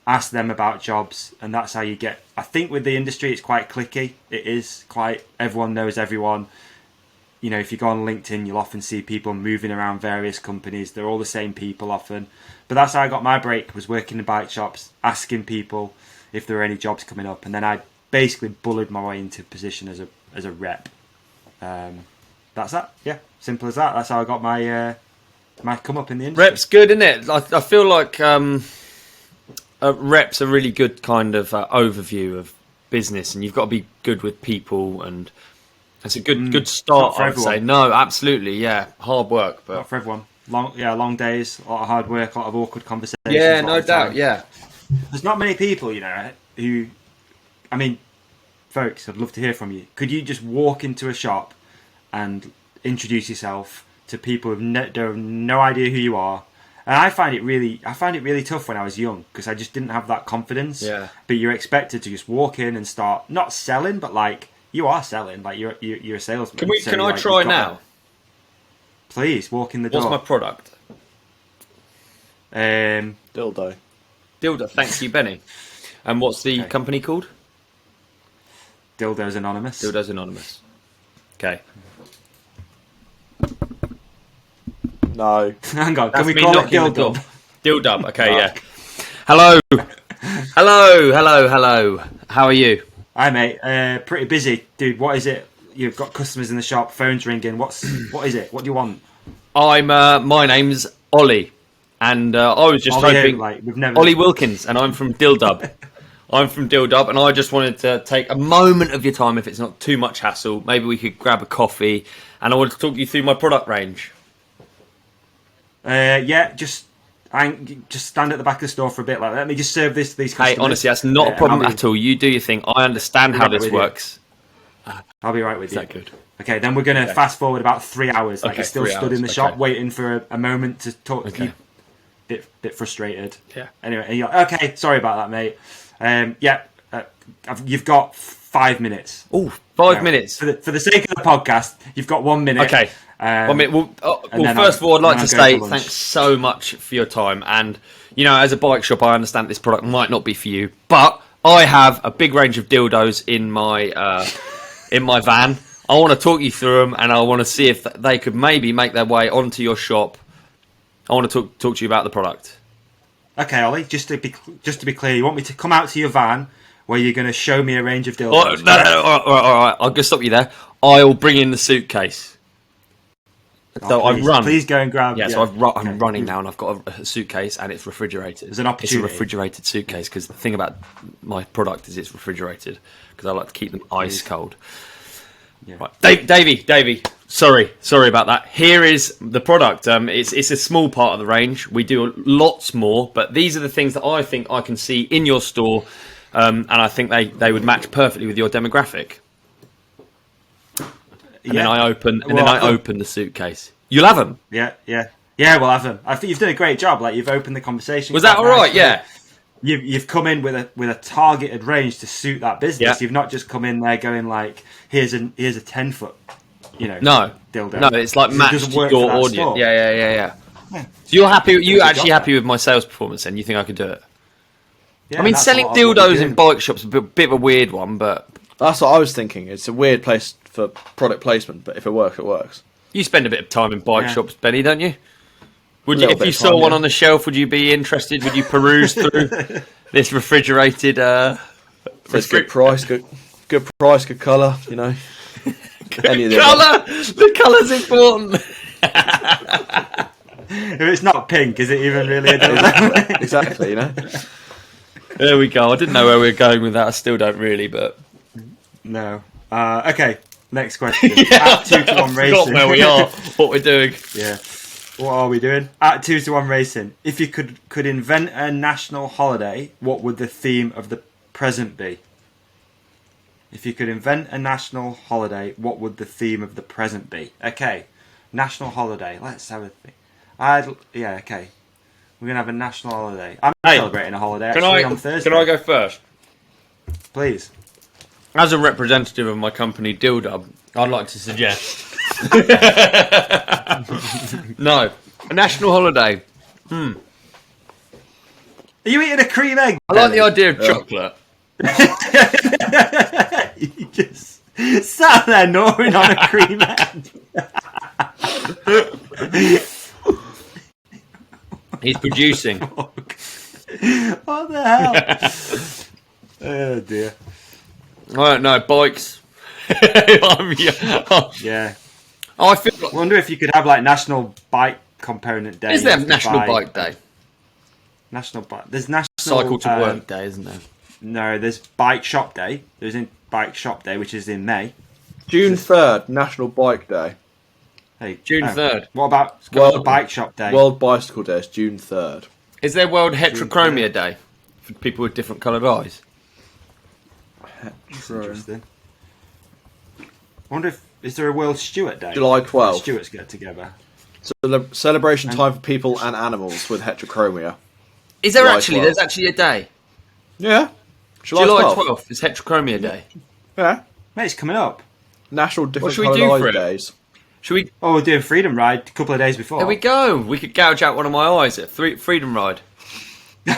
Ask them about jobs, and that's how you get. I think with the industry, it's quite cliquey. It is quite, everyone knows everyone. You know, if you go on LinkedIn, you'll often see people moving around various companies. They're all the same people often. But that's how I got my break, was working in bike shops, asking people if there were any jobs coming up. And then I basically bullied my way into a position as a rep. That's that. Yeah, simple as that. That's how I got my come up in the industry. Rep's good, isn't it? I feel like rep's a really good kind of overview of business, and you've got to be good with people, and it's a good start, I would say. No, absolutely, yeah. Hard work, but not for everyone. Long days, a lot of hard work, a lot of awkward conversations. Yeah, no doubt, yeah. There's not many people, who... I mean, folks, I'd love to hear from you. Could you just walk into a shop and introduce yourself to people who have no idea who you are? And I find it really tough when I was young, because I just didn't have that confidence. Yeah. But you're expected to just walk in and start not selling, but like you are selling, like you're a salesman. Can I try now? Please walk in the door. What's my product? Dildo. Thank you, Benny. And what's the company called? Dildos Anonymous. Okay. No. Hang on. Can we call it Dildub? Dildub. Okay, yeah. Hello. How are you? Hi, mate. Pretty busy, dude. What is it? You've got customers in the shop, phones ringing. What is it? What do you want? My name's Olly, and I was just hoping. Olly Wilkins, and I'm from Dildub. And I just wanted to take a moment of your time, if it's not too much hassle. Maybe we could grab a coffee, and I wanted to talk you through my product range. Just stand at the back of the store for a bit. Like, let me just serve these customers. Hey, honestly, that's not a problem at all. You do your thing. I understand how this works. I'll be right with you. Is that good? Okay, then we're going to fast forward about 3 hours. Like, you're still stood in the shop waiting for a moment to talk to you. Bit frustrated. Yeah. Anyway, and you're like, okay, sorry about that, mate. You've got 5 minutes. Oh, 5 minutes. For the sake of the podcast, you've got 1 minute. Okay. 1 minute. Well, first of all, I'd like to say thanks so much for your time. And, as a bike shop, I understand this product might not be for you, but I have a big range of dildos in my van. I want to talk you through them, and I want to see if they could maybe make their way onto your shop. I want to talk to you about the product. Okay, Ollie. Just to be clear, you want me to come out to your van where you're going to show me a range of dildos? No. All right. I'll just stop you there. I'll bring in the suitcase. So I run. Please go and grab. Yeah, so I'm running now, and I've got a suitcase, and it's refrigerated. There's an opportunity. It's a refrigerated suitcase because the thing about my product is it's refrigerated because I like to keep them ice cold. Yeah. Right. Davey. Sorry about that. Here is the product. It's a small part of the range. We do lots more, but these are the things that I think I can see in your store, and I think they would match perfectly with your demographic. And then I open the suitcase. You'll have them. Yeah. We'll have them. I think you've done a great job. Like, you've opened the conversation. Was that all right? Yeah. You've come in with a targeted range to suit that business. Yeah. You've not just come in there going like, here's a 10-foot, dildo. No, it's like matched to your audience. Store. Yeah. So you're happy? You actually happy with my sales performance? And you think I could do it? Yeah, I mean, selling dildos in bike shops is a bit of a weird one, but that's what I was thinking. It's a weird place for product placement, but if it works, it works. You spend a bit of time in bike shops, Benny, don't you? Would you, if you saw one on the shelf, would you be interested? Would you peruse through this refrigerated? There's good price, good colour. Any of the colour. The colour's important. If it's not pink, is it even really a dildo? Exactly. There we go. I didn't know where we were going with that. I still don't really, but no. Okay. Next question. At 2-to-1 racing. Forgot where we are. What we're doing. Yeah. What are we doing? At 2-to-1 racing. If you could invent a national holiday, what would the theme of the present be? If you could invent a national holiday, what would the theme of the present be? Okay. National holiday. Let's have a think. Okay. We're going to have a national holiday. I'm celebrating a holiday on Thursday. Can I go first? Please. As a representative of my company, Odub, I'd like to suggest... No. A national holiday. Are you eating a cream egg? I like the idea of chocolate. You just sat there gnawing on a cream egg. He's producing. What the hell? Oh dear. No, bikes. Yeah. Oh, I wonder if you could have like National Bike Component Day. Is there National Bike Day? National Bike. There's National Cycle to Work Day, isn't there? No, there's Bike Shop Day. There's Bike Shop Day, which is in May. June 3rd, National Bike Day. Hey, June 3rd. What about World Bike Shop Day? World Bicycle Day is June 3rd. Is there World Heterochromia Day for people with different coloured eyes? Interesting. I wonder is there a World Stewart Day? July 12th. Stewards get together. So the celebration time for people and animals with heterochromia. Is there actually? 12th. There's actually a day. Yeah. July 12th is Heterochromia Day. Yeah. Mate, it's coming up. National Different Coloured Eyes Days. Should we? Oh, we're doing Freedom Ride a couple of days before. There we go. We could gouge out one of my eyes at Freedom Ride. We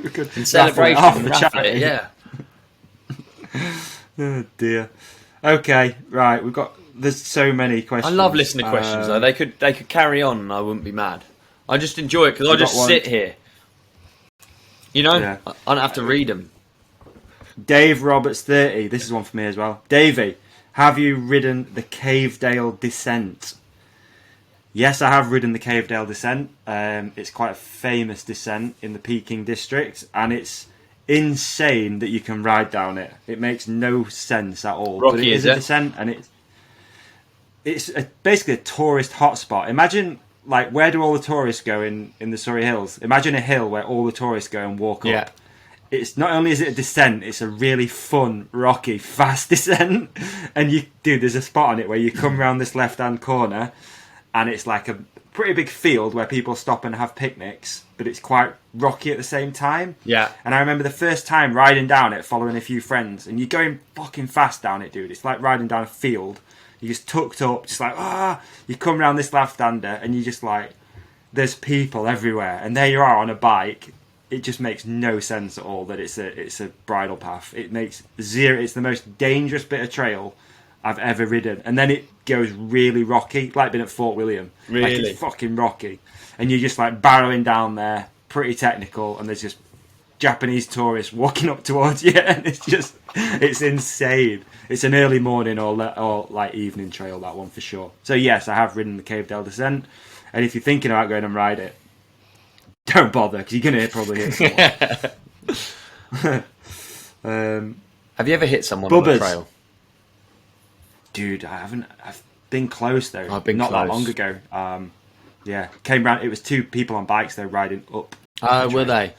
could in celebration of the charity. Yeah. Oh dear. Okay, right. There's so many questions. I love listening to questions though. They could carry on, and I wouldn't be mad. I just enjoy it because I just sit here. I don't have to read them. Dave Roberts 30. This is one for me as well. Davey, have you ridden the Cavedale Descent? Yes, I have ridden the Cavedale Descent. It's quite a famous descent in the Peking district, and it's insane that you can ride down it. It makes no sense at all. Rocky, but it is a descent, and it's basically a tourist hotspot. Imagine like, where do all the tourists go in the Surrey Hills? Imagine a hill where all the tourists go and walk up. It's not only is it a descent, it's a really fun, rocky, fast descent. And there's a spot on it where you come around this left-hand corner, and it's like a pretty big field where people stop and have picnics, but it's quite rocky at the same time. Yeah. And I remember the first time riding down it, following a few friends, and you're going fucking fast down it, dude. It's like riding down a field. You're just tucked up, just like, you come around this left-hander, and you just like, there's people everywhere, and there you are on a bike. It just makes no sense at all that it's a bridle path. It makes zero. It's the most dangerous bit of trail I've ever ridden, and then it goes really rocky, like being at Fort William. Really, like it's fucking rocky, and you're just like barreling down there, pretty technical, and there's just Japanese tourists walking up towards you, and it's insane. It's an early morning or like evening trail, that one for sure. So yes, I have ridden the Cave Dell Descent, and if you're thinking about going and ride it, don't bother, because you're gonna probably hit someone. Have you ever hit someone on the trail? Dude, I haven't. I've been close though. I've been not close. That long ago. Yeah, came round. It was two people on bikes. They were riding up. Were they?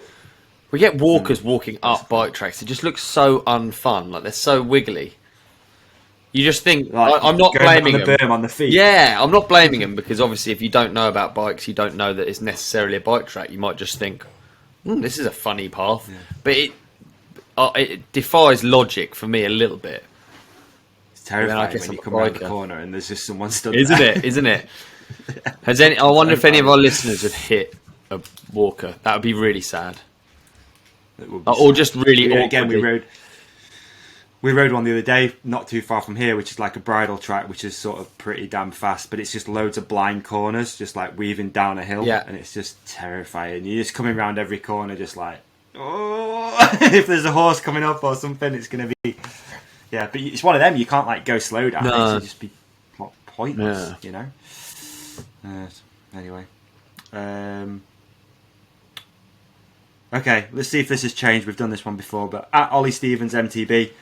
We get walkers walking up bike tracks. It just looks so unfun. Like they're so wiggly. You just think like, I'm not blaming them. Berm on the feet. Yeah, I'm not blaming them, because obviously if you don't know about bikes, you don't know that it's necessarily a bike track. You might just think, this is a funny path, but it defies logic for me a little bit. It's terrifying when you come around the corner and there's just someone stood Isn't there. it? Isn't it? I wonder if any of our listeners have hit a walker. That would be really sad. Or just really awkwardly. Again, we rode one the other day, not too far from here, which is like a bridle track, which is sort of pretty damn fast, but it's just loads of blind corners, just like weaving down a hill, and it's just terrifying. You're just coming around every corner, just like, if there's a horse coming up or something, it's going to be, but it's one of them, you can't like go slow down, it'll just be pointless, you know? Anyway. Okay, let's see if this has changed. We've done this one before, but at Olly Stevens MTB,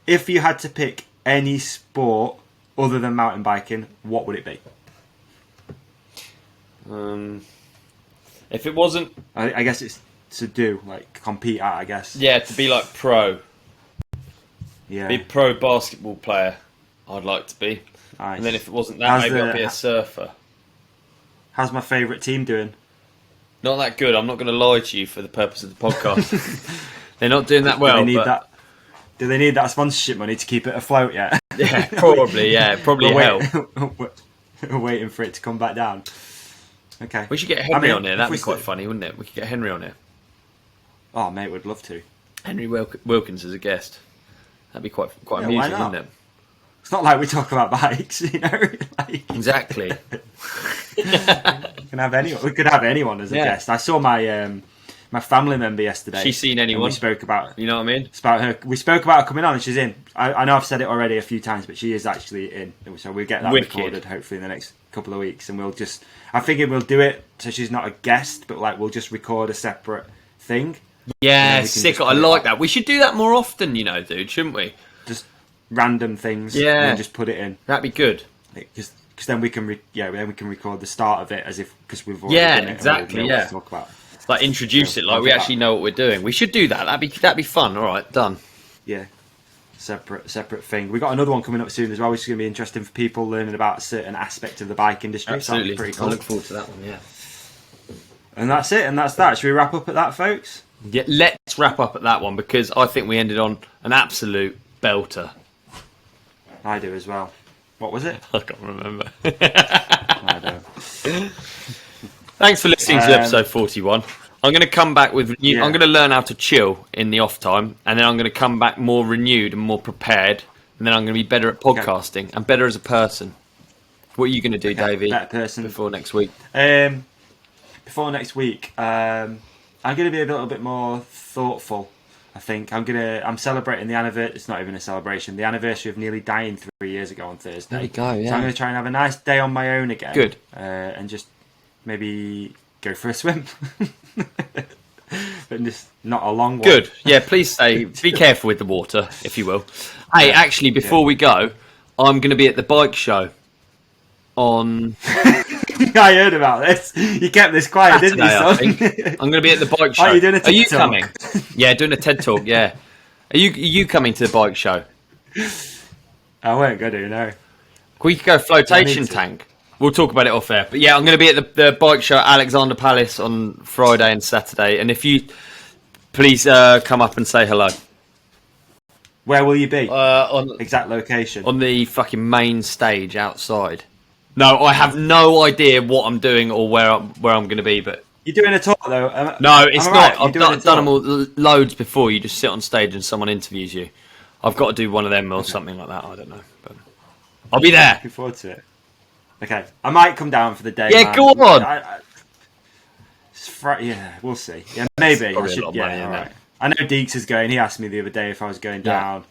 if you had to pick any sport other than mountain biking, what would it be? If it wasn't, I guess it's to do, like compete at, I guess. Yeah, to be like pro. Yeah. Be a pro basketball player, I'd like to be. Nice. And then if it wasn't that, maybe I'd be a surfer. How's my favourite team doing? Not that good. I'm not going to lie to you for the purpose of the podcast. They're not doing that well. Do they need that sponsorship money to keep it afloat yet? Yeah, probably. Yeah, probably help. We're waiting for it to come back down. Okay. We should get Henry on here. That'd be quite funny, wouldn't it? We could get Henry on here. Oh, mate, would love to. Henry Wilkins as a guest. That'd be quite amusing, wouldn't it? It's not like we talk about bikes, you know. Exactly. We could have anyone as a guest. I saw my family member yesterday. She's seen anyone? We spoke about, you know what I mean? It's about her. We spoke about her coming on, and she's in. I know I've said it already a few times, but she is actually in. So we'll get that recorded hopefully in the next couple of weeks, and I figured we'll do it so she's not a guest, but like we'll just record a separate thing. Yeah, sick. I like that. We should do that more often, you know, dude, shouldn't we? Just random things, and then just put it in. That'd be good. Because then we can record the start of it as if because we've already done it. Exactly. Yeah, talk about. Like introduce it like we actually know what we're doing. We should do that. That'd be fun. All right, done. Yeah, separate thing. We got another one coming up soon as well, which is going to be interesting for people learning about a certain aspect of the bike industry. Absolutely, so pretty cool. I look forward to that one. Yeah. And that's it. And that's that. Should we wrap up at that, folks? Yeah, let's wrap up at that one because I think we ended on an absolute belter. I do as well. What was it? I can't remember. I don't. Thanks for listening to episode 41. I'm going to come back with... I'm going to learn how to chill in the off time, and then I'm going to come back more renewed and more prepared, and then I'm going to be better at podcasting and better as a person. What are you going to do, Davey? Better person. Before next week? Before next week, I'm going to be a little bit more thoughtful. I think I'm celebrating the anniversary. It's not even a celebration. The anniversary of nearly dying 3 years ago on Thursday. There you go. Yeah. So I'm going to try and have a nice day on my own again. Good. And just maybe go for a swim, but just not a long one. Good. Yeah. Please be careful with the water, if you will. Hey, actually, before we go, I'm going to be at the bike show on I heard about this. You kept this quiet, didn't you, son? I think. I'm going to be at the bike show. Are you doing a TED Are you talk? coming? Yeah, doing a TED talk. Yeah. Are you coming to the bike show? I won't go to, no. We could go flotation tank. We'll talk about it off air. But yeah, I'm going to be at the bike show at Alexander Palace on Friday and Saturday. And if you please come up and say hello. Where will you be? On exact location. On the fucking main stage outside. No, I have no idea what I'm doing or where I'm going to be. But you're doing a talk though. No, it's not. I've done them all loads before. You just sit on stage and someone interviews you. I've got to do one of them or something like that. I don't know, but I'll be there. Looking forward to it. Okay, I might come down for the day. Yeah, man. go on. Yeah, we'll see. Yeah, maybe. I know Deeks is going. He asked me the other day if I was going down.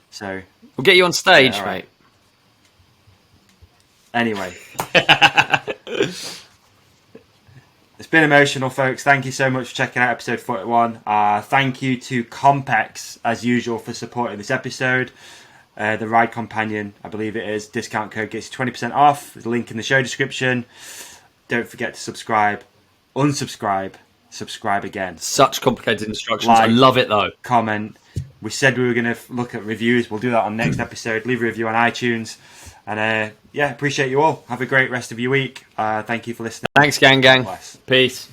So we'll get you on stage, mate. Anyway. It's been emotional, folks. Thank you so much for checking out episode 41. Thank you to Compex, as usual, for supporting this episode. The Ride Companion, I believe it is. Discount code gets you 20% off. There's a link in the show description. Don't forget to subscribe. Unsubscribe. Subscribe again. Such complicated instructions. I love it, though. Comment. We said we were going to look at reviews. We'll do that on next episode. Leave a review on iTunes. And appreciate you all. Have a great rest of your week. Thank you for listening. Thanks, gang. Peace.